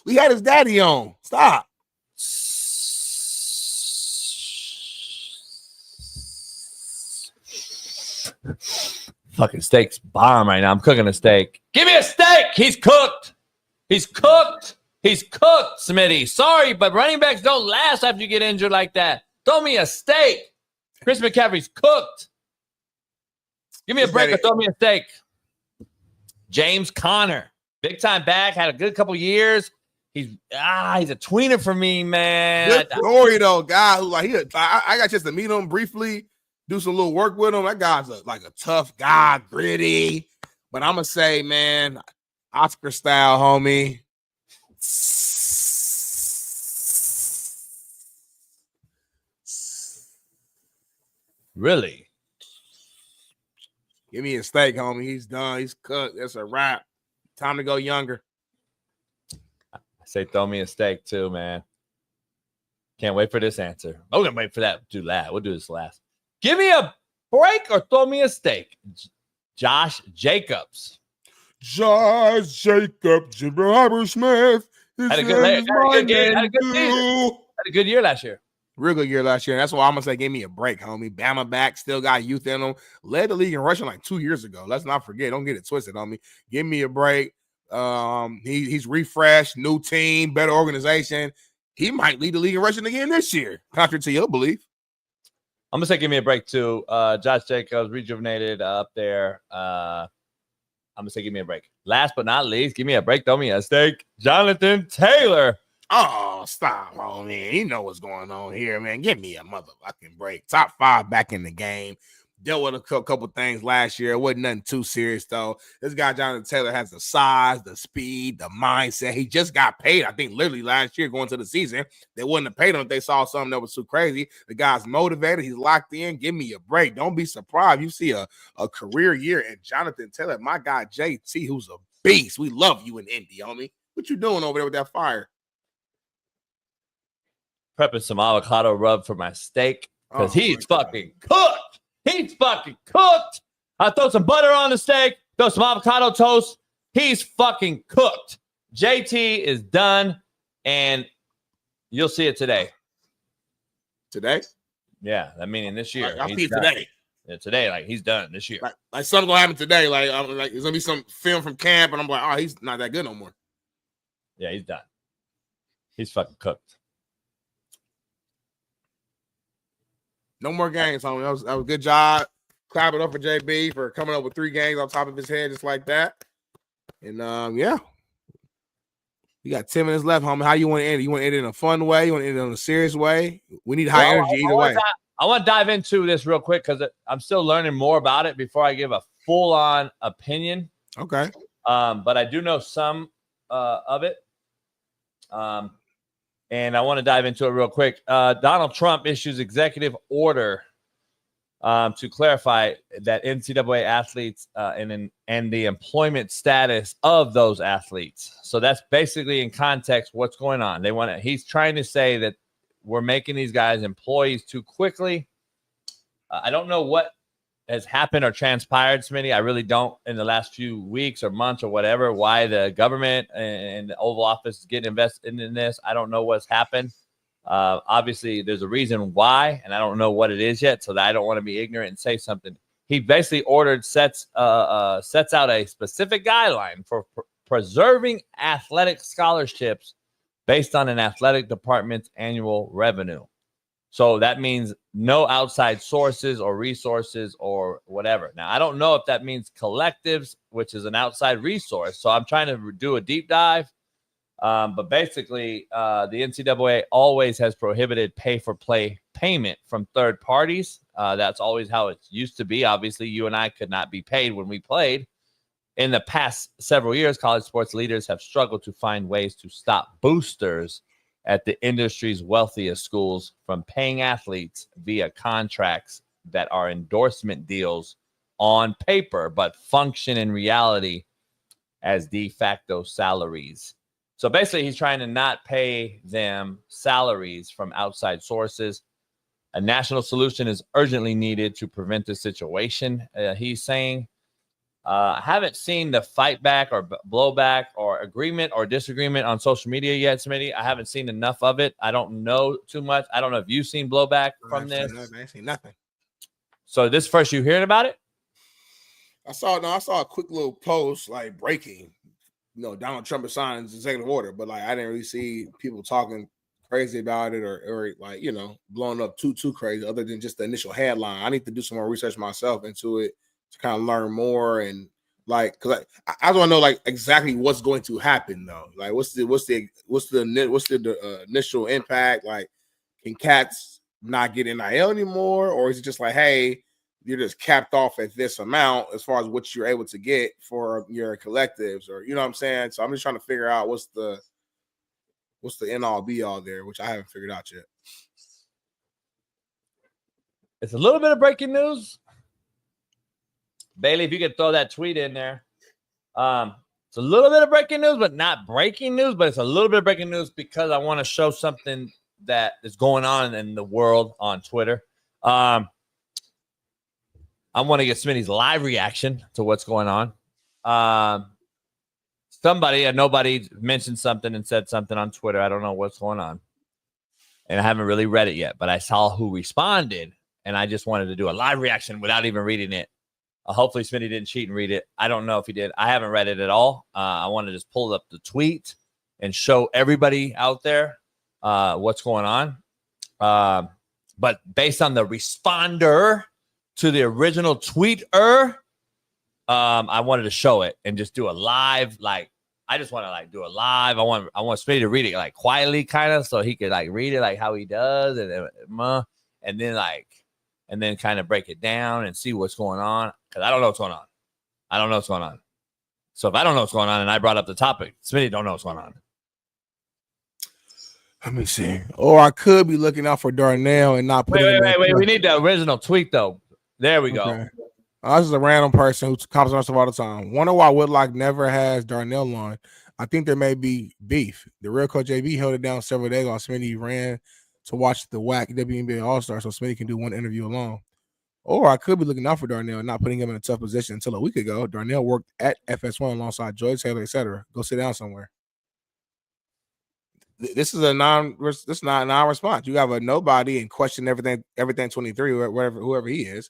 Speaker 2: We had his daddy on. Stop.
Speaker 12: Fucking steak's bomb right now. I'm cooking a steak. Give me a steak. He's cooked. He's cooked. He's cooked, Smitty. Sorry, but running backs don't last after you get injured like that. Throw me a steak. Chris McCaffrey's cooked. Give me a break or throw me a steak. James Conner, big time back, had a good couple years. He's a tweener for me, man.
Speaker 2: Good story though, guy who I got a chance to meet him briefly, do some little work with him. That guy's a tough guy, gritty. But I'm gonna say, man, Oscar style, homie.
Speaker 12: Really?
Speaker 2: Give me a steak, homie. He's done. He's cooked. That's a wrap. Time to go younger.
Speaker 12: I say throw me a steak too, man. Can't wait for this answer. I'm gonna wait for that. Do that. We'll do this last. Give me a break or throw me a steak. Josh Jacobs.
Speaker 2: Josh Jacobs, Robert Smith.
Speaker 12: Had a good game. Had a good season. Had a good year last year.
Speaker 2: Real good year last year. And that's why I'm going to say, give me a break, homie. Bama back, still got youth in him. Led the league in rushing like 2 years ago. Let's not forget. Don't get it twisted, homie. Give me a break. He's refreshed, new team, better organization. He might lead the league in rushing again this year, contrary to your belief.
Speaker 12: I'm going to say give me a break, too. Josh Jacobs, rejuvenated up there. I'm going to say give me a break. Last but not least, give me a break. Throw me a steak. Jonathan Taylor.
Speaker 2: Oh, stop, homie. You know what's going on here, man. Give me a motherfucking break. Top 5 back in the game. Dealt with a couple things last year. It wasn't nothing too serious, though. This guy, Jonathan Taylor, has the size, the speed, the mindset. He just got paid, I think, literally last year going to the season. They wouldn't have paid him if they saw something that was too crazy. The guy's motivated. He's locked in. Give me a break. Don't be surprised. You see a career year in Jonathan Taylor. My guy, JT, who's a beast. We love you in Indy, homie. What you doing over there with that fire?
Speaker 12: Prepping some avocado rub for my steak because he's fucking cooked. He's fucking cooked. I throw some butter on the steak, throw some avocado toast. He's fucking cooked. JT is done, and you'll see it today.
Speaker 2: Today?
Speaker 12: Yeah, I mean, this year.
Speaker 2: I'll see it today.
Speaker 12: Yeah, today, like he's done this year.
Speaker 2: Like something gonna happen today. Like there's gonna be some film from camp, and I'm like, oh, he's not that good no more.
Speaker 12: Yeah, he's done. He's fucking cooked.
Speaker 2: No more games, homie. That was a good job. Clap it up for JB for coming up with 3 games on top of his head just like that. And, yeah. You got 10 minutes left, homie. How you want to end it? You want to end it in a fun way? You want to end it in a serious way? We need high energy either way.
Speaker 12: I want to dive into this real quick because I'm still learning more about it before I give a full-on opinion.
Speaker 2: Okay.
Speaker 12: But I do know some of it. And I want to dive into it real quick. Donald Trump issues executive order to clarify that NCAA athletes and the employment status of those athletes. So that's basically in context what's going on. He's trying to say that we're making these guys employees too quickly. I don't know what has happened or transpired, Smitty. I really don't in the last few weeks or months or whatever, why the government and the Oval Office is getting invested in this. I don't know what's happened. Obviously, there's a reason why, and I don't know what it is yet, so that I don't want to be ignorant and say something. He basically sets out a specific guideline for preserving athletic scholarships based on an athletic department's annual revenue. So that means no outside sources or resources or whatever. Now, I don't know if that means collectives, which is an outside resource. So I'm trying to do a deep dive. But basically, the NCAA always has prohibited pay-for-play payment from third parties. That's always how it used to be. Obviously, you and I could not be paid when we played. In the past several years, college sports leaders have struggled to find ways to stop boosters at the industry's wealthiest schools from paying athletes via contracts that are endorsement deals on paper, but function in reality as de facto salaries. So basically, he's trying to not pay them salaries from outside sources. A national solution is urgently needed to prevent this situation, he's saying. I haven't seen the fight back or blowback or agreement or disagreement on social media yet, Smitty. I haven't seen enough of it. I don't know too much. I don't know if you've seen blowback from this.
Speaker 2: I ain't seen nothing.
Speaker 12: So this first you hearing about it?
Speaker 2: I saw a quick little post like breaking. Donald Trump signs executive order, but like I didn't really see people talking crazy about it or like blowing up too crazy other than just the initial headline. I need to do some more research myself into it to kind of learn more and like because I don't know like exactly what's going to happen though. Like what's the initial impact? Like can cats not get NIL anymore, or is it just like hey, you're just capped off at this amount as far as what you're able to get for your collectives, or you know what I'm saying? So I'm just trying to figure out what's the end all be all there, which I haven't figured out yet.
Speaker 12: It's a little bit of breaking news. Bailey, if you could throw that tweet in there. It's a little bit of breaking news, but not breaking news, but it's a little bit of breaking news because I want to show something that is going on in the world on Twitter. I want to get Smitty's live reaction to what's going on. Nobody mentioned something and said something on Twitter. I don't know what's going on. And I haven't really read it yet, but I saw who responded, and I just wanted to do a live reaction without even reading it. Hopefully Smitty didn't cheat and read it. I don't know if he did. I haven't read it at all. I want to just pull up the tweet and show everybody out there what's going on. But based on the responder to the original tweeter, I wanted to show it and just do a live. Like I just want to do a live. I want Smitty to read it like quietly, kind of, so he could like read it like how he does, and then kind of break it down and see what's going on because I don't know what's going on. So if I don't know what's going on and I brought up the topic, Smitty don't know what's going on.
Speaker 2: Let me see. Or I could be looking out for Darnell and not putting.
Speaker 12: Wait. We need the original tweet though. There we go.
Speaker 2: Okay. This is a random person who comments on us all the time. Wonder why Whitlock never has Darnell on. I think there may be beef. The real Coach JB held it down several days while Smitty ran to watch the WAC WNBA All-Star so Smitty can do one interview alone. Or I could be looking out for Darnell and not putting him in a tough position. Until a week ago, Darnell worked at FS1 alongside Joy Taylor, etc. Go sit down somewhere. This is a non-response. You have a nobody and question everything 23, whoever he is,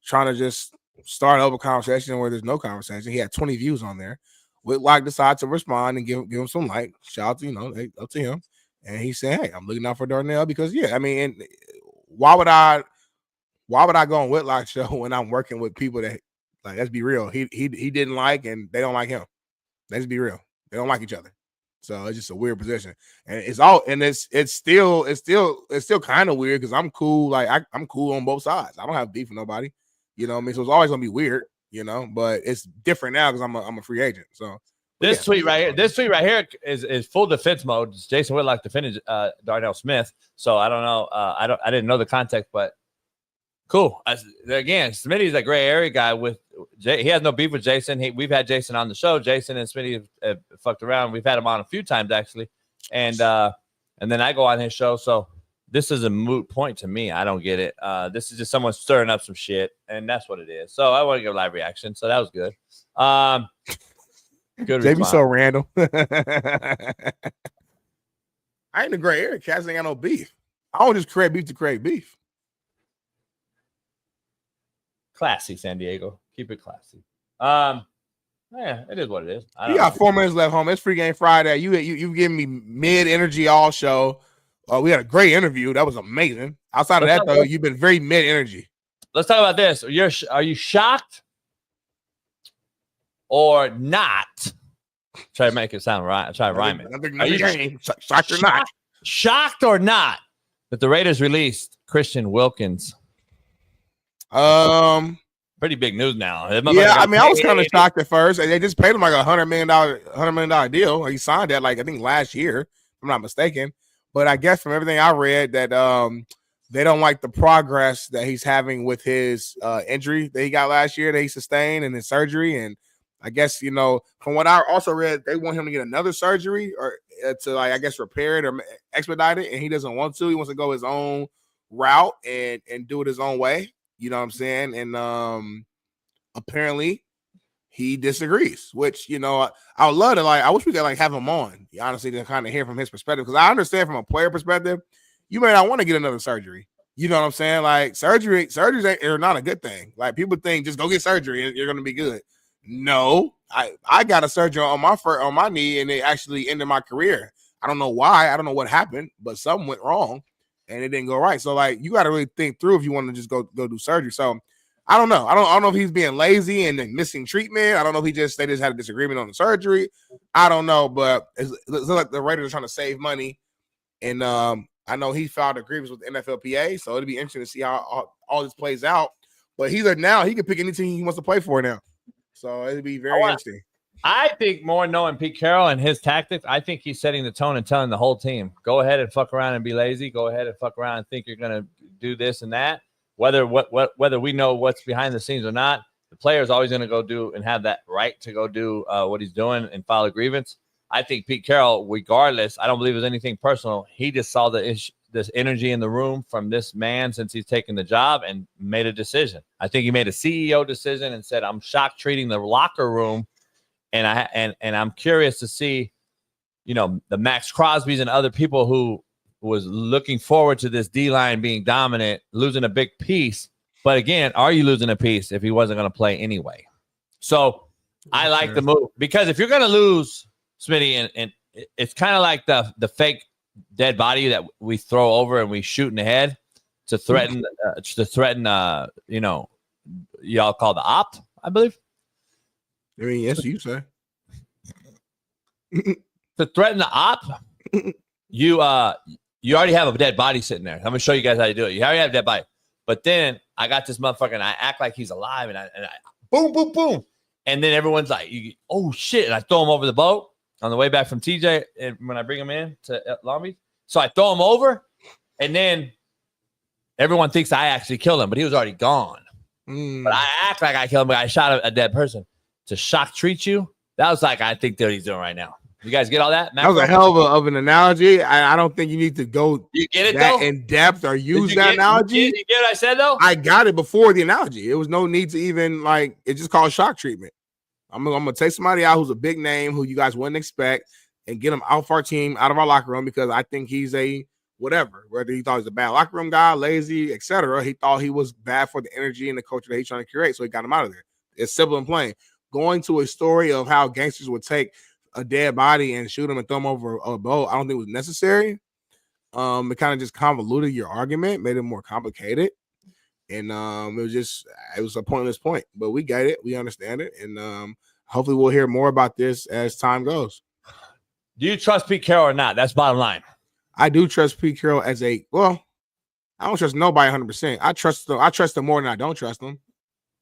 Speaker 2: trying to just start over conversation where there's no conversation. He had 20 views on there. Whitlock decided to respond and give him some light. Shout out to up to him. And he said, "Hey, I'm looking out for Darnell because why would I go on Whitlock's show when I'm working with people that like let's be real, he didn't like and they don't like him. Let's be real, they don't like each other. So it's just a weird position, and it's still kind of weird because I'm cool. Like I'm cool on both sides. I don't have beef with nobody, you know what I mean? So it's always gonna be weird, but it's different now because I'm a free agent. So
Speaker 12: this tweet right here is full defense mode. It's Jason Whitlock defending Darnell Smith. So I don't know. I didn't know the context, but cool. Again, Smitty's a gray area guy with he has no beef with Jason. We've had Jason on the show. Jason and Smitty have fucked around. We've had him on a few times actually, and then I go on his show. So this is a moot point to me. I don't get it. This is just someone stirring up some shit, and that's what it is. So I want to give a live reaction. So that was good. Good.
Speaker 2: JB so random. I ain't a gray area. Cats ain't got no beef. I don't just create beef to create beef.
Speaker 12: Classy, San Diego. Keep it classy. Yeah, it is what it is.
Speaker 2: You got 4 minutes left, home. It's free game Friday. You giving me mid energy all show. We had a great interview. That was amazing. Outside of that, though, you've been very mid energy.
Speaker 12: Let's talk about this. Are you shocked or not? Try to make it sound right. Try to rhyme it. Are you
Speaker 2: shocked or not?
Speaker 12: Shocked or not that the Raiders released Christian Wilkins? Pretty big news now.
Speaker 2: Yeah, I mean, I was kind of shocked at first. They just paid him like $100 million deal. He signed that like I think last year, if I'm not mistaken. But I guess from everything I read that they don't like the progress that he's having with his injury that he got last year that he sustained and his surgery. And I guess, from what I also read, they want him to get another surgery or to like, I guess, repair it or expedite it. And he doesn't want to. He wants to go his own route and do it his own way. You know what I'm saying? And apparently he disagrees, which, I would love to I wish we could have him on, honestly, to kind of hear from his perspective. Because I understand from a player perspective, you may not want to get another surgery. You know what I'm saying? Like surgeries are not a good thing. Like people think just go get surgery and you're gonna be good. No, I got a surgery on my knee and it actually ended my career. I don't know why. I don't know what happened, but something went wrong and it didn't go right. So like you got to really think through if you want to just go do surgery. So I don't know. I don't know if he's being lazy and then missing treatment. I don't know if they just had a disagreement on the surgery. I don't know, but it looks like the Raiders are trying to save money. And I know he filed a grievance with the NFLPA, so it'll be interesting to see how all this plays out. But he can pick any team he wants to play for now. So it'll be very interesting.
Speaker 12: I think more knowing Pete Carroll and his tactics, I think he's setting the tone and telling the whole team, go ahead and fuck around and be lazy. Go ahead and fuck around and think you're going to do this and that. Whether we know what's behind the scenes or not, the player's always going to go do and have that right to go do what he's doing and file a grievance. I think Pete Carroll, regardless, I don't believe it was anything personal. He just saw this energy in the room from this man since he's taken the job and made a decision. I think he made a CEO decision and said, I'm shock treating the locker room. And I'm curious to see, the Max Crosbys and other people who was looking forward to this D-line being dominant, losing a big piece. But again, are you losing a piece if he wasn't going to play anyway? So I like the move because if you're going to lose, Smitty, and it's kind of like the fake dead body that we throw over and we shoot in the head to threaten, y'all call the opt, I believe.
Speaker 2: I mean, yes, you say.
Speaker 12: To threaten the op, you already have a dead body sitting there. I'm gonna show you guys how to do it. You already have a dead body, but then I got this motherfucker and I act like he's alive and I boom, boom, boom, and then everyone's like, "Oh shit!" And I throw him over the boat on the way back from TJ, and when I bring him in to Long Beach, so I throw him over, and then everyone thinks I actually killed him, but he was already gone. But I act like I killed him, but I shot a dead person. To shock treat you, that was like I think that he's doing right now. You guys get all that?
Speaker 2: That was a hell of an analogy. I don't think you need to go
Speaker 12: you get it, though?
Speaker 2: In depth or use that analogy.
Speaker 12: You get what I said, though?
Speaker 2: I got it before the analogy. It was no need to even, it's just called shock treatment. I'm going to take somebody out who's a big name who you guys wouldn't expect and get him out of our team, out of our locker room because I think he's a whatever. Whether he thought he's a bad locker room guy, lazy, etc. He thought he was bad for the energy and the culture that he's trying to create, so he got him out of there. It's simple and plain. Going to a story of how gangsters would take a dead body and shoot him and throw him over a boat, I don't think it was necessary. It kind of just convoluted your argument, made it more complicated. And it was a pointless point. But we get it. We understand it. And hopefully we'll hear more about this as time goes.
Speaker 12: Do you trust Pete Carroll or not? That's bottom line.
Speaker 2: I do trust Pete Carroll I don't trust nobody 100%. I trust him more than I don't trust him.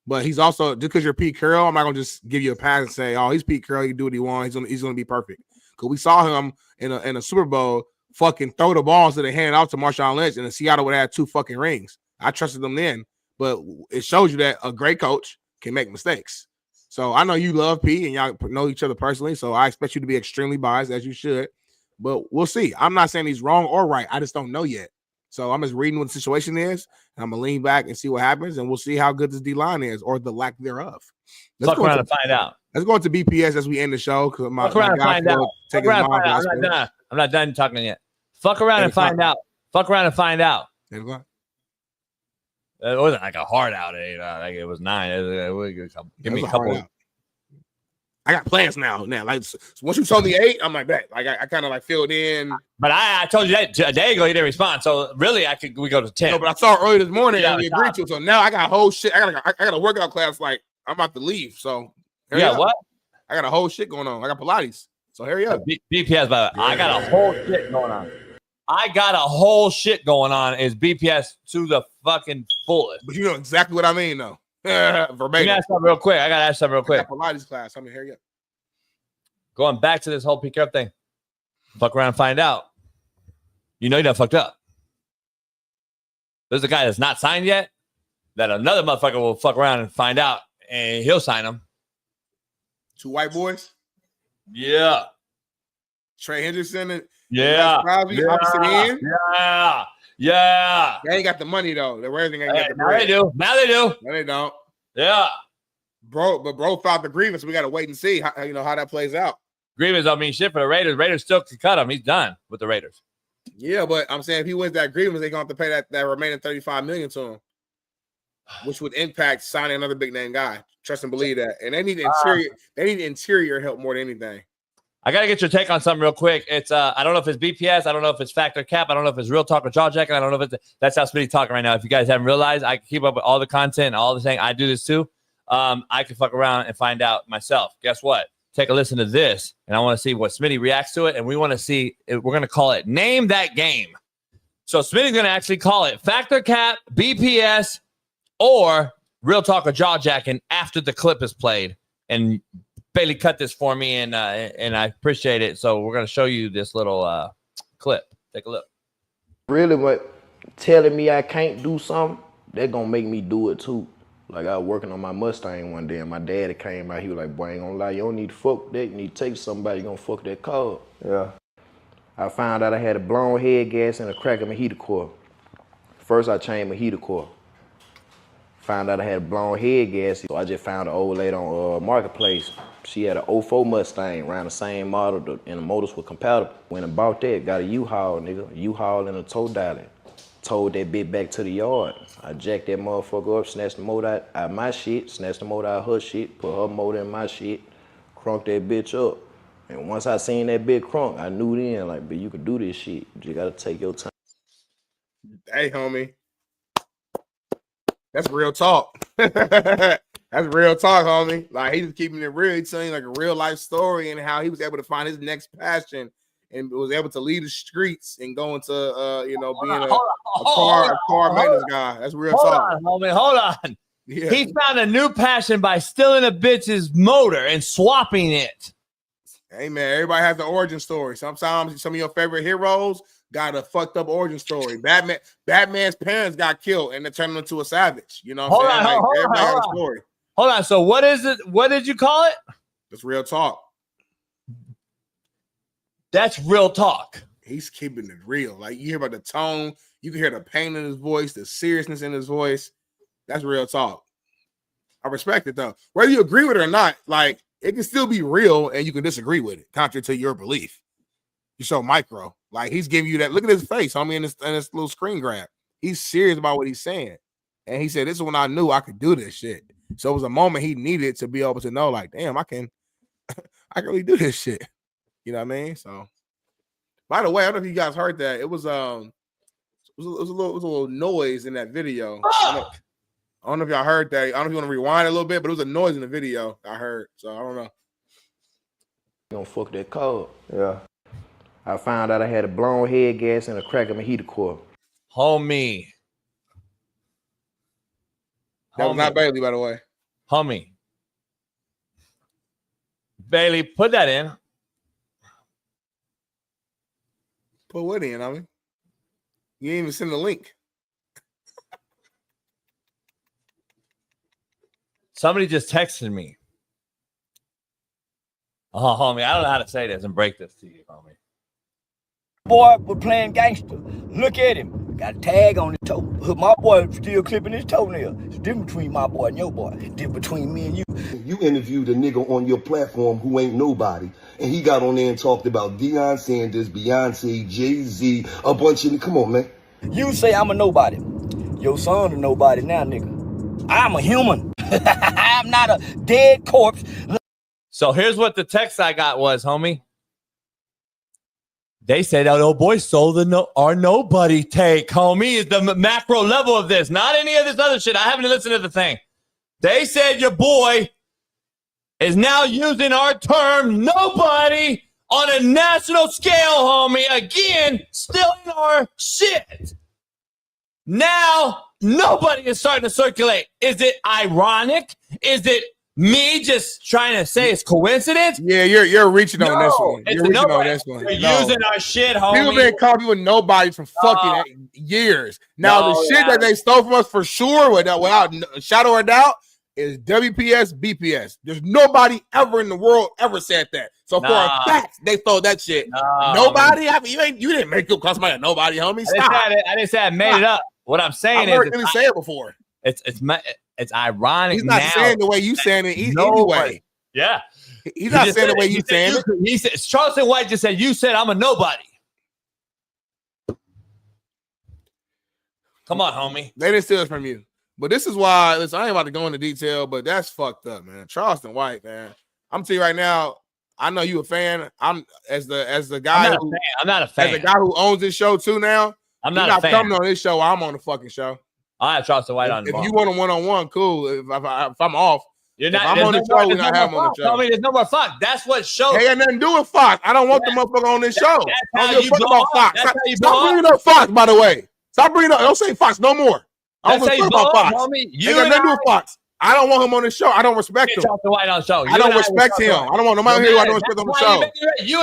Speaker 2: But he's also, just because you're Pete Carroll, I'm not going to just give you a pass and say, oh, he's Pete Carroll. He can do what he wants. He's going to be perfect. Because we saw him in a Super Bowl fucking throw the balls that they handed out to Marshawn Lynch, and Seattle would have had 2 fucking rings. I trusted them then. But it shows you that a great coach can make mistakes. So I know you love Pete and y'all know each other personally, so I expect you to be extremely biased, as you should. But we'll see. I'm not saying he's wrong or right. I just don't know yet. So I'm just reading what the situation is, and I'm going to lean back and see what happens, and we'll see how good this D-line is or the lack thereof.
Speaker 12: Fuck around and find out.
Speaker 2: Let's go into BPS as we end the show.
Speaker 12: Fuck around and find out. I'm not done talking yet. Fuck around and find out. Fuck around and find out. It wasn't like a hard out. Like it was 9. Give me a couple.
Speaker 2: I got plans now. Like so once you told me 8, I'm like that. Like I kind of like filled in.
Speaker 12: But I told you that a day ago. You didn't respond. So really, we go to 10.
Speaker 2: No, but I saw it early this morning and we agreed to it. So now I got a whole shit. I got a workout class. Like I'm about to leave. So
Speaker 12: what?
Speaker 2: I got a whole shit going on. I got Pilates. So hurry up.
Speaker 12: BPS, by the way. I got a whole shit going on. Is BPS to the fucking fullest.
Speaker 2: But you know exactly what I mean, though. Verbatim.
Speaker 12: Let me ask something real quick. I got to ask something real quick.
Speaker 2: Pilates class. I mean, hurry up.
Speaker 12: Going back to this whole pick up thing. Fuck around and find out. You know you done fucked up. There's a guy that's not signed yet that another motherfucker will fuck around and find out, and he'll sign him.
Speaker 2: 2 white boys?
Speaker 12: Yeah.
Speaker 2: Trey Henderson and
Speaker 12: opposite end? Yeah.
Speaker 2: They ain't got the money, though. The Raiders ain't got the
Speaker 12: now
Speaker 2: bread.
Speaker 12: they do.
Speaker 2: No, they don't.
Speaker 12: Yeah.
Speaker 2: Bro filed the grievance. We got to wait and see how that plays out.
Speaker 12: Grievance don't mean shit for the Raiders. Raiders still can cut him. He's done with the Raiders.
Speaker 2: Yeah, but I'm saying if he wins that grievance, they're gonna have to pay that remaining $35 million to him, which would impact signing another big name guy. Trust and believe that. And they need interior help more than anything.
Speaker 12: I got to get your take on something real quick. It's I don't know if it's BPS. I don't know if it's Factor Cap. I don't know if it's Real Talk or Jaw Jacking. I don't know if it's that's how Smitty talking right now. If you guys haven't realized, I can keep up with all the content and all the thing. I do this too. I can fuck around and find out myself. Guess what? Take a listen to this, and I want to see what Smitty reacts to it. And we want to see, we're going to call it Name That Game. So Smitty's going to actually call it Factor Cap, BPS, or Real Talk or Jaw Jacking after the clip is played. And Bailey cut this for me, and I appreciate it. So we're going to show you this little clip. Take a look.
Speaker 15: Really, what telling me I can't do something, they're going to make me do it too. Like, I was working on my Mustang one day, and my daddy came out. He was like, boy, I ain't gonna lie, you don't need to fuck with that. You need to take somebody, you gonna fuck that car. Yeah. I found out I had a blown head gas and a crack in my heater core. First, I changed my heater core. Found out I had a blown head gas, so I just found an old lady on Marketplace. She had an 04 Mustang, ran the same model, and the motors were compatible. Went and bought that, got a U-Haul, nigga. U-Haul and a tow dolly. Towed that bitch back to the yard. I jacked that motherfucker up, snatched the motor out my shit, snatched the motor out her shit, put her motor in my shit, crunked that bitch up. And once I seen that bitch crunk, I knew then, like, but you could do this shit. You gotta take your time.
Speaker 2: Hey, homie. That's real talk. That's real talk, homie. Like, he was keeping it real. He's telling like a real life story and how he was able to find his next passion and was able to leave the streets and go into, being a car maintenance guy. That's real talk.
Speaker 12: Hold on. Yeah. He found a new passion by stealing a bitch's motor and swapping it.
Speaker 2: Hey, man, everybody has the origin story. Sometimes some of your favorite heroes got a fucked up origin story. Batman's parents got killed and they turned him into a savage. You know what I'm saying? Everybody has a story.
Speaker 12: Hold on. So what is it? What did you call it?
Speaker 2: It's real talk.
Speaker 12: That's real talk.
Speaker 2: He's keeping it real. Like, you hear about the tone, you can hear the pain in his voice, the seriousness in his voice. That's real talk. I respect it though. Whether you agree with it or not, like, it can still be real and you can disagree with it, contrary to your belief. You're so micro. Like, he's giving you that. Look at his face, homie, in this little screen grab. He's serious about what he's saying. And he said, this is when I knew I could do this shit. So it was a moment he needed to be able to know, like, damn, I can really do this shit. You know what I mean? So, by the way, I don't know if you guys heard that. It was a little noise in that video. I don't know if y'all heard that. I don't know if you want to rewind a little bit, but it was a noise in the video I heard. So I don't know.
Speaker 15: You gonna fuck that car. Yeah. I found out I had a blown head gas and a crack in my heater core.
Speaker 12: Homie.
Speaker 2: That was not Bailey, by the way.
Speaker 12: Homie. Bailey, put that in.
Speaker 2: Put what in, I mean? You didn't even send the link.
Speaker 12: Somebody just texted me. Oh, homie, I don't know how to say this and break this to you, homie.
Speaker 16: Boy, we're playing gangster. Look at him. Got a tag on his toe. My boy still clipping his toenail. It's different between my boy and your boy. It's different between me and you.
Speaker 13: You interviewed a nigga on your platform who ain't nobody, and he got on there and talked about Deion Sanders, Beyonce, Jay-Z, a bunch of... Come on, man.
Speaker 16: You say I'm a nobody. Your son a nobody now, nigga. I'm a human. I'm not a dead corpse.
Speaker 12: So here's what the text I got was, homie. They said, oh, boy, stole our nobody take, homie, is the macro level of this, not any of this other shit. I haven't listened to the thing. They said your boy is now using our term nobody on a national scale, homie. Again, stealing our shit. Now, nobody is starting to circulate. Is it ironic? Is it me just trying to say it's coincidence?
Speaker 2: Yeah, you're reaching on this one.
Speaker 12: It's
Speaker 2: You're reaching on this one.
Speaker 12: You're using our shit, homie.
Speaker 2: People been calling people nobodies for fucking years. Now, the shit that they stole from us for sure, without a shadow of a doubt, is WPS, BPS. There's nobody ever in the world ever said that. So for a fact, they stole that shit. Nobody? You didn't make it call somebody a nobody, homie. Stop.
Speaker 12: I didn't say I made it up. What I'm saying is,
Speaker 2: I've heard him say it before.
Speaker 12: It's ironic.
Speaker 2: He's not saying the way you saying it anyway.
Speaker 12: Yeah.
Speaker 2: He's not saying the way you saying it.
Speaker 12: He said, Charleston White just said, you said I'm a nobody. Come on, homie.
Speaker 2: They didn't steal it from you. But this is why, listen, I ain't about to go into detail, but that's fucked up, man. Charleston White, man. I'm telling you right now, I know you a fan. I'm as the guy
Speaker 12: I'm not a fan.
Speaker 2: As the guy who owns this show too now.
Speaker 12: I'm not a fan.
Speaker 2: Coming on this show. I'm on the fucking show.
Speaker 12: I have Charleston White on.
Speaker 2: If you want a one-on-one, cool. If I'm off,
Speaker 12: you're not.
Speaker 2: If I'm on the show. We're not having on the show.
Speaker 12: Tell me there's no more Fox. That's what shows.
Speaker 2: Hey, ain't nothing to do with Fox. I don't want the motherfucker on this show. I don't give a fuck about Fox.
Speaker 12: Stop
Speaker 2: bringing up Fox, by the way. Stop bringing up. Don't say Fox no more. I don't give a fuck about Fox. Ain't got nothing to do with Fox. I don't want him on the show. I don't respect him.
Speaker 12: White on the show.
Speaker 2: I don't respect him. I don't want nobody here who I don't respect on the show.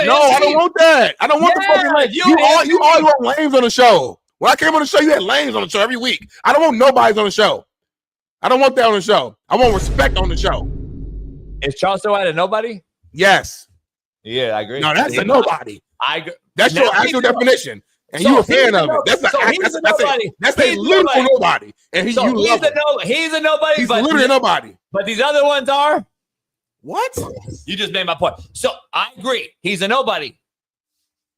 Speaker 2: No, I don't want that. I don't want the fucking lames. You all want lames on the show. When I came on the show, you had lames on the show every week. I don't want nobody's on the show. I don't want that on the show. I want respect on the show.
Speaker 12: Is Charleston White a nobody?
Speaker 2: Yes.
Speaker 12: Yeah, I agree.
Speaker 2: No, that's a nobody.
Speaker 12: I agree.
Speaker 2: That's your actual definition. And you a fan of it. That's a literal nobody. And you love him.
Speaker 12: He's a nobody.
Speaker 2: He's literally a nobody.
Speaker 12: But these other ones are?
Speaker 2: What?
Speaker 12: You just made my point. So I agree. He's a nobody.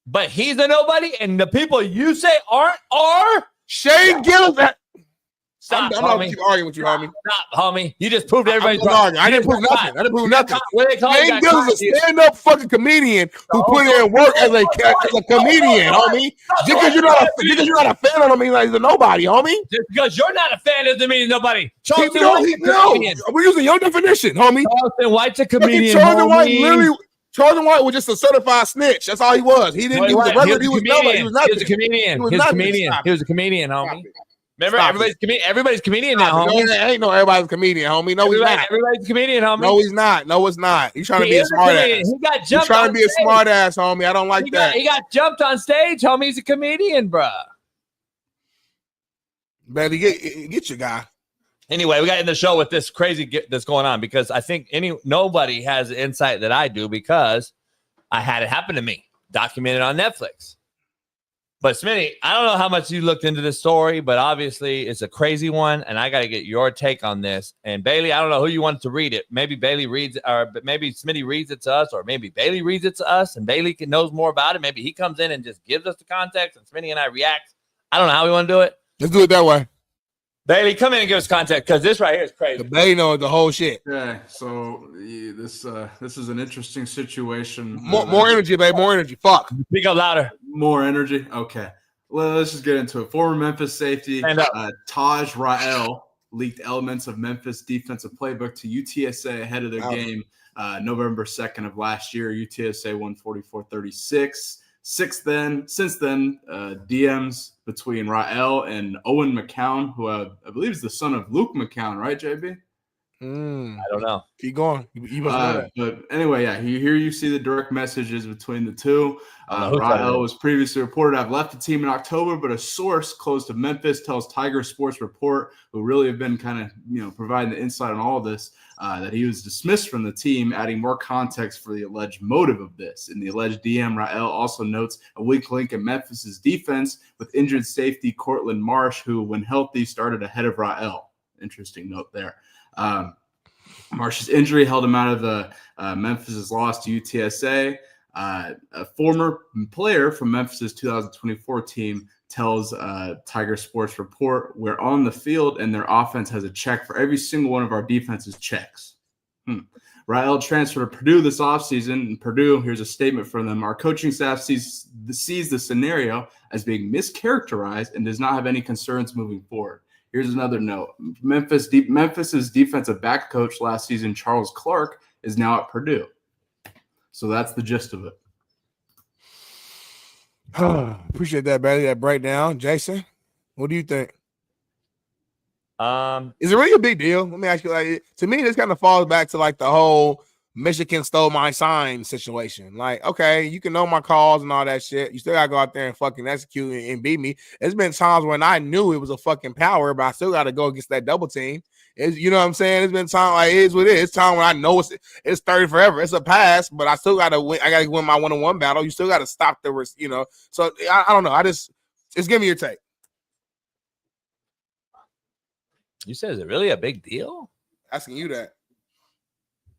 Speaker 12: But he's a nobody, and the people you say are
Speaker 2: Shane Gillis.
Speaker 12: Stop,
Speaker 2: I'm not going to keep arguing with you, homie.
Speaker 12: Stop, homie. You just proved everybody's
Speaker 2: wrong. I didn't prove nothing. Shane Gillis is a stand-up fucking comedian who put in work as a comedian, homie. Just because you're not a fan of him, means he's a nobody, homie.
Speaker 12: Just because you're not a fan doesn't mean he's nobody.
Speaker 2: We're using your definition, homie.
Speaker 12: Charleston White's a comedian.
Speaker 2: Charleston White was just a certified snitch. That's all he was. He was a regular. He was nobody. He was nothing.
Speaker 12: He was a comedian. He was a comedian, homie. Remember, everybody's comedian now, homie.
Speaker 2: Ain't no everybody's a comedian, homie. No, he's not.
Speaker 12: Everybody's a comedian, homie.
Speaker 2: No, he's not. No, it's not. He's trying to be a smart ass.
Speaker 12: He got jumped.
Speaker 2: He's trying to be a smart ass, homie. I don't like that.
Speaker 12: He got jumped on stage, homie. He's a comedian, bruh.
Speaker 2: Better get your guy.
Speaker 12: Anyway, we got in the show with this crazy that's going on because I think nobody has the insight that I do because I had it happen to me, documented on Netflix. But Smitty, I don't know how much you looked into this story, but obviously it's a crazy one, and I got to get your take on this. And Bailey, I don't know who you wanted to read it. Maybe Bailey reads it, or maybe Smitty reads it to us, or maybe Bailey reads it to us, and Bailey knows more about it. Maybe he comes in and just gives us the context, and Smitty and I react. I don't know how we want to do it.
Speaker 2: Let's do it that way.
Speaker 12: Bailey, come in and give us context because this right here is crazy.
Speaker 2: Bailey knows the whole shit.
Speaker 17: Okay, so this is an interesting situation.
Speaker 2: More energy, babe. More energy. Fuck.
Speaker 12: Speak up louder.
Speaker 17: More energy. Okay. Well, let's just get into it. Former Memphis safety Taj Rael leaked elements of Memphis defensive playbook to UTSA ahead of their game November 2nd of last year. UTSA won 44-36. Since then, DMs between Rael and Owen McCown, who I believe is the son of Luke McCown, right, JB?
Speaker 12: I don't know.
Speaker 2: Keep going. You must know that.
Speaker 17: But anyway, yeah, here you see the direct messages between the two. Rael was previously reported I've left the team in October, but a source close to Memphis tells Tiger Sports Report, who really have been kind of providing the insight on all of this, that he was dismissed from the team, adding more context for the alleged motive of this. In the alleged DM, Rael also notes a weak link in Memphis's defense with injured safety Cortland Marsh, who, when healthy, started ahead of Rael. Interesting note there. Marsh's injury held him out of the Memphis's loss to UTSA. A former player from Memphis's 2024 team tells Tiger Sports Report, we're on the field and their offense has a check for every single one of our defense's checks. Rael transferred to Purdue this offseason. And Purdue, here's a statement from them. Our coaching staff sees the scenario as being mischaracterized and does not have any concerns moving forward. Here's another note. Memphis's defensive back coach last season, Charles Clark, is now at Purdue. So that's the gist of it.
Speaker 2: Appreciate that, Bailey. That breakdown. Jason, what do you think? Is it really a big deal? Let me ask you. To me, this kind of falls back to the whole Michigan stole my sign situation. Okay, you can know my calls and all that shit. You still gotta go out there and fucking execute and beat me. There's been times when I knew it was a fucking power, but I still gotta go against that double team. You know what I'm saying? It's been time it is what it is. It's time when I know it's 30 forever. It's a pass, but I still gotta win. I gotta win my one-on-one battle. You still gotta stop the risk, So I don't know. Just give me your take.
Speaker 12: You said, is it really a big deal?
Speaker 2: Asking you that.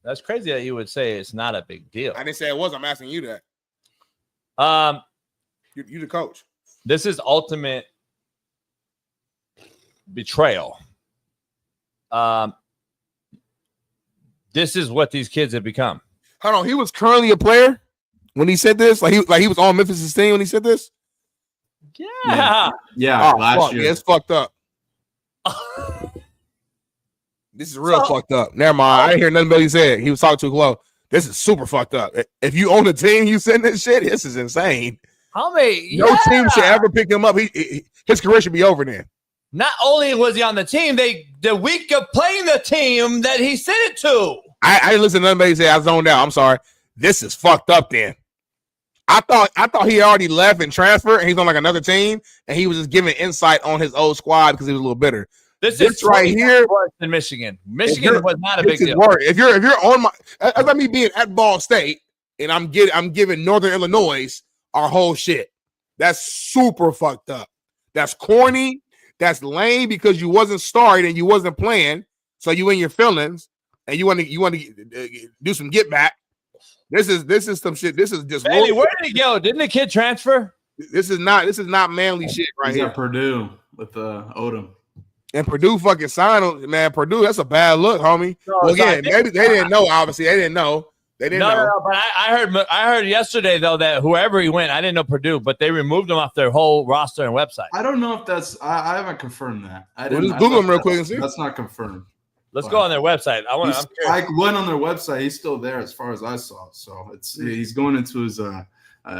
Speaker 12: That's crazy that you would say it's not a big deal.
Speaker 2: I didn't say it was. I'm asking you that. You're the coach.
Speaker 12: This is ultimate betrayal. This is what these kids have become.
Speaker 2: Hold on, he was currently a player when he said this. Like he was on Memphis' team when he said this.
Speaker 12: Yeah.
Speaker 17: Last year.
Speaker 2: Yeah, it's fucked up. This is real fucked up. Never mind. I didn't hear nothing but he said. He was talking too close. This is super fucked up. If you own a team, you send this shit. This is insane.
Speaker 12: How many?
Speaker 2: No team should ever pick him up. His career should be over then.
Speaker 12: Not only was he on the team, the week of playing the team that he sent it to.
Speaker 2: I didn't listen to nobody say I zoned out. I'm sorry. This is fucked up then. I thought he already left and transferred and he's on like another team and he was just giving insight on his old squad because he was a little bitter.
Speaker 12: This is
Speaker 2: right here
Speaker 12: worse than Michigan. Michigan was not a big deal.
Speaker 2: If you're on my, that's like me being at Ball State and I'm giving Northern Illinois our whole shit. That's super fucked up. That's corny. That's lame because you wasn't starting and you wasn't playing, so you in your feelings and you want to do some get back. This is some shit. This is just
Speaker 12: Bailey, where did he go? Didn't the kid transfer?
Speaker 2: This is not manly shit right
Speaker 17: He's
Speaker 2: here.
Speaker 17: at Purdue with Odom.
Speaker 2: And Purdue fucking signed him, man. Purdue, that's a bad look, homie. Well, again, maybe they didn't know. Obviously, they didn't know.
Speaker 12: No, but I heard yesterday though that whoever he went, I didn't know Purdue, but they removed him off their whole roster and website.
Speaker 17: I don't know if that's. I haven't confirmed that.
Speaker 2: We'll just Google him real quick and see.
Speaker 17: That's not confirmed.
Speaker 12: Let's go on their website.
Speaker 17: I went on their website. He's still there as far as I saw. So he's going into his I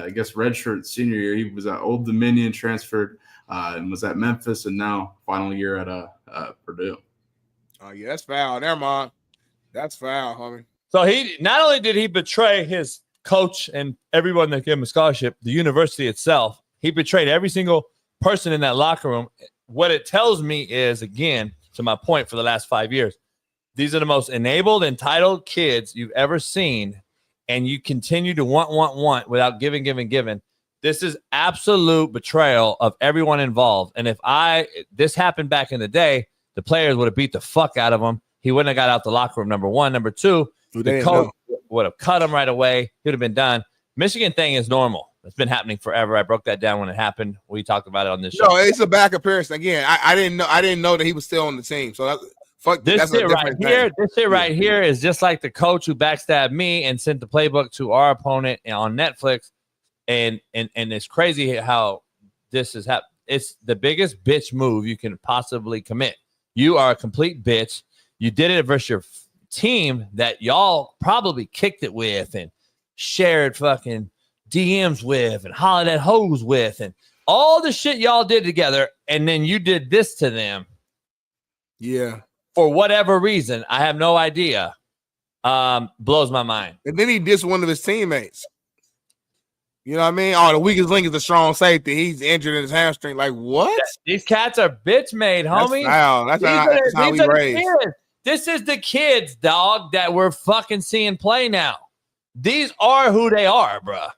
Speaker 17: guess redshirt senior year. He was at Old Dominion, transferred and was at Memphis, and now final year at Purdue.
Speaker 2: Oh yeah, that's foul. Never mind. That's foul, homie.
Speaker 12: So he not only did he betray his coach and everyone that gave him a scholarship, the university itself, he betrayed every single person in that locker room. What it tells me is, again, to my point for the last 5 years, these are the most enabled, entitled kids you've ever seen, and you continue to want without giving. This is absolute betrayal of everyone involved. And if this happened back in the day, the players would have beat the fuck out of him. He wouldn't have got out the locker room, number one. Number two, the coach would have cut him right away. He would have been done. Michigan thing is normal. It's been happening forever. I broke that down when it happened. We talked about it on this show.
Speaker 2: No, it's a bad comparison. Again, I didn't know that he was still on the team. So
Speaker 12: this shit right here is just like the coach who backstabbed me and sent the playbook to our opponent on Netflix. And it's crazy how this is happening. It's the biggest bitch move you can possibly commit. You are a complete bitch. You did it versus your team that y'all probably kicked it with and shared fucking DMs with and hollered at hoes with and all the shit y'all did together. And then you did this to them.
Speaker 2: Yeah.
Speaker 12: For whatever reason. I have no idea. Blows my mind.
Speaker 2: And then he dissed one of his teammates. You know what I mean? Oh, the weakest link is the strong safety. He's injured in his hamstring. Like, what?
Speaker 12: These cats are bitch made, homie.
Speaker 2: That's how we raised.
Speaker 12: This is the kids, dog, that we're fucking seeing play now. These are who they are, bruh.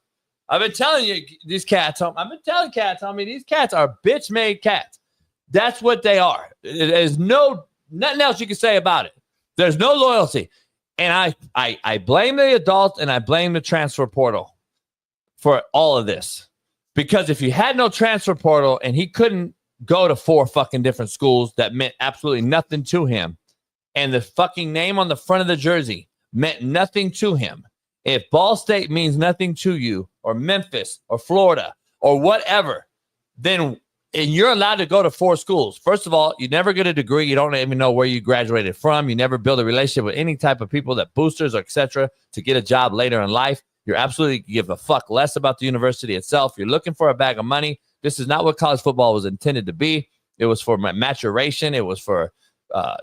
Speaker 12: I've been telling you, these cats, I've been telling cats, homie, these cats are bitch-made cats. That's what they are. There's nothing else you can say about it. There's no loyalty. And I blame the adults and I blame the transfer portal for all of this. Because if you had no transfer portal and he couldn't go to 4 fucking different schools that meant absolutely nothing to him, and the fucking name on the front of the jersey meant nothing to him, if Ball State means nothing to you, or Memphis, or Florida, or whatever, then and you're allowed to go to 4 schools. First of all, you never get a degree. You don't even know where you graduated from. You never build a relationship with any type of people, that boosters or etc., to get a job later in life. You're absolutely give a fuck less about the university itself. You're looking for a bag of money. This is not what college football was intended to be. It was for maturation. It was for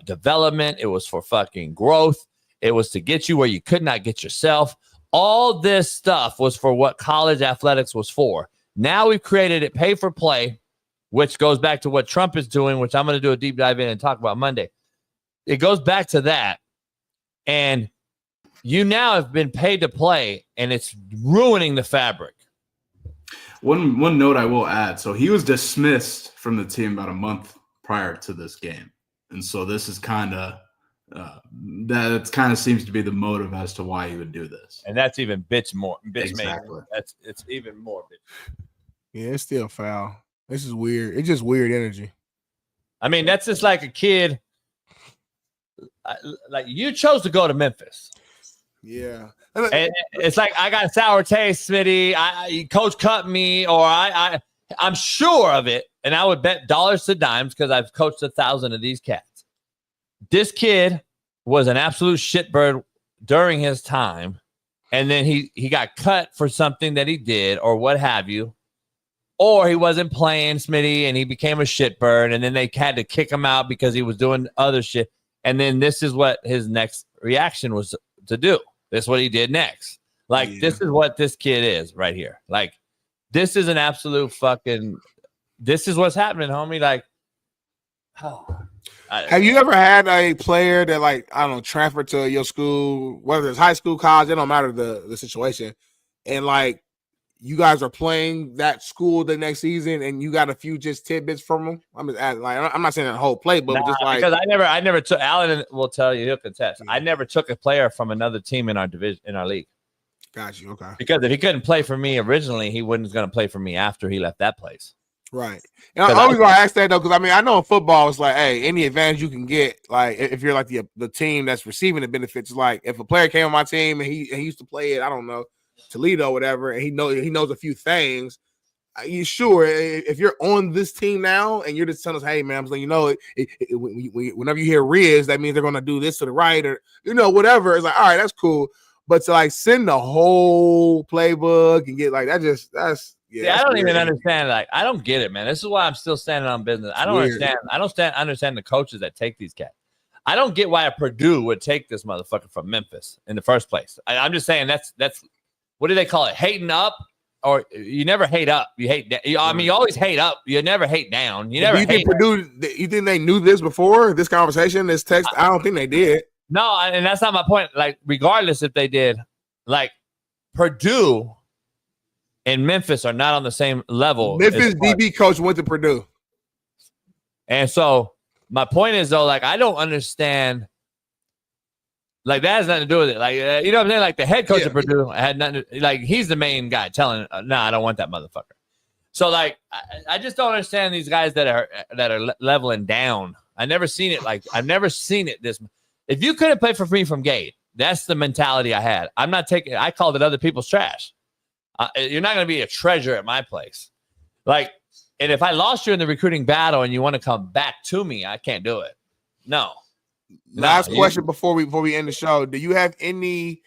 Speaker 12: development. It was for fucking growth. It was to get you where you could not get yourself. All this stuff was for what college athletics was for. Now we've created it pay for play, which goes back to what Trump is doing, which I'm going to do a deep dive in and talk about Monday. It goes back to that. And you now have been paid to play, and it's ruining the fabric.
Speaker 17: One note I will add. So he was dismissed from the team about a month prior to this game. And so this is kind of that kind of seems to be the motive as to why he would do this.
Speaker 12: And that's even bitch
Speaker 17: exactly.
Speaker 12: It's even more bitch.
Speaker 2: Yeah, it's still foul. This is weird. It's just weird energy.
Speaker 12: I mean, that's just like a kid. Like you chose to go to Memphis.
Speaker 2: Yeah.
Speaker 12: And it's like I got a sour taste, Smitty. Coach cut me, or I'm sure of it, and I would bet dollars to dimes because I've coached 1,000 of these cats. This kid was an absolute shitbird during his time, and then he got cut for something that he did or what have you, or he wasn't playing, Smitty, and he became a shitbird, and then they had to kick him out because he was doing other shit. And then this is what his next reaction was to do. This is what he did next. Like, this is what this kid is right here. Like, this is an absolute fucking, this is what's happening, homie. Like,
Speaker 2: have you ever had a player that, like, I don't know, transferred to your school, whether it's high school, college, it don't matter the situation, and like you guys are playing that school the next season, and you got a few just tidbits from them? I'm just asking, like, I'm not saying that whole playbook, but just like,
Speaker 12: because I never took. Alan will tell you, he'll contest. I never took a player from another team in our division, in our league.
Speaker 2: Got you. Okay.
Speaker 12: Because if he couldn't play for me originally, he wasn't going to play for me after he left that place.
Speaker 2: Right. And I'm always going to ask that, though, because I mean, I know in football, it's like, hey, any advantage you can get, like if you're like the team that's receiving the benefits, like if a player came on my team and he used to play it, I don't know, Toledo or whatever, and he knows a few things. You sure if you're on this team now and you're just telling us, hey man, I'm just letting you know, whenever you hear Riz, that means they're going to do this to the right or whatever. It's like, all right, that's cool. But to like send the whole playbook and get like that's
Speaker 12: I don't even understand. Like, I don't get it, man. This is why I'm still standing on business. I don't understand. I don't understand the coaches that take these cats. I don't get why Purdue would take this motherfucker from Memphis in the first place. I'm just saying that's what do they call it? Hating up, or you never hate up. You hate. I mean, you always hate up. You never hate down. You never.
Speaker 2: Do you think Purdue? You think they knew this before this conversation, this text? I don't think they did.
Speaker 12: No, and that's not my point. Like, regardless if they did, like Purdue and Memphis are not on the same level.
Speaker 2: Memphis DB coach went to Purdue.
Speaker 12: And so my point is, though, like, I don't understand. Like, that has nothing to do with it. Like, you know what I'm saying? Like, the head coach of Purdue had nothing to, like, he's the main guy telling, no, I don't want that motherfucker. So, like, I just don't understand these guys that are leveling down. I've never seen it this. If you couldn't play for free from Gate, that's the mentality I had. I'm not taking. I called it other people's trash. You're not going to be a treasure at my place. Like, and if I lost you in the recruiting battle and you want to come back to me, I can't do it. No.
Speaker 2: Last question before we end the show. Do you have any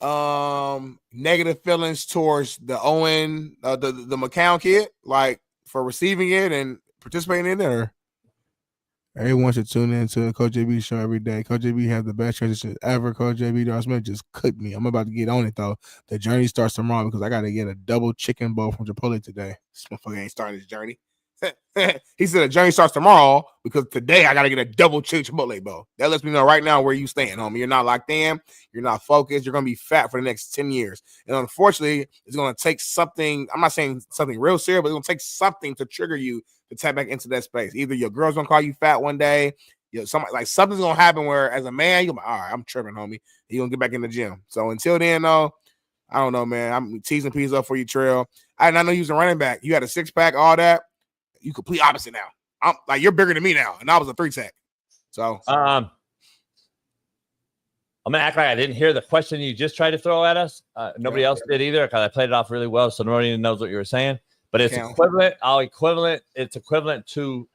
Speaker 2: negative feelings towards the Owen, the McCown kid, like for receiving it and participating in it? Or everyone should tune in to Coach JB show every day. Coach JB has the best transition ever. Coach JB Darnell Smith just cooked me. I'm about to get on it though. The journey starts tomorrow because I got to get a double chicken bowl from Chipotle today. This motherfucker ain't starting his journey. He said the journey starts tomorrow because today I got to get a double chicken Chipotle bowl. That lets me know right now where you stand, homie. You're not locked in. You're not focused. You're going to be fat for the next 10 years. And unfortunately, it's going to take something. I'm not saying something real serious, but it's going to take something to trigger you to tap back into that space. Either your girl's going to call you fat one day. Something's going to happen where as a man, you're like, all right, I'm tripping, homie. You're going to get back in the gym. So until then, though, I don't know, man. I'm teasing pieces up for you, Trail. I did not know you was a running back. You had a six-pack, all that. You complete opposite now. I'm like, you're bigger than me now, and I was a 3-tech. So
Speaker 12: I'm gonna act like I didn't hear the question you just tried to throw at us. Nobody else did either because I played it off really well, so nobody even knows what you were saying. But it's equivalent. It's equivalent to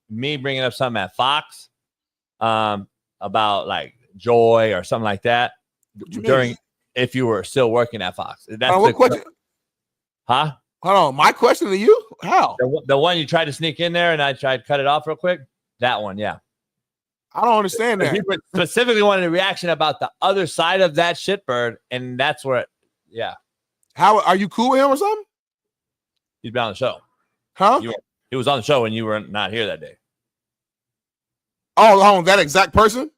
Speaker 12: me bringing up something at Fox about like joy or something like that during if you were still working at Fox. That's
Speaker 2: what question?
Speaker 12: Huh?
Speaker 2: Hold on, my question to you? How?
Speaker 12: The one you tried to sneak in there and I tried to cut it off real quick? That one, yeah.
Speaker 2: I don't understand that.
Speaker 12: You specifically wanted a reaction about the other side of that shitbird, and that's where yeah.
Speaker 2: How are you cool with him or something?
Speaker 12: He's been on the show.
Speaker 2: Huh?
Speaker 12: He was on the show when you were not here that day.
Speaker 2: Oh, that exact person?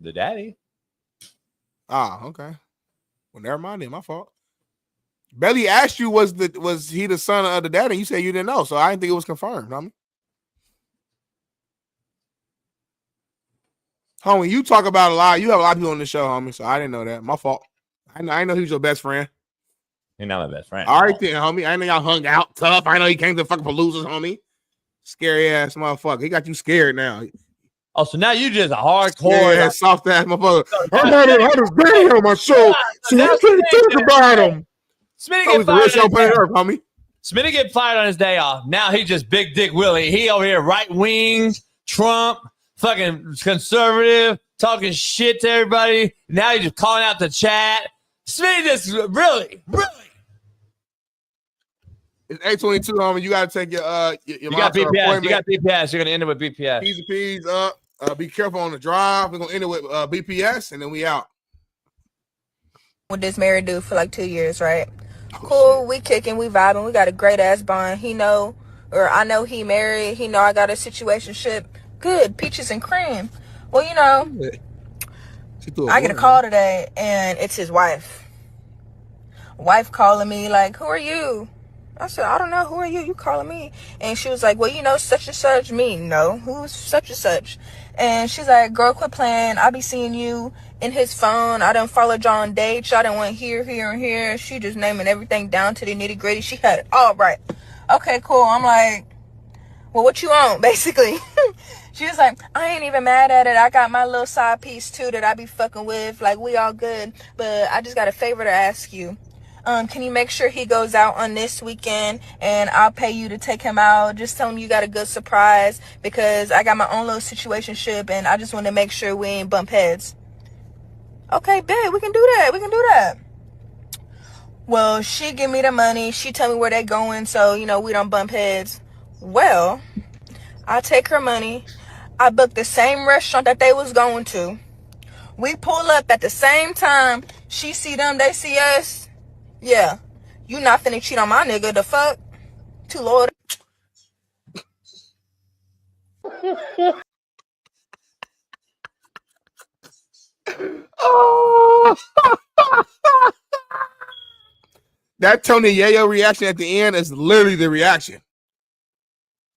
Speaker 12: The daddy.
Speaker 2: Ah, okay. Well, never mind then, my fault. Belly asked you, was he the son of the daddy? You said you didn't know, so I didn't think it was confirmed. Homie, you talk about a lot. You have a lot of people on the show, homie, so I didn't know that. My fault. I know he was your best friend.
Speaker 12: You're not my best friend.
Speaker 2: All right then, homie. I know y'all hung out tough. I know he came to fucking Paloozas, homie. Scary ass motherfucker. He got you scared now.
Speaker 12: Oh, so now you just a hardcore.
Speaker 2: Yeah, soft ass motherfucker. I had his daddy on my show, so you can't think about him.
Speaker 12: Smitty
Speaker 2: get fired on Planet ERF, homie.
Speaker 12: Smitty get fired on his day off. Now he just big dick Willie. He over here right wing, Trump, fucking conservative, talking shit to everybody. Now he's just calling out the chat. Smitty just really.
Speaker 2: It's 8:22, homie. You gotta take your
Speaker 12: You got BPS. You got BPS. You're gonna end it with BPS.
Speaker 2: P's and P's up. Be careful on the drive. We're gonna end it with BPS, and then we out.
Speaker 18: With this married dude for like 2 years, right? Cool, we kicking, we vibing, we got a great ass bond. He know, or I know he married. He know I got a situationship. Good, peaches and cream. Well, you know, I get a call today, and it's his wife. Wife calling me like, "Who are you?" I said, "I don't know. Who are you? You calling me?" And she was like, "Well, you know, such and such." Me, no, who's such and such? And she's like, "Girl, quit playing. I be seeing you in his phone. I done followed y'all on dates. Y'all done went here, here, and here." She just naming everything down to the nitty gritty. She had it all right. Okay, cool. I'm like, "Well, what you on?" Basically. She was like, "I ain't even mad at it. I got my little side piece too that I be fucking with. Like, we all good. But I just got a favor to ask you. Can you make sure he goes out on this weekend and I'll pay you to take him out? Just tell him you got a good surprise because I got my own little situationship and I just want to make sure we ain't bump heads." Okay, bet. We can do that. Well, she give me the money. She tell me where they going so, you know, we don't bump heads. Well, I take her money. I book the same restaurant that they was going to. We pull up at the same time. She see them, they see us. Yeah, you not finna cheat on my nigga. The fuck? Too Lord.
Speaker 2: Oh. That Tony Yayo reaction at the end is literally the reaction.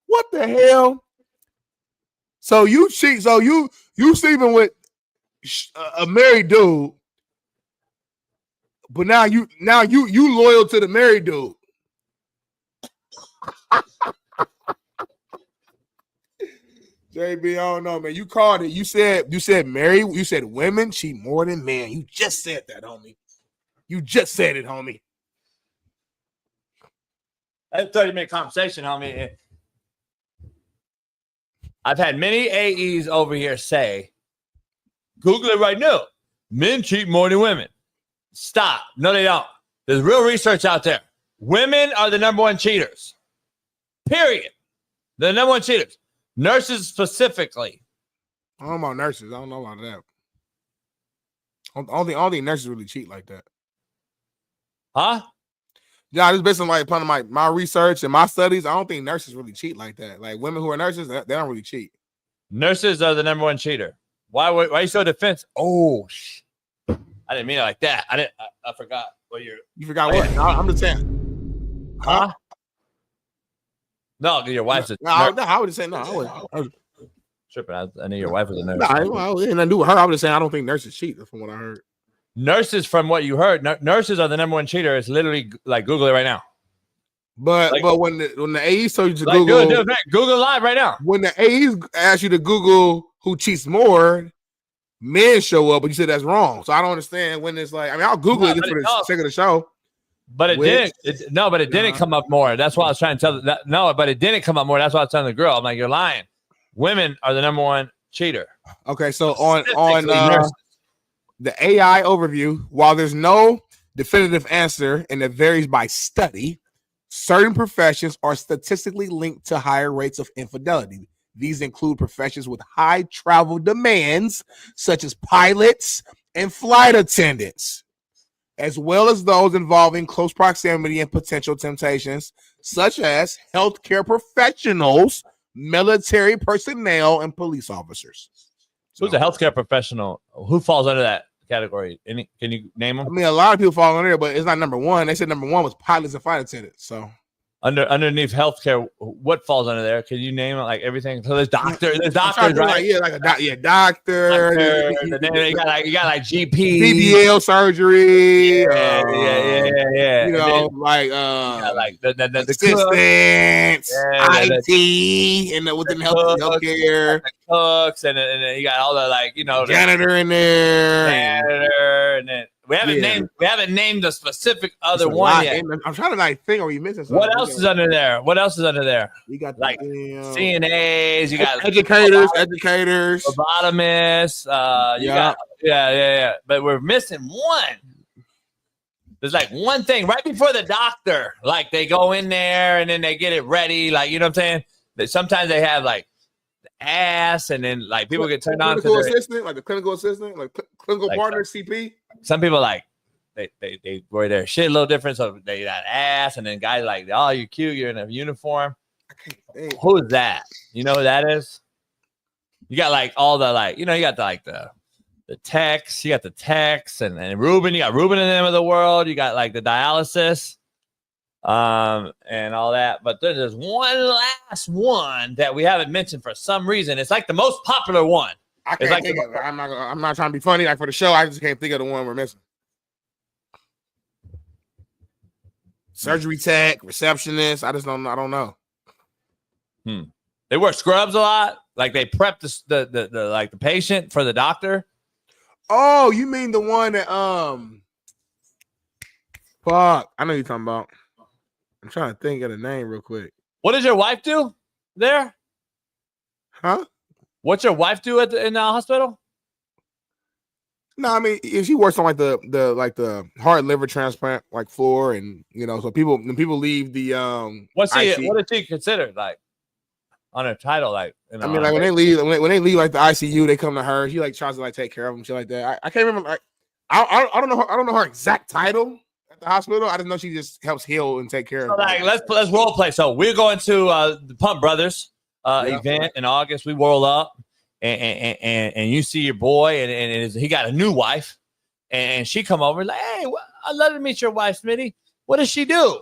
Speaker 2: What the hell? So you cheat? So you sleeping with a married dude? But now you loyal to the married dude. JB, I don't know, man. You called it. You said married. You said women cheat more than men. You just said that, homie. You just said it, homie.
Speaker 12: That's a 30-minute conversation, homie. I've had many AEs over here say, Google it right now. Men cheat more than women. Stop. No, they don't. There's real research out there. Women are the number one cheaters. Period. They're the number one cheaters. Nurses specifically.
Speaker 2: I don't know about nurses. I don't know about that. I don't think nurses really cheat like that.
Speaker 12: Huh?
Speaker 2: Yeah, just based on like upon my research and my studies, I don't think nurses really cheat like that. Like women who are nurses, they don't really cheat.
Speaker 12: Nurses are the number one cheater. Why are you so defensive? Oh, shit. I didn't mean it like that. I forgot what
Speaker 2: you forgot what? No, I'm just saying.
Speaker 12: Huh? No, your wife's a
Speaker 2: no, I would just say no. I was
Speaker 12: tripping. I knew your wife was a nurse.
Speaker 2: No, it had nothing to do with her. I was just saying I don't think nurses cheat. That's from what I heard.
Speaker 12: Nurses, from what you heard, nurses are the number one cheater. It's literally like Google it right now.
Speaker 2: But when the A's told you to
Speaker 12: like,
Speaker 2: Google
Speaker 12: Google live right now.
Speaker 2: When the A's ask you to Google who cheats more, men show up, but you said that's wrong. So I don't understand when it's like. I mean, I'll Google it just for the sake of the show.
Speaker 12: But it didn't come up more. That's why I was trying to tell that. No, but it didn't come up more. That's why I was telling the girl. I'm like, you're lying. Women are the number one cheater.
Speaker 2: Okay, so on the AI overview, while there's no definitive answer and it varies by study, certain professions are statistically linked to higher rates of infidelity. These include professions with high travel demands, such as pilots and flight attendants, as well as those involving close proximity and potential temptations, such as healthcare professionals, military personnel, and police officers.
Speaker 12: Who's a healthcare professional? Who falls under that category? Can you name them?
Speaker 2: I mean, a lot of people fall under there, but it's not number one. They said number one was pilots and flight attendants. So,
Speaker 12: underneath healthcare, what falls under there? Can you name it? Like everything? So there's doctors, right?
Speaker 2: Like, doctor.
Speaker 12: You got like GP,
Speaker 2: BBL surgery.
Speaker 12: Yeah.
Speaker 2: You know,
Speaker 12: like the
Speaker 2: assistants, IT, and within healthcare,
Speaker 12: the cooks, and you got all the
Speaker 2: janitor in there,
Speaker 12: and then we haven't named the specific other one yet.
Speaker 2: I'm trying to think. Are we missing something?
Speaker 12: What else is under there?
Speaker 2: You got
Speaker 12: like CNAs. You got
Speaker 2: educators,
Speaker 12: phlebotomists. You got But we're missing one. There's like one thing right before the doctor. Like they go in there and then they get it ready. Like you know what I'm saying? But sometimes they have like the ass, and then like people get turned on to
Speaker 2: clinical assistant, like clinical partner, CP.
Speaker 12: Some people like they wear their shit a little different, so they got ass, and then guys like, oh, you're cute, you're in a uniform. Who is that? You know who that is? You got like all the you got the techs, you got the techs, and Ruben, you got Ruben and them of the world, you got like the dialysis, and all that. But there's one last one that we haven't mentioned for some reason. It's like the most popular one.
Speaker 2: I can't think of it. I'm not trying to be funny. Like for the show, I just can't think of the one we're missing. Surgery tech, receptionist. I don't know.
Speaker 12: They wear scrubs a lot. Like they prep the patient for the doctor.
Speaker 2: Oh, you mean the one that fuck. I know you're talking about. I'm trying to think of the name real quick.
Speaker 12: What does your wife do there?
Speaker 2: Huh?
Speaker 12: What's your wife do in the hospital?
Speaker 2: No, I mean, if she works on like the heart liver transplant floor, and so people leave the
Speaker 12: what is she considered like on her title? Like
Speaker 2: I mean, like when they leave like the ICU, they come to her. She like tries to take care of them, shit like that. I can't remember. I don't know her exact title at the hospital. I just know she just helps heal and take care of.
Speaker 12: Like let's role play. So we're going to the Pump Brothers event in August. We roll up. And you see your boy, and he got a new wife, and she come over like, hey, I'd love to meet your wife, Smitty. What does she do?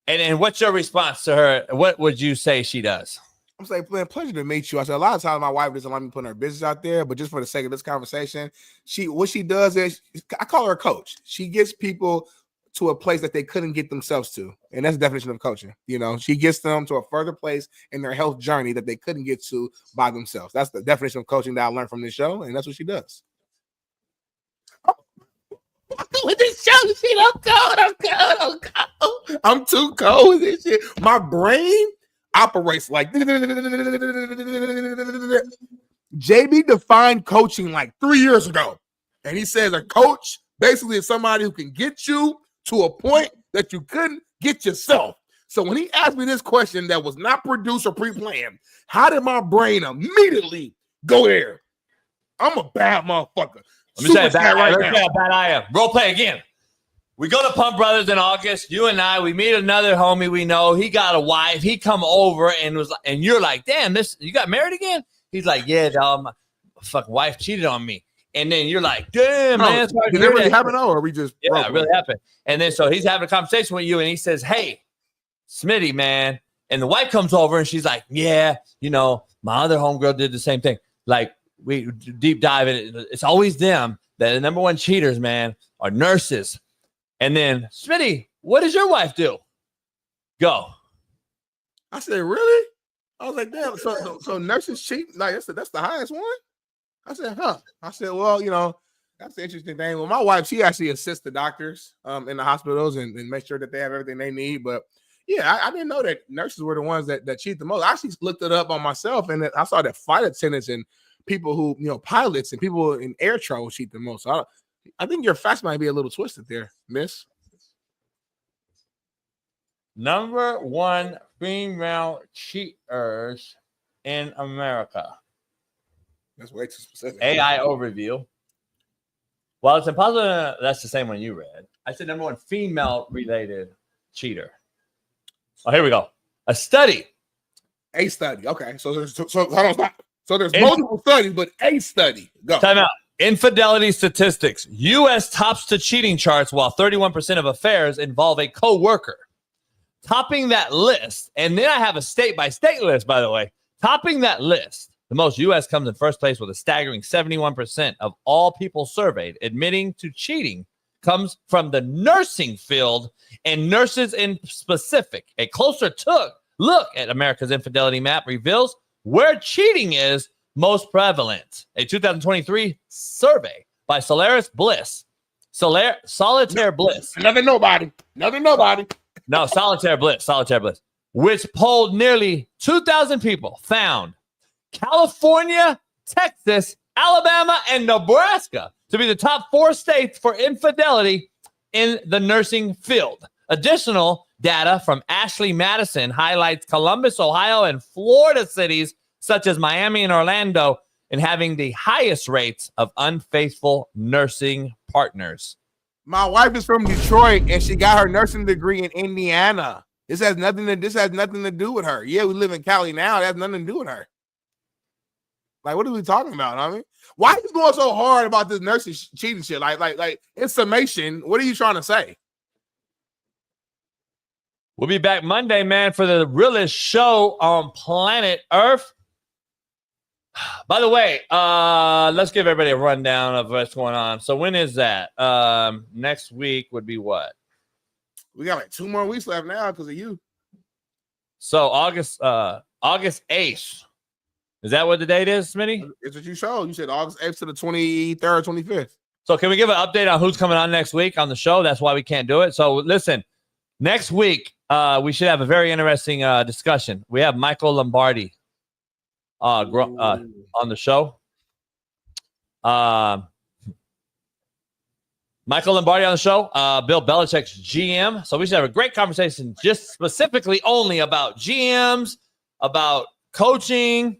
Speaker 12: And what's your response to her? What would you say she does?
Speaker 2: I'm saying, man, pleasure to meet you. I said a lot of times my wife doesn't like me putting her business out there, but just for the sake of this conversation, what she does is I call her a coach. She gets people to a place that they couldn't get themselves to. And that's the definition of coaching. She gets them to a further place in their health journey that they couldn't get to by themselves. That's the definition of coaching that I learned from this show. And that's what she does. With this show, I'm too cold with this shit. My brain operates like JB defined coaching like 3 years ago. And he says a coach basically is somebody who can get you to a point that you couldn't get yourself. So when he asked me this question that was not produced or pre-planned, how did my brain immediately go there? I'm a bad motherfucker.
Speaker 12: Let me tell you how bad I am. Role play again. We go to Pump Brothers in August. You and I, we meet another homie we know. He got a wife. He come over and you're like, damn, you got married again? He's like, yeah, dog, my fucking wife cheated on me. And then you're like, damn, man.
Speaker 2: Did it really happen, or are we just
Speaker 12: it really happened? And then so he's having a conversation with you, and he says, hey, Smitty, man. And the wife comes over, and she's like, yeah, my other homegirl did the same thing. Like, we deep dive in it. It's always them. The number one cheaters, man, are nurses. And then, Smitty, what does your wife do? Go.
Speaker 2: I said, really? I was like, damn. So nurses cheat? Like, that's the highest one? I said, huh. I said, well, that's the interesting thing. Well, my wife, she actually assists the doctors in the hospitals and make sure that they have everything they need. But yeah, I didn't know that nurses were the ones that cheat the most. I actually looked it up on myself, and I saw that flight attendants and people who, pilots and people in air travel cheat the most. So I think your facts might be a little twisted there, miss.
Speaker 12: Number one female cheaters in America.
Speaker 2: That's way too specific.
Speaker 12: AI overview. Well, it's impossible. That's the same one you read. I said number one female-related cheater. Oh, here we go. A study.
Speaker 2: A study. Okay. So there's hold on, stop. So there's multiple studies, but a study. Go.
Speaker 12: Time out. Infidelity statistics. U.S. tops the cheating charts while 31% of affairs involve a co-worker. topping that list, and then I have a state-by-state list, by the way. Topping that list, the most U.S. comes in first place with a staggering 71% of all people surveyed admitting to cheating comes from the nursing field and nurses in specific. A closer look at America's infidelity map reveals where cheating is most prevalent. A 2023 survey by Solitaire Bliss. Solitaire Bliss.
Speaker 2: Another nobody.
Speaker 12: No, Solitaire Bliss, which polled nearly 2,000 people, found California, Texas, Alabama, and Nebraska to be the top 4 states for infidelity in the nursing field. Additional data from Ashley Madison highlights Columbus, Ohio, and Florida cities such as Miami and Orlando in having the highest rates of unfaithful nursing partners.
Speaker 2: My wife is from Detroit, and she got her nursing degree in Indiana. This has nothing to do with her. Yeah, we live in Cali now. That has nothing to do with her. Like, what are we talking about? I mean, why are you going so hard about this nursing cheating shit? Like in summation, what are you trying to say?
Speaker 12: We'll be back Monday, man, for the realest show on planet Earth. By the way, let's give everybody a rundown of what's going on. So when is that? Next week would be what?
Speaker 2: We got like 2 more weeks left now because of you.
Speaker 12: So August 8th. Is that what the date is, Smitty?
Speaker 2: It's what you showed. You said August 8th to the 23rd, 25th.
Speaker 12: So can we give an update on who's coming on next week on the show? That's why we can't do it. So listen, next week, we should have a very interesting discussion. We have Michael Lombardi on the show. Michael Lombardi on the show, Bill Belichick's GM. So we should have a great conversation just specifically only about GMs, about coaching,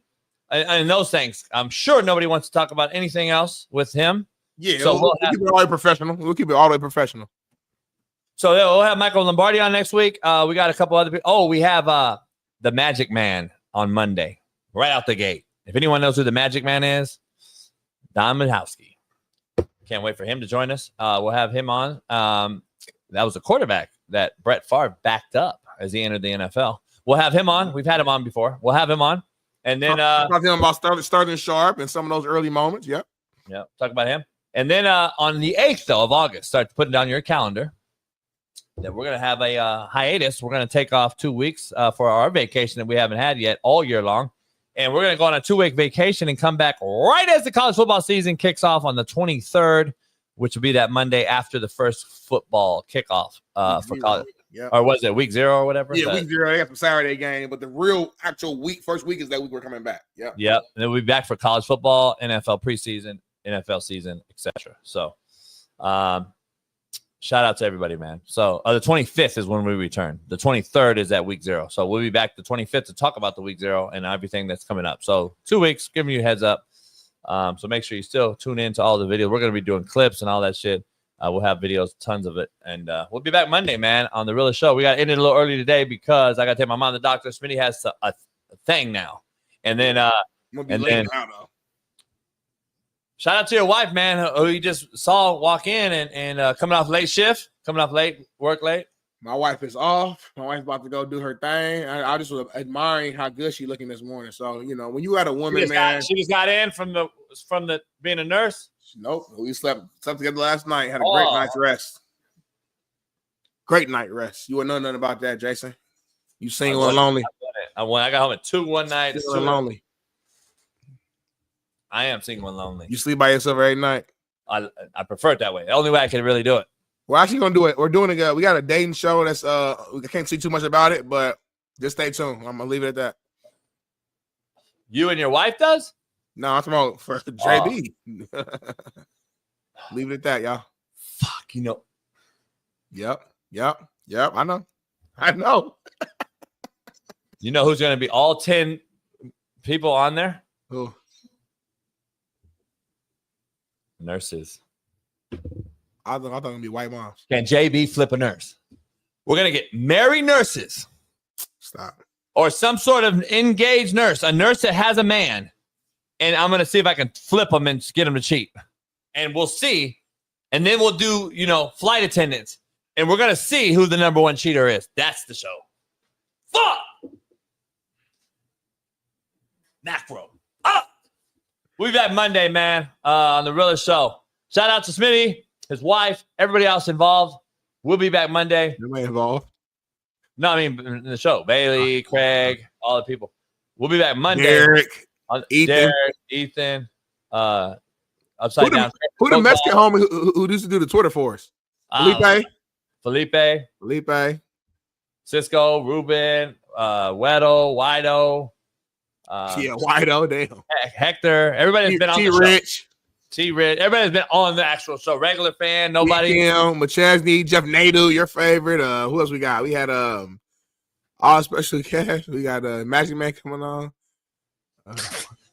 Speaker 12: and those things. I'm sure nobody wants to talk about anything else with him.
Speaker 2: Yeah,
Speaker 12: so
Speaker 2: we'll keep it all the way professional. We'll keep it all the way professional.
Speaker 12: So we'll have Michael Lombardi on next week. We got a couple other people. Oh, we have the Magic Man on Monday, right out the gate. If anyone knows who the Magic Man is, Don Majkowski. Can't wait for him to join us. We'll have him on. That was a quarterback that Brett Favre backed up as he entered the NFL. We'll have him on. We've had him on before. We'll have him on. And then
Speaker 2: talk to him about starting sharp and some of those early moments. Yep.
Speaker 12: Yeah. Talk about him. And then on the 8th, though, of August, start putting down your calendar that we're going to have a hiatus. We're going to take off 2 weeks for our vacation that we haven't had yet all year long. And we're going to go on a 2-week vacation and come back right as the college football season kicks off on the 23rd, which will be that Monday after the first football kickoff for college.
Speaker 2: Yep.
Speaker 12: Or was it week 0 or whatever?
Speaker 2: Yeah, week 0. They got some Saturday game, but the real actual first week is that week we're coming back. Yeah.
Speaker 12: Yep. And then we'll be back for college football, NFL preseason, NFL season, etc. So shout out to everybody, man. So the 25th is when we return. The 23rd is at week 0. So we'll be back the 25th to talk about the week 0 and everything that's coming up. So 2 weeks, giving you a heads up. So make sure you still tune in to all the videos. We're going to be doing clips and all that shit. We'll have videos, tons of it. And we'll be back Monday, man, on The Realest Show. We got ended a little early today because I got to take my mom to the doctor. Smitty has a thing now. And then, shout out to your wife, man, who you just saw walk in and coming off late shift, work late.
Speaker 2: My wife is off. My wife's about to go do her thing. I just was admiring how good she's looking this morning. So, you know, when you got a woman,
Speaker 12: she just got in from the being a nurse.
Speaker 2: Nope. We slept together last night. Had a great night's rest. Great night rest. You wouldn't know nothing about that, Jason. You single and lonely.
Speaker 12: I got home at 2 one night.
Speaker 2: Single and lonely.
Speaker 12: I am single and lonely.
Speaker 2: You sleep by yourself every night?
Speaker 12: I prefer it that way. The only way I can really do it.
Speaker 2: We're actually gonna do it. We're doing it. We got a dating show that's we can't see too much about it, but just stay tuned. I'm gonna leave it at that.
Speaker 12: You and your wife does?
Speaker 2: No, I'm talking about for JB. Leave it at that, y'all.
Speaker 12: Fuck, you know.
Speaker 2: Yep. I know.
Speaker 12: You know who's gonna be all 10 people on there?
Speaker 2: Who?
Speaker 12: Nurses.
Speaker 2: I thought it was gonna be white moms.
Speaker 12: Can JB flip a nurse? We're gonna get married nurses.
Speaker 2: Stop.
Speaker 12: Or some sort of engaged nurse, a nurse that has a man, and I'm gonna see if I can flip them and get them to cheat. And we'll see, and then we'll do flight attendants, and we're gonna see who the number 1 cheater is. That's the show. Fuck. Macro. Up. We'll be back Monday, man, on the Realest Show. Shout out to Smitty, his wife, everybody else involved. We'll be back Monday.
Speaker 2: Nobody involved?
Speaker 12: No, I mean in the show. Bailey, Craig, all the people. We'll be back Monday.
Speaker 2: Derek,
Speaker 12: Ethan, Upside Down.
Speaker 2: Who the Mexican homie who used to do the Twitter for us? Felipe,
Speaker 12: Cisco, Ruben, Weddle, Wido.
Speaker 2: Wido, damn.
Speaker 12: Hector. Everybody's been on the
Speaker 2: Rich.
Speaker 12: show. T-Rich. Everybody's been on the actual show. Regular fan, nobody.
Speaker 2: McChesney, Jeff Nadeau, your favorite. Who else we got? We had all special cash. We got Magic Man coming on.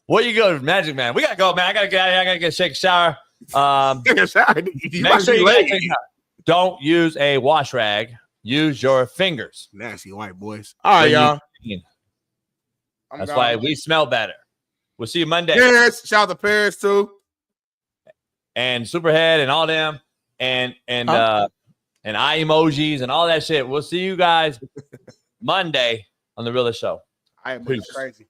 Speaker 12: Where you go, Magic Man? We gotta go, man. I gotta get out of here. I gotta take a shower. Make sure you guys take a shower. Don't use a wash rag. Use your fingers.
Speaker 2: Nasty white boys. All right, y'all.
Speaker 12: That's why we smell better. We'll see you Monday.
Speaker 2: Paris, shout out to Paris too.
Speaker 12: And Superhead and all them and eye emojis and all that shit. We'll see you guys Monday on the Realest Show.
Speaker 2: I am crazy.